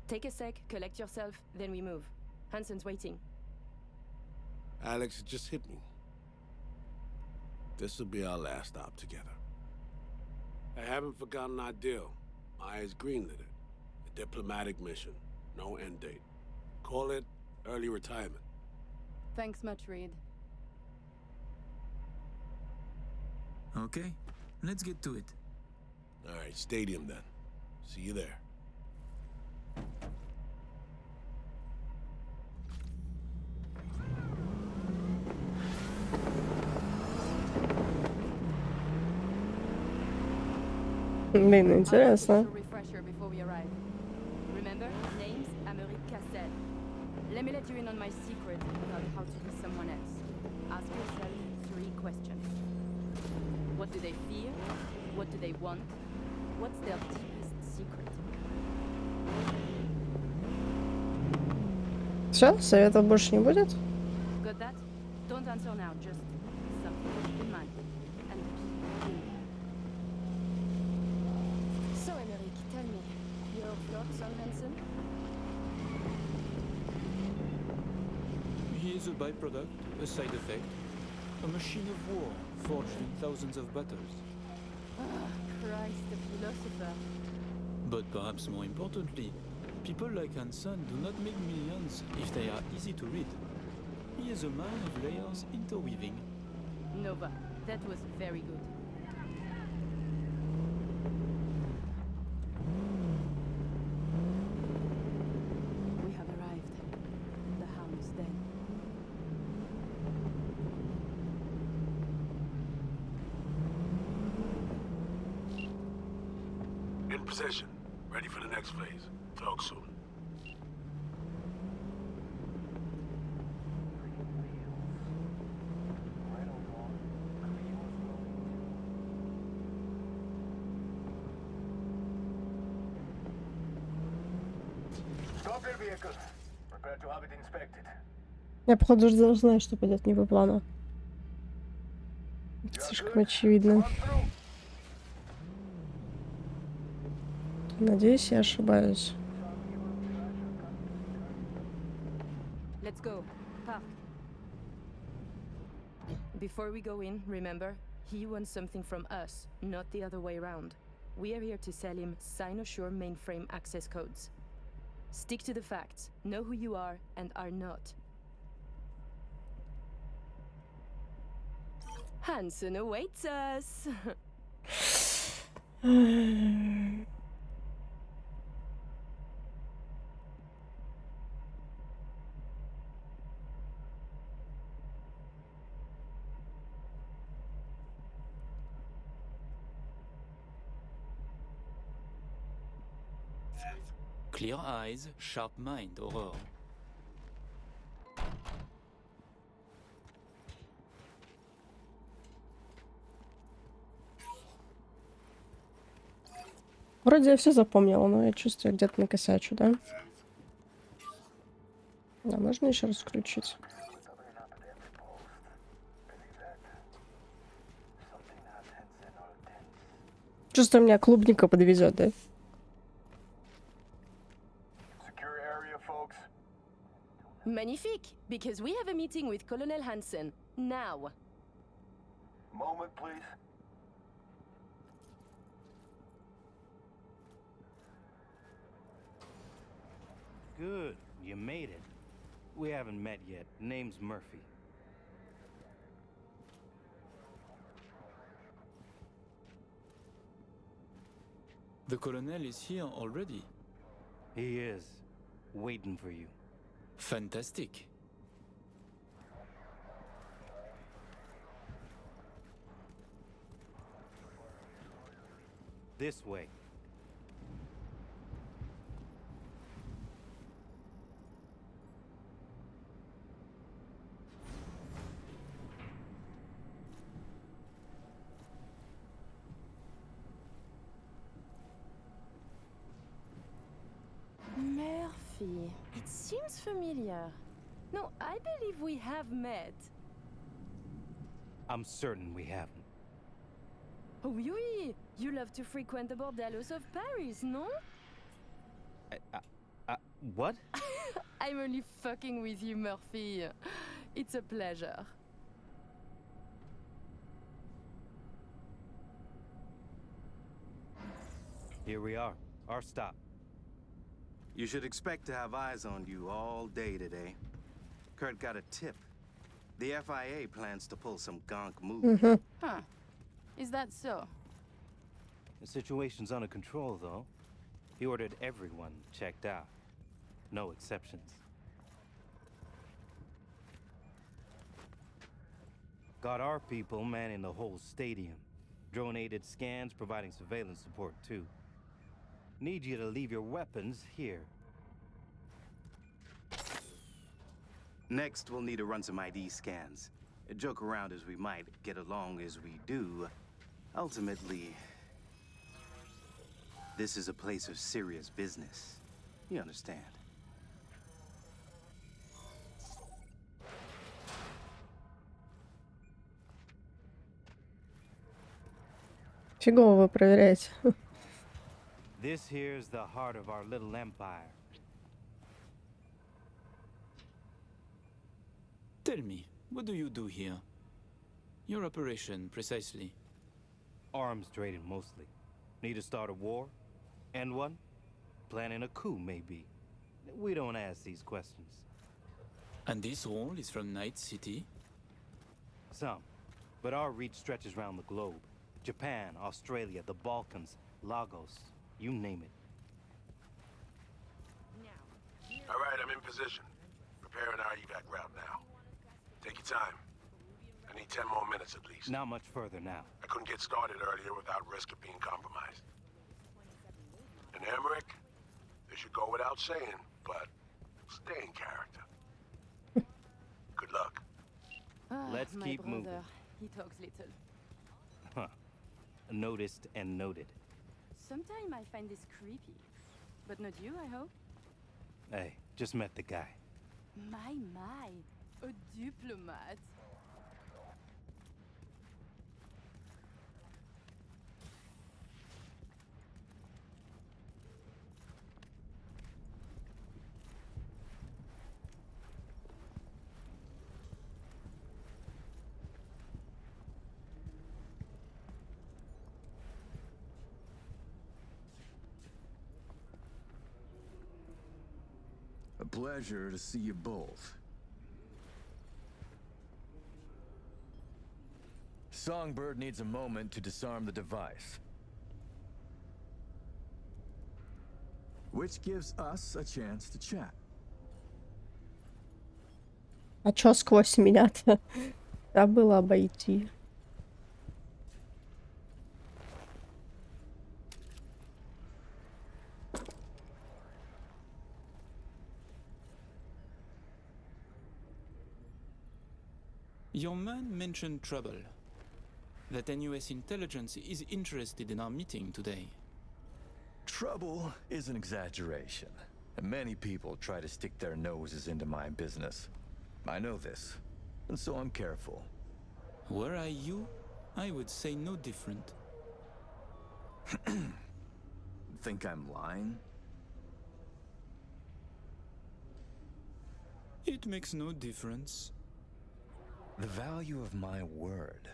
Take a sec, collect yourself, then we move. Hansen's waiting. Alex, it just hit me. This'll be our last stop together. I haven't forgotten our deal. Myers greenlit it. A diplomatic mission. No end date. Call it early retirement. Thanks much, Reed. Okay, let's get to it. All right, stadium then. See you there. Блин, интересно. Refresher before we arrive. Remember, name's Emeric Cassel. Let me let you in on my secret about how to be someone else. Ask yourself 3 questions. What do they fear? What do they want? What's their deepest secret? Все, советов больше не будет? Got that? Don't answer now, just something to keep in mind. And be in. So, Emeric, tell me, your thoughts on Hansen? He is a byproduct, a side effect, a machine of war forged in thousands of battles. Ah, Christ, a philosopher. But perhaps more importantly, people like Hansen do not make millions if they are easy to read. He is a man of layers interweaving. Nova, that was very good. We have arrived. The hound's dead. In position. Ready for the next phase. Talk soon. Stop your vehicle. Prepare to have it inspected. Я, походу, уже знаю, что пойдет не по плану. Это слишком очевидно. Надеюсь, я ошибаюсь. Let's go. Park. Before we go in, remember, he wants something from us, not the other way around. We are here to sell him Cynosure mainframe access codes. Stick to the facts, know who you are and are not. Hansen awaits us! Clear eyes, sharp mind, Aurore. Вроде я все запомнила, но я чувствую, где-то накосячу, да? Да, можно еще раз включить. Чувствую, меня клубника подвезет, да? Magnifique, because we have a meeting with Colonel Hansen. Now. Moment, please. Good, you made it. We haven't met yet. Name's Murphy. The colonel is here already. He is. Waiting for you. Fantastic. This way. Murphy. It seems familiar. No, I believe we have met. I'm certain we haven't. Oh, oui, oui. You love to frequent the bordellos of Paris, no? What? I'm only fucking with you, Murphy. It's a pleasure. Here we are. Our stop. You should expect to have eyes on you all day today. Kurt got a tip. The FIA plans to pull some gonk moves. Huh. Is that so? The situation's under control, though. He ordered everyone checked out. No exceptions. Got our people manning the whole stadium. Drone-aided scans providing surveillance support, too. Need you to leave your weapons here. Next, we'll need to run some ID scans. Joke around as we might, get along as we do. Ultimately, this is a place of serious business. You understand? Фигово вы проверяете. This here's the heart of our little empire. Tell me, what do you do here? Your operation, precisely. Arms trading, mostly. Need to start a war? End one? Planning a coup, maybe. We don't ask these questions. And this role is from Night City? Some. But our reach stretches around the globe. Japan, Australia, the Balkans, Lagos, you name it. All right, I'm in position. Preparing our evac route now. Take your time. I need 10 more minutes at least. Not much further now. I couldn't get started earlier without risk of being compromised. And Emmerich, this should go without saying, but stay in character. Good luck. Let's my keep brother. moving. He talks little. Huh. Noticed and noted. Sometimes I find this creepy. But not you, I hope? Hey, just met the guy. My, a diplomat. A pleasure to see you both. Songbird needs a moment to disarm the device. Which gives us a chance to chat. А чё сквозь меня-то? Забыла обойти. Your man mentioned trouble. That NUS intelligence is interested in our meeting today. Trouble is an exaggeration, and many people try to stick their noses into my business. I know this, and so I'm careful. Were I you, I would say no different. Think I'm lying? It makes no difference. The value of my word,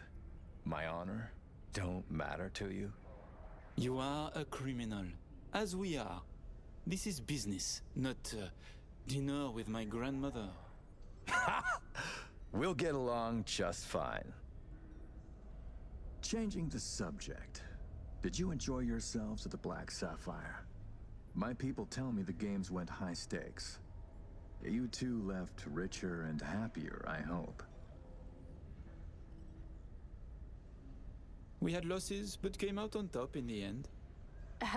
my honor, don't matter to you? You are a criminal, as we are. This is business, not dinner with my grandmother. We'll get along just fine. Changing the subject. Did you enjoy yourselves at the Black Sapphire? My people tell me the games went high stakes. You two left richer and happier, I hope. We had losses, but came out on top in the end.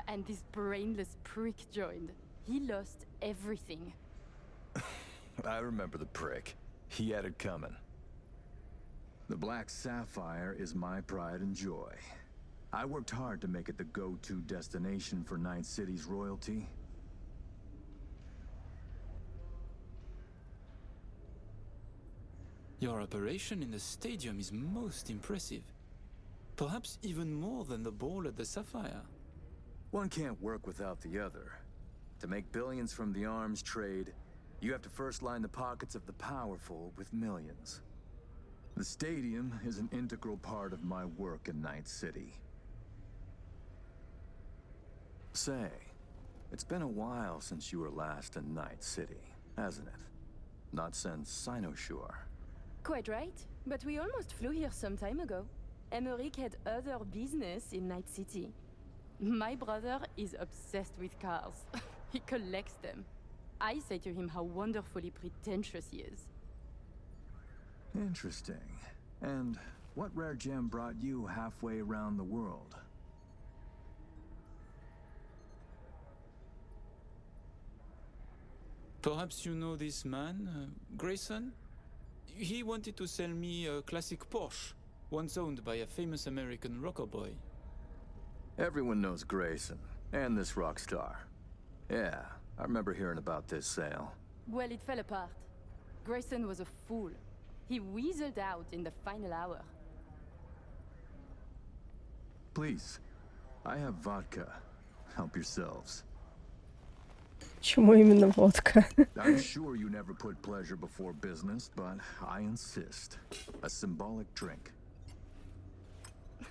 And this brainless prick joined. He lost everything. I remember the prick. He had it coming. The Black Sapphire is my pride and joy. I worked hard to make it the go-to destination for Night City's royalty. Your operation in the stadium is most impressive. Perhaps even more than the ball at the Sapphire. One can't work without the other. To make billions from the arms trade, you have to first line the pockets of the powerful with millions. The stadium is an integral part of my work in Night City. Say, it's been a while since you were last in Night City, hasn't it? Not since Cynosure. Quite right, but we almost flew here some time ago. Emmerich had other business in Night City. My brother is obsessed with cars. He collects them. I say to him how wonderfully pretentious he is. Interesting. And what rare gem brought you halfway around the world? Perhaps you know this man, Grayson? He wanted to sell me a classic Porsche, once owned by a famous American rocker boy. Everyone knows Grayson, and this rock star. Yeah, I remember hearing about this sale. Well, it fell apart. Grayson was a fool. He weaseled out in the final hour. Please, I have vodka. Help yourselves. Почему именно водка? I'm sure you never put pleasure before business, but I insist. A symbolic drink.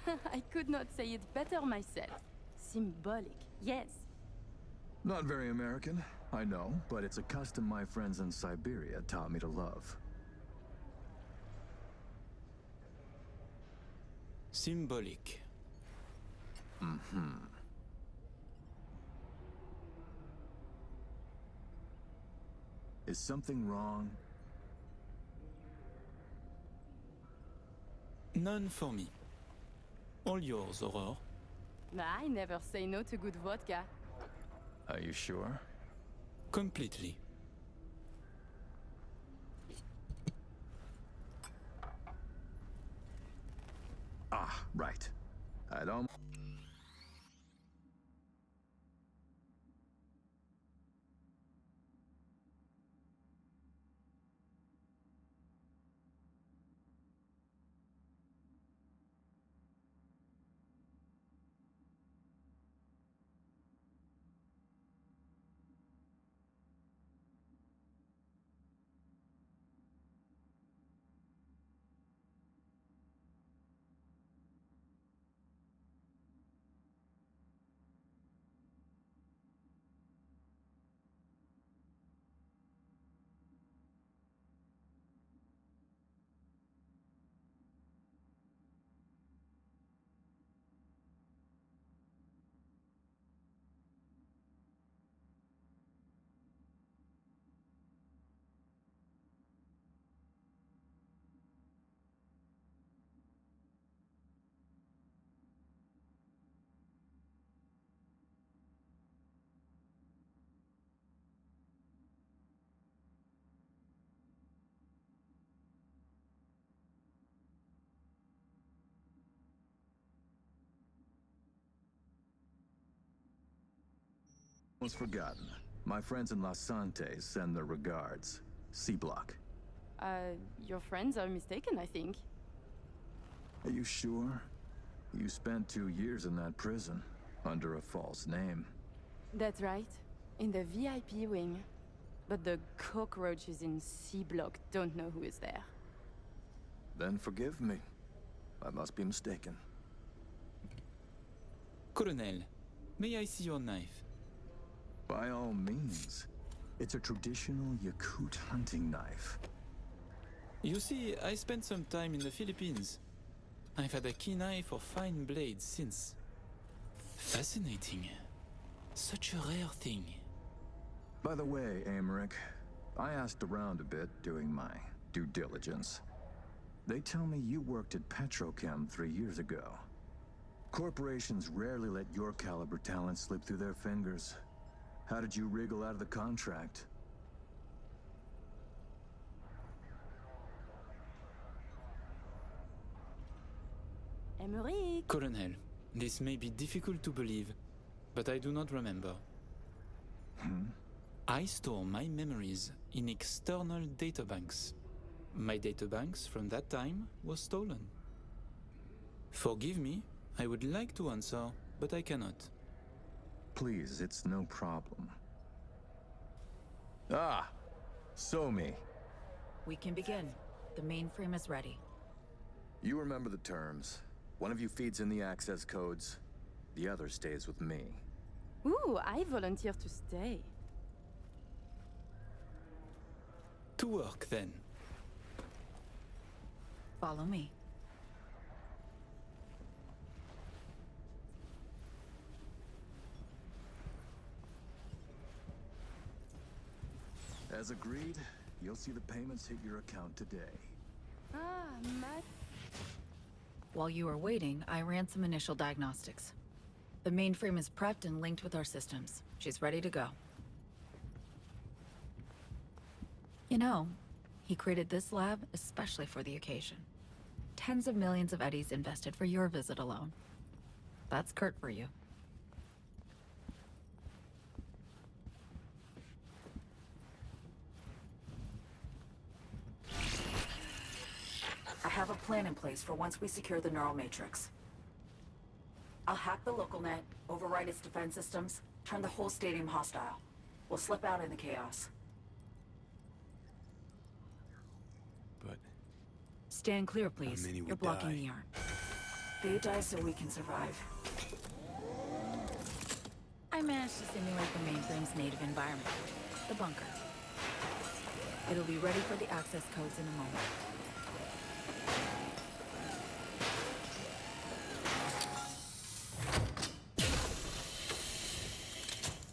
I could not say it better myself. Symbolic, yes. Not very American, I know, but it's a custom my friends in Siberia taught me to love. Symbolic. Mm-hmm. Is something wrong? None for me. All yours, Aurore. I never say no to good vodka. Are you sure? Completely. Ah, right. I'd almost... Almost forgotten. My friends in Los Santos send their regards. C-Block. Your friends are mistaken, I think. Are you sure? You spent 2 years in that prison, under a false name. That's right. In the VIP wing. But the cockroaches in C-Block don't know who is there. Then forgive me. I must be mistaken. Colonel, may I see your knife? By all means. It's a traditional Yakut hunting knife. You see, I spent some time in the Philippines. I've had a keen eye for fine blades since. Fascinating. Such a rare thing. By the way, Emmerich, I asked around a bit doing my due diligence. They tell me you worked at Petrochem 3 years ago. Corporations rarely let your caliber talent slip through their fingers. How did you wriggle out of the contract? Emmerich! Colonel, this may be difficult to believe, but I do not remember. I store my memories in external databanks. My databanks from that time was stolen. Forgive me, I would like to answer, but I cannot. Please, it's no problem. Ah! Somi. We can begin. The mainframe is ready. You remember the terms. One of you feeds in the access codes, the other stays with me. Ooh, I volunteer to stay. To work, then. Follow me. As agreed, you'll see the payments hit your account today. Ah, Matt. While you were waiting, I ran some initial diagnostics. The mainframe is prepped and linked with our systems. She's ready to go. You know, he created this lab especially for the occasion. Tens of millions of eddies invested for your visit alone. That's Kurt for you. I have a plan in place for once we secure the neural matrix. I'll hack the local net, override its defense systems, turn the whole stadium hostile. We'll slip out in the chaos. But... Stand clear, please. How many would You're blocking die? the arm. They die so we can survive. I managed to simulate the mainframe's native environment, the bunker. It'll be ready for the access codes in a moment.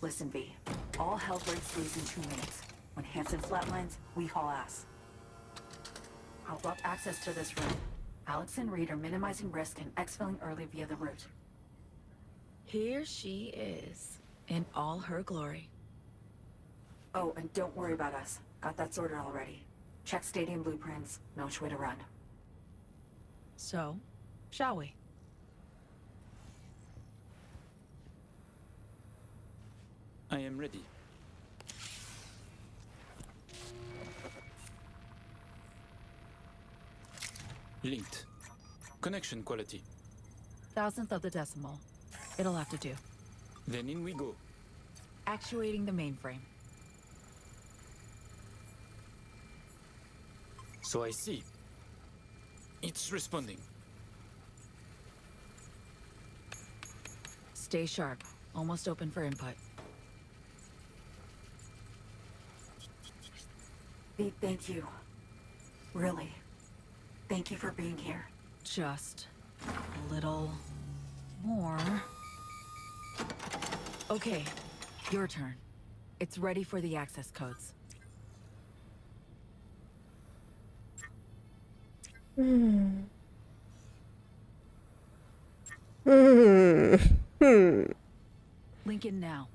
Listen, V. All hell breaks loose in 2 minutes. When Hansen flatlines, we haul ass. I'll block access to this room. Alex and Reed are minimizing risk and exfilling early via the route. Here she is, in all her glory. Oh, and don't worry about us. Got that sorted already. Check stadium blueprints, no way to run. So, shall we? I am ready. Linked. Connection quality. 1,000th of the decimal. It'll have to do. Then in we go. Actuating the mainframe. So I see. It's responding. Stay sharp. Almost open for input. Pete, thank you. Really. Thank you for being here. Just a little more. Okay, your turn. It's ready for the access codes. Lincoln now.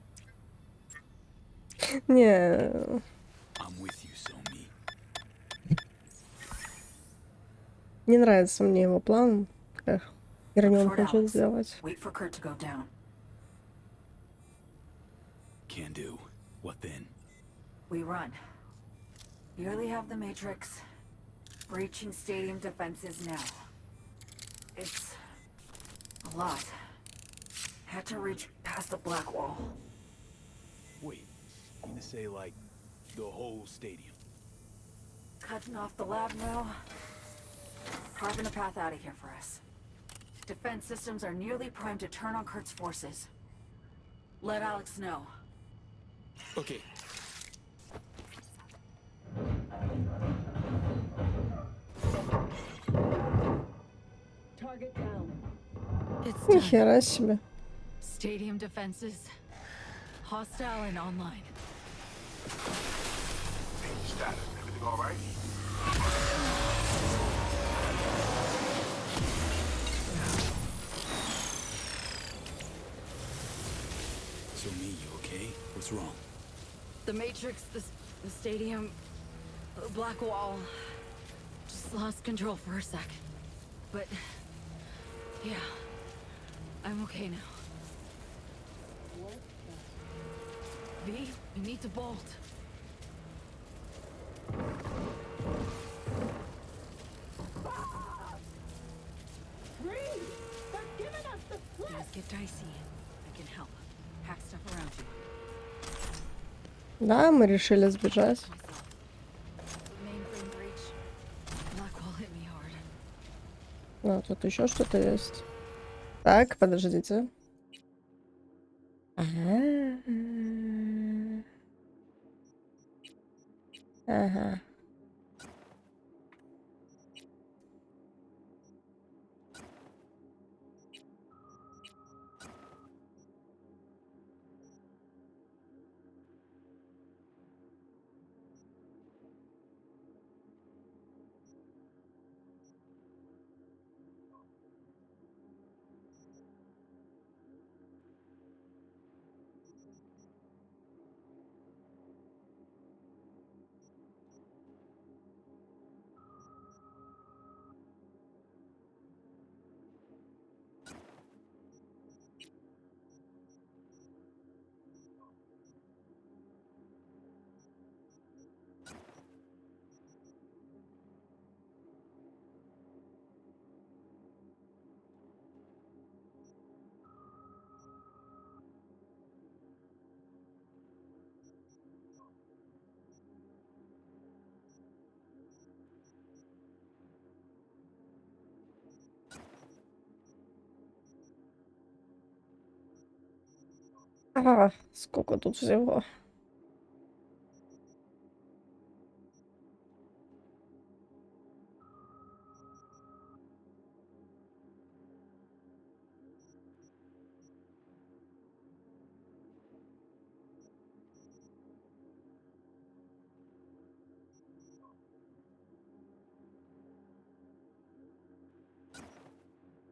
Не. I'm with you, Somi. Не нравится мне его план, как Гермион хочет сделать. Wait for Kurt to go down. Can do. What then? We run. Nearly have the Matrix. Breaching stadium defenses now. It's a lot. Had to reach past the black wall. Wait, you mean to say, like, the whole stadium? Cutting off the lab now. Carving a path out of here for us. Defense systems are nearly primed to turn on Kurt's forces. Let Alex know. Okay. Target down. It's Нихера себе. Stadium defenses. Hostile and online. Status. Everything all right? Somi, you okay? What's wrong? The Matrix, the stadium, the black wall. Just lost control for a sec. But, yeah, I'm okay now. V, we need to bolt. Да, мы решили сбежать. Ну, тут еще что-то есть. Так, подождите. Ага. Ага. Ага, сколько тут всего.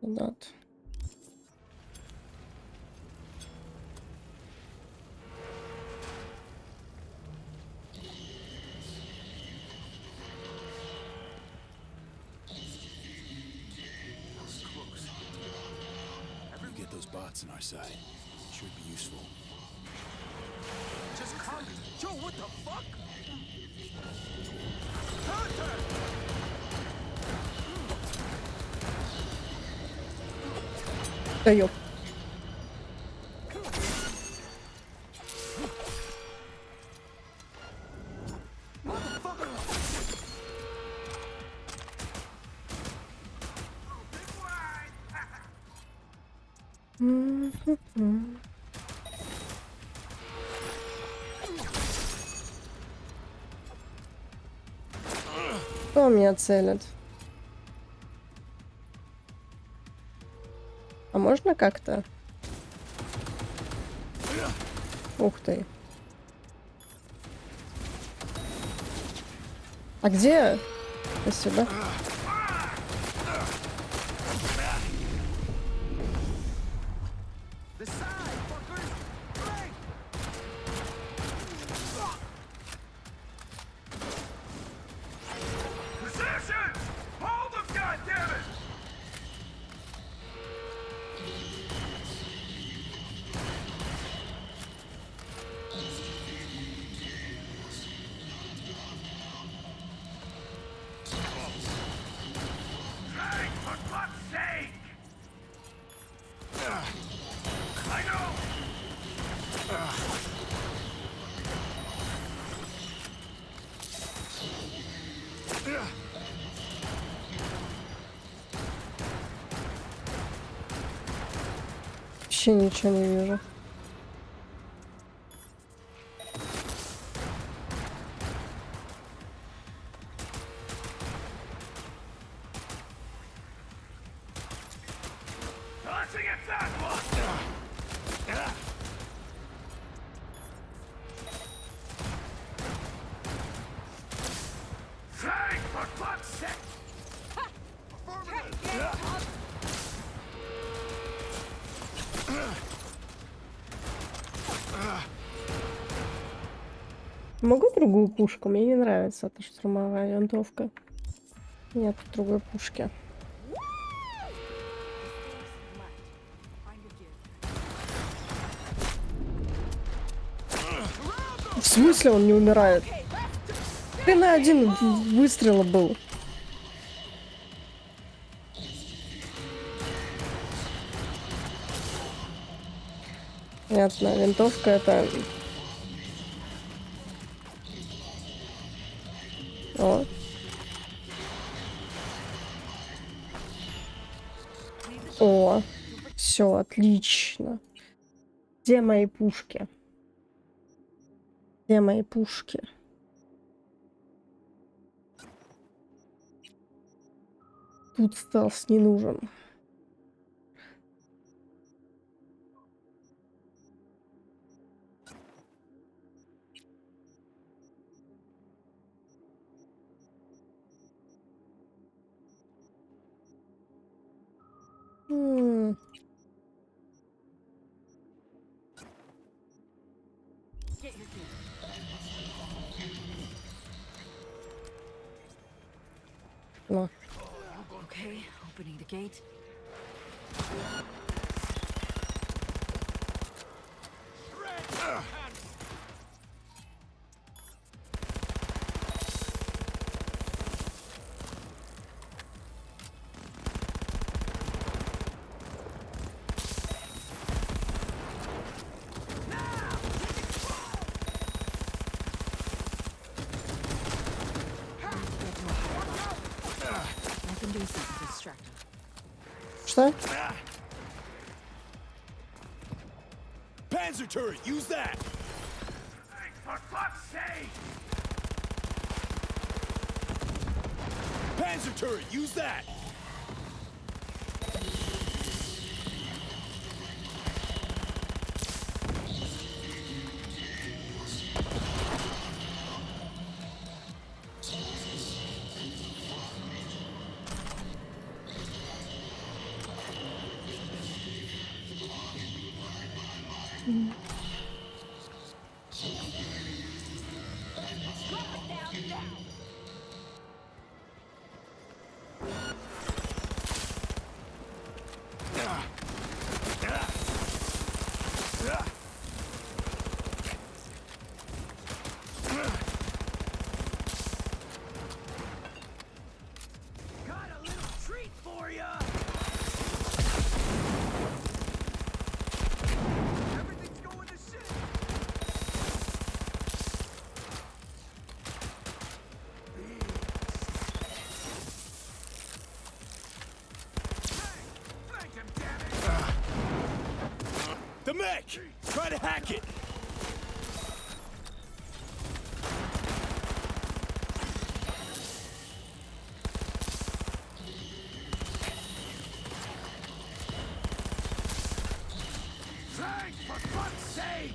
Вот. We get those bots on our side. Should be useful. Just come. Joe, what the fuck? Да ёп. Кто меня целит? А можно как-то? Ух ты. А где? Спасибо. Вообще ничего не вижу. Могу другую пушку? Мне не нравится эта штурмовая винтовка. Нет другой пушки. В смысле он не умирает? Хрена один выстрела был. Понятно, винтовка это... О. О, все, отлично. Где мои пушки? Где мои пушки? Тут стелс не нужен. No. Okay, opening the gate. I can do something to distract him. Что? Panzer turret, use that! For fuck's sake! Panzer turret, use that! The mech! Try to hack it! Thanks, for fuck's sake!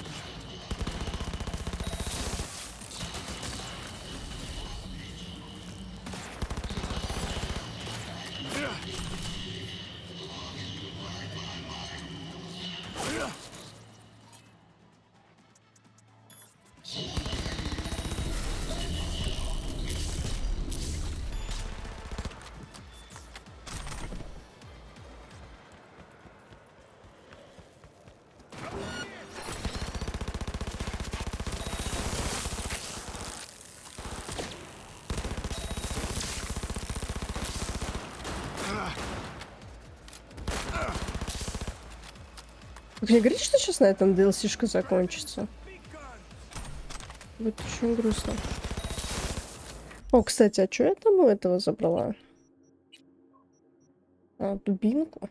Вы не говорите, что сейчас на этом DLC-шка закончится? Будет очень грустно. О, кстати, а что я там у этого забрала? А, дубинку?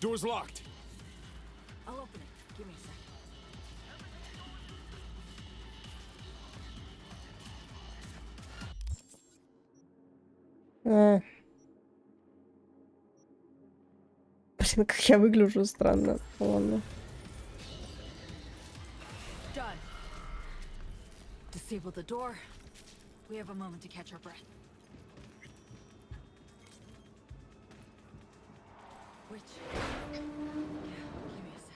Door's locked. I'll open it. Give me a sec. Блин, как я выгляжу странно. Ладно. Done. Disable the door. We have a moment to catch our breath. Which? Yeah, give me a sec.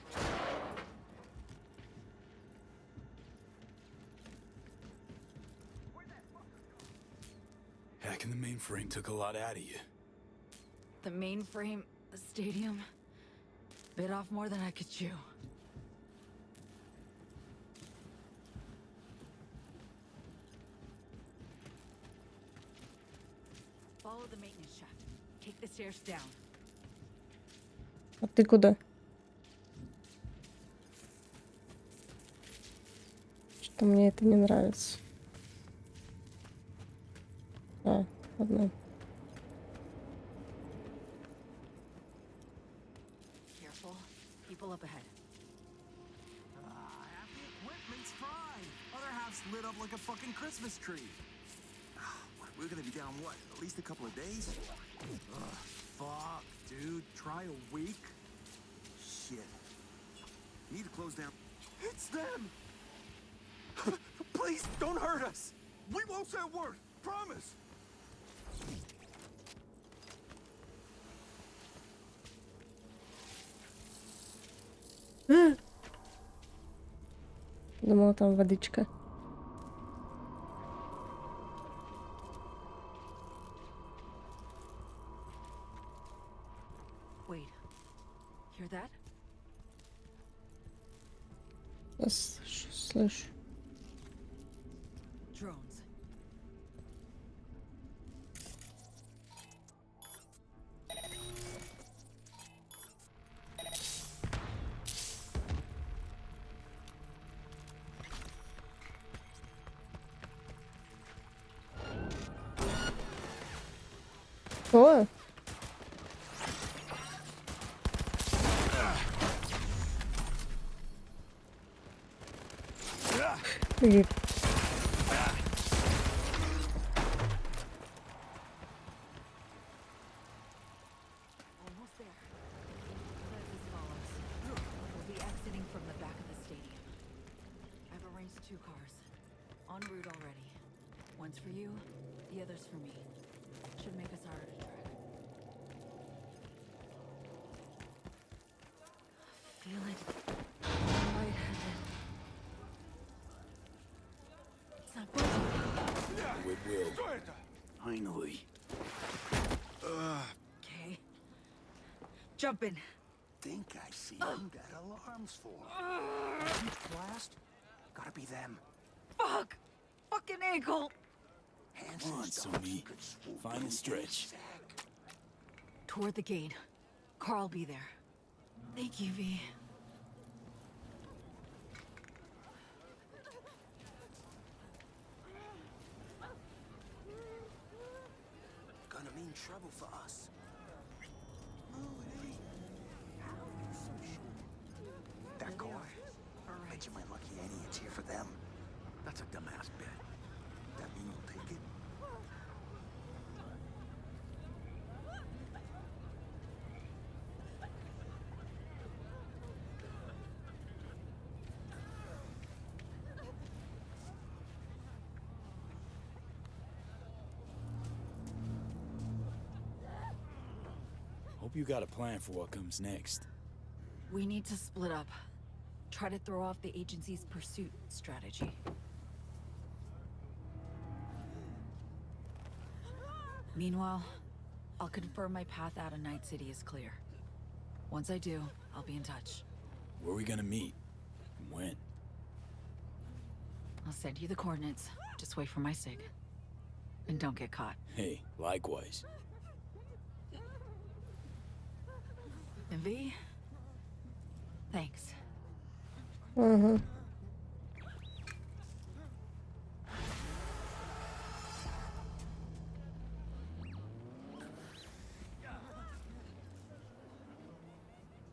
Hacking the mainframe took a lot out of you. The mainframe, the stadium, bit off more than I could chew. Follow the maintenance shaft. Take the stairs down. А ты куда? Что мне это не нравится. А, ладно. Careful. People up ahead. Half the equipment's fine. Other half's lit up like a fucking Christmas tree. We're gonna be down what? At least a couple of days? Ugh, fuck, dude. Try a week? Shit. Need to close down. It's them! Please, don't hurt us! We won't say a word! Promise! Думала, там водичка. Wait. Hear that? Я слышу. Drones. О! И Almost there. Plans as follows. We'll be exiting from the back of the stadium. I've arranged 2 cars. En route already. One's for you, the other's for me. Should make us harder to track. Feel it. Lightheaded. It's not budging. It will. Finally. Okay. Jump in. Think I see who that alarm's for. Huge blast? Gotta be them. Fuck! Fucking ankle! Hands Come on, Sumi. Find a stretch. Toward the gate. Carl'll be there. Thank you, V. Gonna mean trouble for us. That car? Bet you my lucky Annie it's here for them. That's a dumbass bet. That mean you'll take it? Hope you got a plan for what comes next. We need to split up. Try to throw off the agency's pursuit strategy. Meanwhile, I'll confirm my path out of Night City is clear. Once I do, I'll be in touch. Where are we gonna meet? And when? I'll send you the coordinates. Just wait for my sig. And don't get caught. Hey, likewise. And V? Thanks. Угу.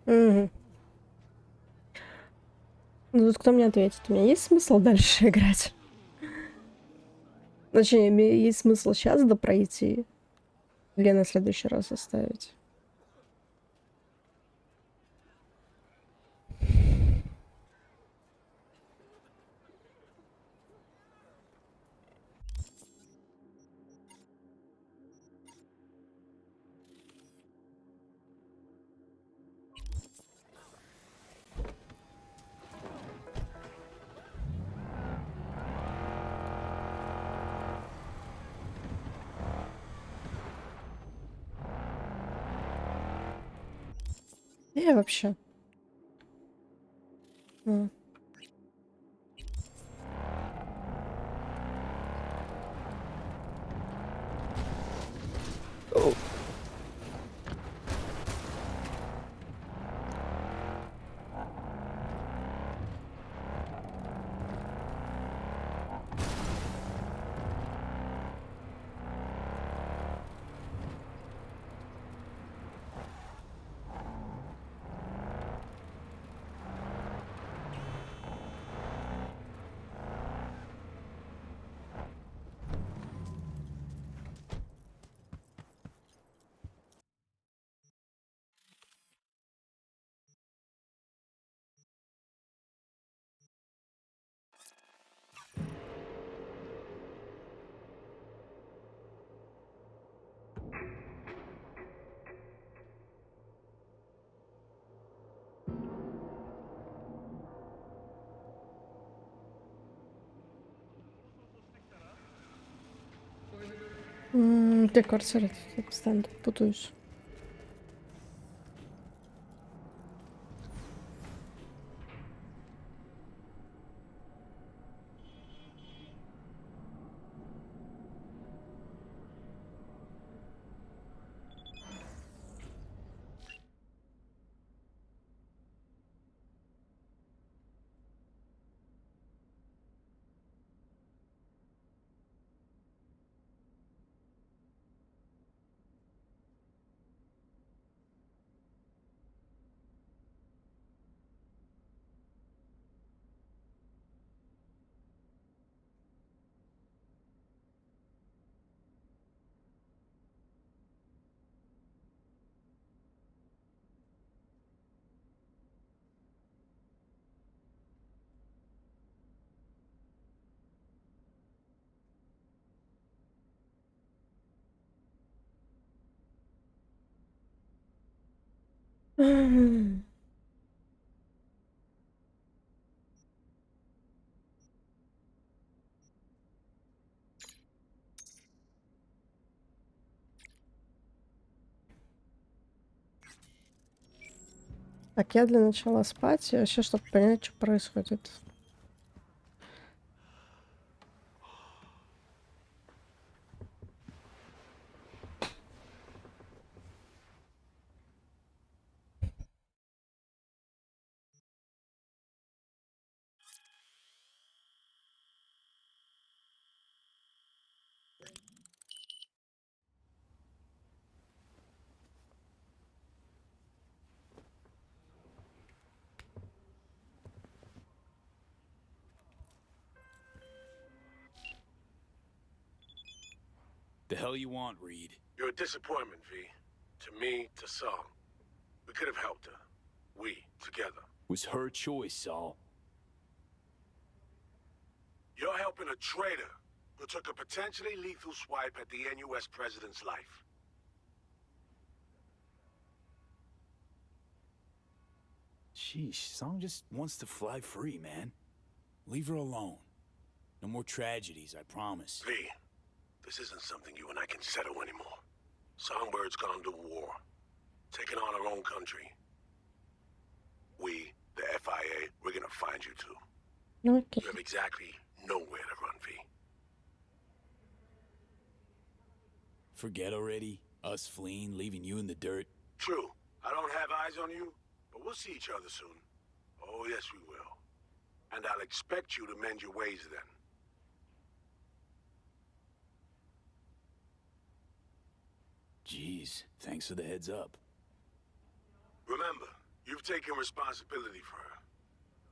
Угу. Ну тут кто мне ответит? У меня есть смысл дальше играть? Точнее, есть смысл сейчас допройти? Или на следующий раз оставить? Где я вообще? Где квартира? Тут постоянно путаюсь. Так, я для начала спать, и вообще, чтобы понять, что происходит. The hell you want, Reed? You're a disappointment, V. To me, to Saul. We could have helped her. We, together. Was her choice, Saul. You're helping a traitor who took a potentially lethal swipe at the NUS president's life. Sheesh, Saul just wants to fly free, man. Leave her alone. No more tragedies, I promise. V, this isn't something you and I can settle anymore. Songbird's gone to war, taking on our own country. We, the FIA, we're gonna find you two. Okay. You have exactly nowhere to run, V. Forget already? Us fleeing, leaving you in the dirt? True. I don't have eyes on you, but we'll see each other soon. Oh, yes, we will. And I'll expect you to mend your ways then. Jeez, thanks for the heads up. Remember, you've taken responsibility for her.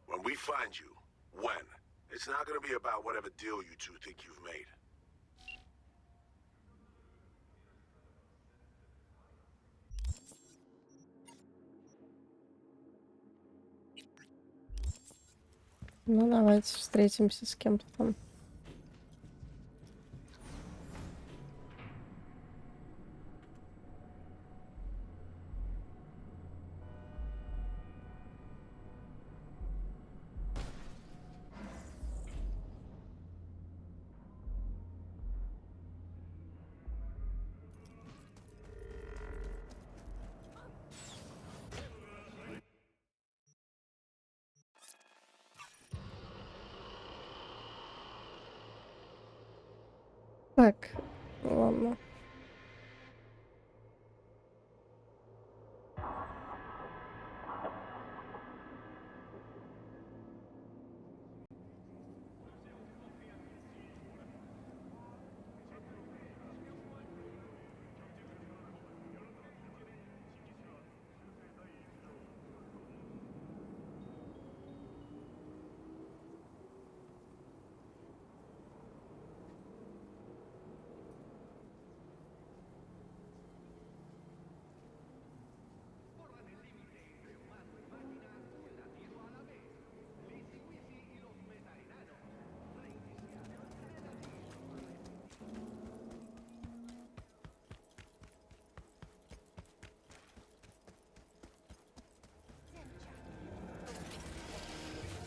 When we find you, when, it's not gonna be about whatever deal you two think you've made. Ну, давайте встретимся с кем-то там. Так, ладно.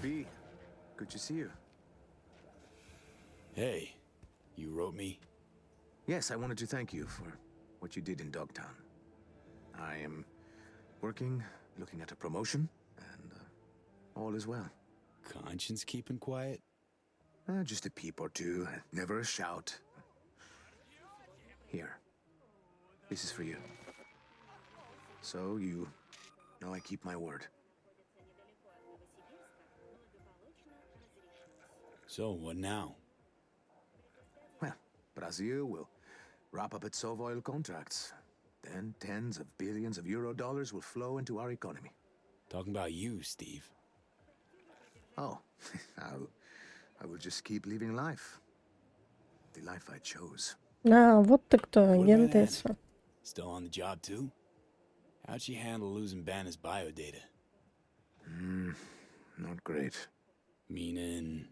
B, good to see you. Hey, you wrote me? Yes, I wanted to thank you for what you did in Dogtown. I am working, looking at a promotion, and all is well. Conscience keeping quiet? Just a peep or two, never a shout. Here, this is for you. So you know I keep my word. So, what now? Well, Brazil will wrap up its oil contracts. Then tens of billions of euro dollars will flow into our economy. Talking about you, Steve. Oh, I will just keep living life. The life I chose. А, вот ты кто, What агент about Anna? Эдсо. Still on the job, too? How'd she handle losing Banner's biodata? Not great. Meaning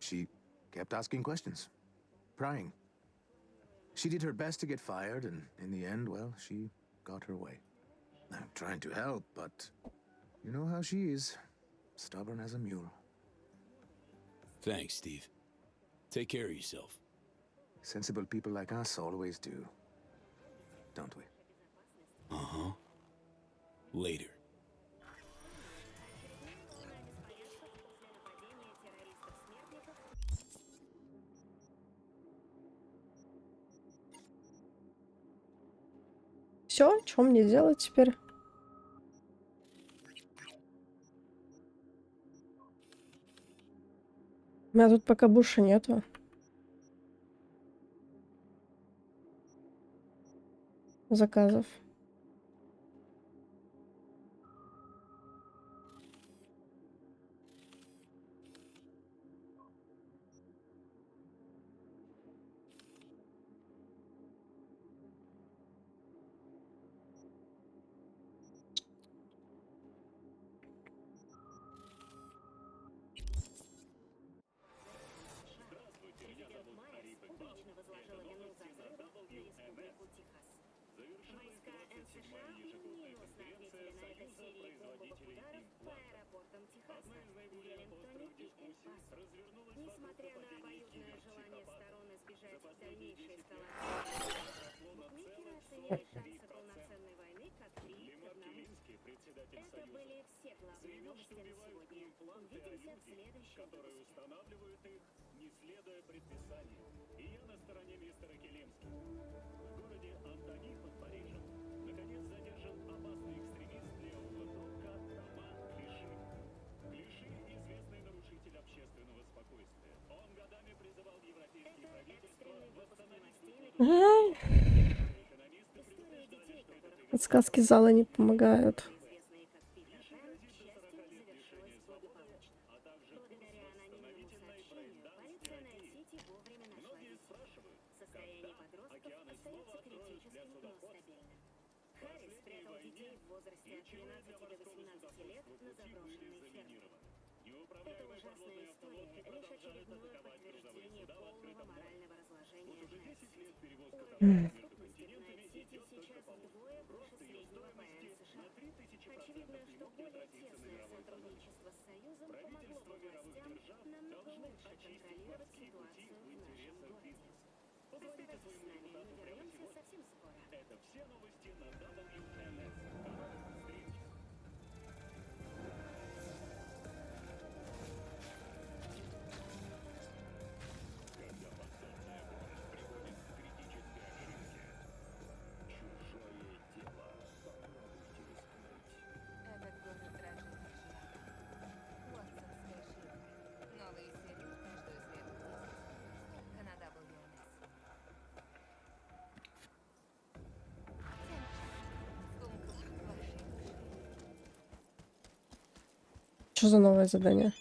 She kept asking questions. Prying. She did her best to get fired, and in the end, well, she got her way. I'm trying to help, but you know how she is. Stubborn as a mule. Thanks, Steve. Take care of yourself. Sensible people like us always do. Don't we? Uh-huh. Later. Все, что мне делать теперь? У меня тут пока буша нету. Заказов. Несмотря на обоюдное желание сторон избежать дальнейшей эскалации, букмекеры оценили шансы полноценной войны как 3 к 1. Это были все главные новости на сегодня. Увидимся в следующем выпуске. не следуя предписанию. И я на стороне мистера Келимски. В городе Антони под Парижем наконец задержан опасный экстремист левого толка Роман Клиши. Клиши – известный нарушитель общественного спокойствия. Он годами призывал европейские правительства восстановить Подсказки зала не помогают. Харри спрятал детей в возрасте от 13 до 18 лет на заброшенной ферме. Эта ужасная история — лишь очередное подтверждение полного морального разложения Нетси. Уровень преступности в Найт-Сити сейчас вдвое выше среднего по США. Очевидно, что более тесное сотрудничество с Союзом помогло бы властям намного лучше контролировать ситуацию в нашем городе. Оставайтесь с нами, мы вернемся совсем скоро. Это все новости на WNS. До новых встреч! Когда подземная что за новое задание?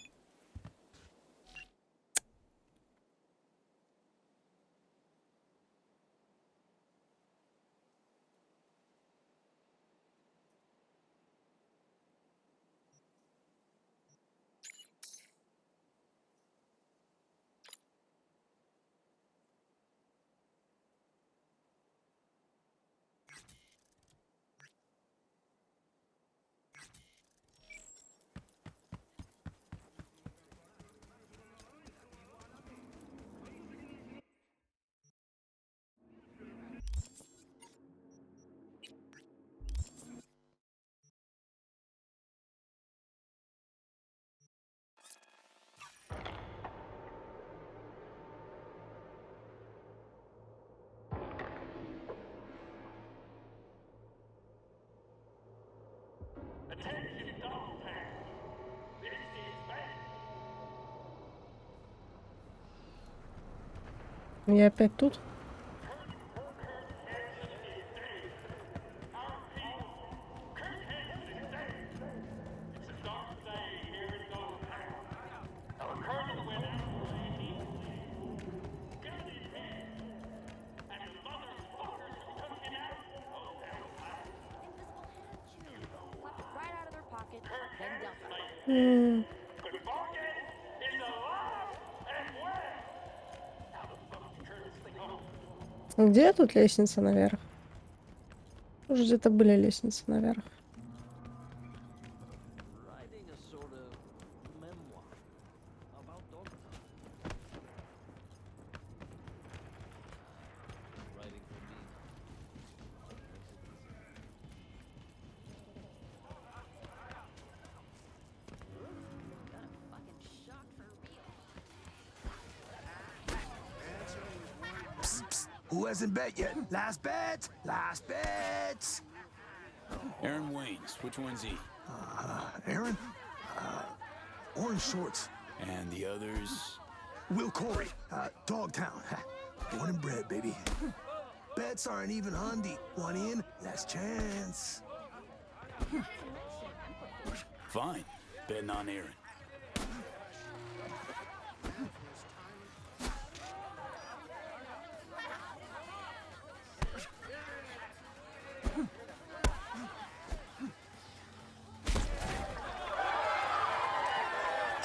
Я опять тут? М. Где тут лестница наверх? Уже где-то были лестницы наверх. Who hasn't bet yet? Last bet! Last bet! Aaron Waynes, which one's he? Aaron? Orange shorts. And the others? Will Corey, Dogtown. Born and bred, baby. Bets aren't even handy. One in, last chance. Fine. Betting on Aaron.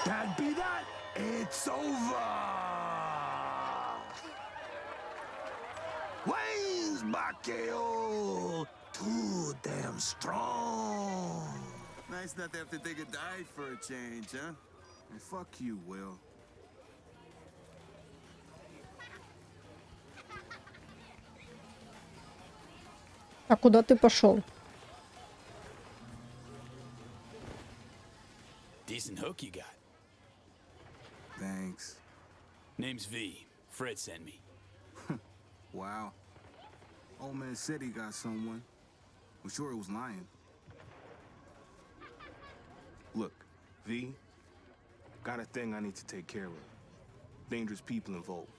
That'd be that. It's over. Wayne's Bakeo. Too damn strong. Nice not to have to take a dive for a change, huh? And fuck you, Will. А куда ты пошел? Decent hook you got. Thanks. Name's V. Fred sent me. Wow. Old man said he got someone. I'm sure he was lying. Look, V, got a thing I need to take care of. Dangerous people involved.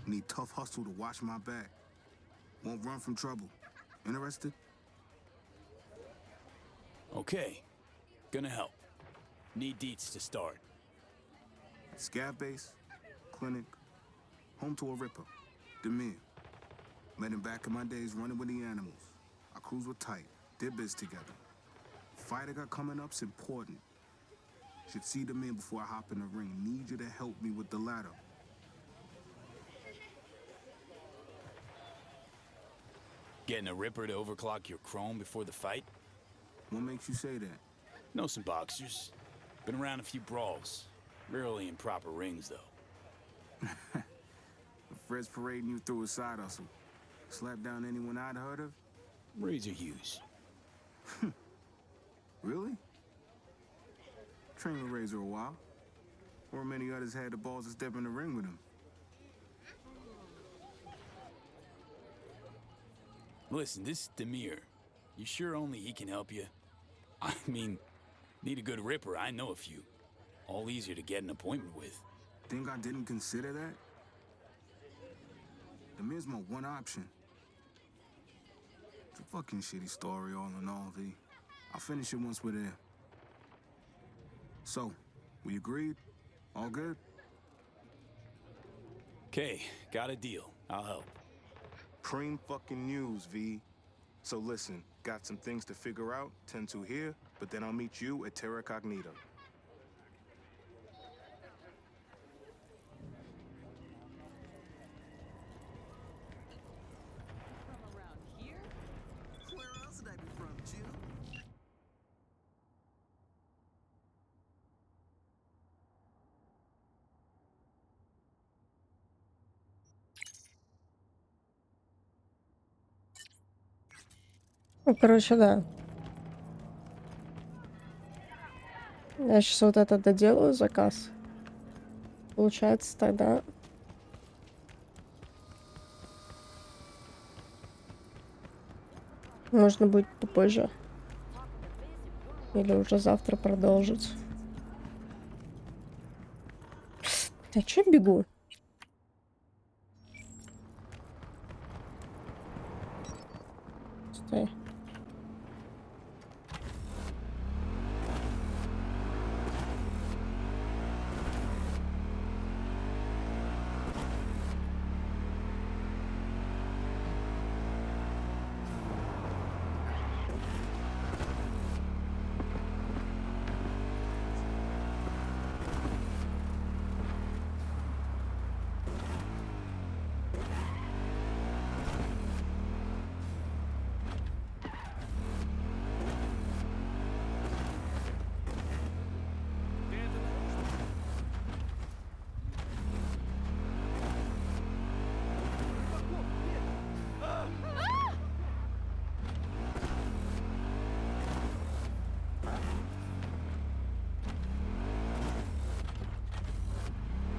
Need tough hustle to watch my back. Won't run from trouble. Interested? Okay. Gonna help. Need deets to start. Scav base, clinic, home to a ripper. Demir. Met him back in my days running with the animals. Our crews were tight, did biz together. Fight I got coming up's important. Should see Demir before I hop in the ring. Need you to help me with the ladder. Getting a ripper to overclock your chrome before the fight? What makes you say that? Know some boxers. Been around a few brawls. Rarely in proper rings, though. Fred's parading you through a side hustle. Slap down anyone I'd heard of? Razor Hughes. Really? Trained with Razor a while. Or many others had the balls to step in the ring with him. Listen, this Demir, you sure only he can help you? I mean, need a good ripper, I know a few. All easier to get an appointment with. Think I didn't consider that? Demir's my one option. It's a fucking shitty story all in all, V. I'll finish it once we're there. So, we agreed? All good? Okay, got a deal. I'll help. Cream fucking news, V. So listen, got some things to figure out, tend to here, but then I'll meet you at Terra Cognita. Ну, короче, да. Я сейчас вот это доделаю, заказ. Получается, тогда... Можно будет попозже. Или уже завтра продолжить. А чё я бегу? Стой.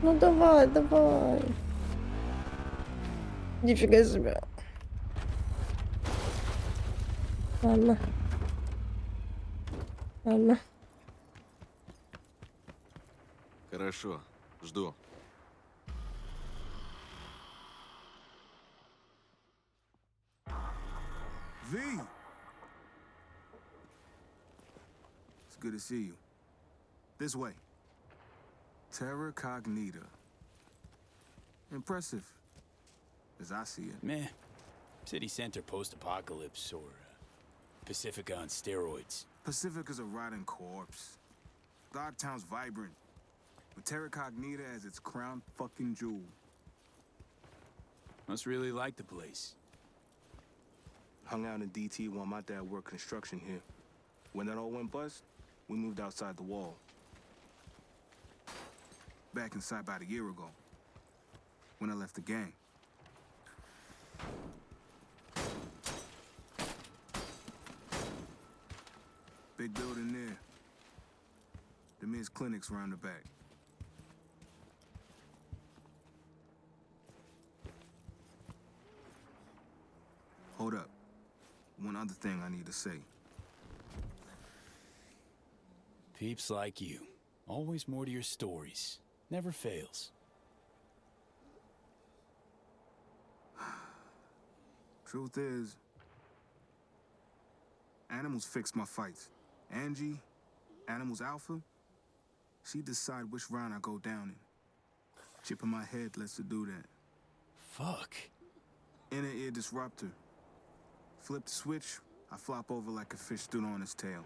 Ну давай, давай. Нифига себе. Ладно. Ладно. Хорошо, жду. V! It's good to see you. This way. Terra Cognita. Impressive, as I see it. Meh. City center post-apocalypse or Pacifica on steroids. Pacifica's a rotting corpse. Dogtown's vibrant, with Terra Cognita as its crown fucking jewel. Must really like the place. Hung out in DT while my dad worked construction here. When that all went bust, we moved outside the wall. Back inside about a year ago, when I left the gang. Big building there. The men's clinics round the back. Hold up. One other thing I need to say. Peeps like you. Always more to your stories. Never fails. Truth is, Animals fix my fights. Angie, Animals Alpha, she decide which round I go down in. Chip in my head lets her do that. Fuck. Inner ear disruptor. Flip the switch, I flop over like a fish stood on its tail.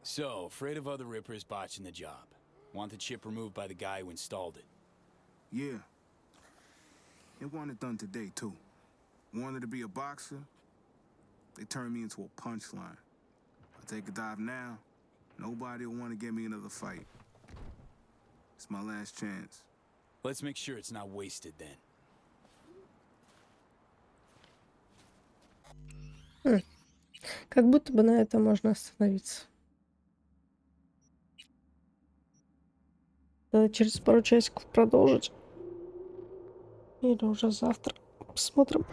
So, afraid of other Rippers botching the job. Want the chip removed by the guy who installed it. Yeah. And want it done today, too. Wanted to be a boxer, they turned me into a punchline. I take a dive now, nobody will want to get me another fight. It's my last chance. Let's make sure it's not wasted then. Как будто бы на этом можно остановиться. Надо через пару часиков продолжить. Или уже завтра. Посмотрим.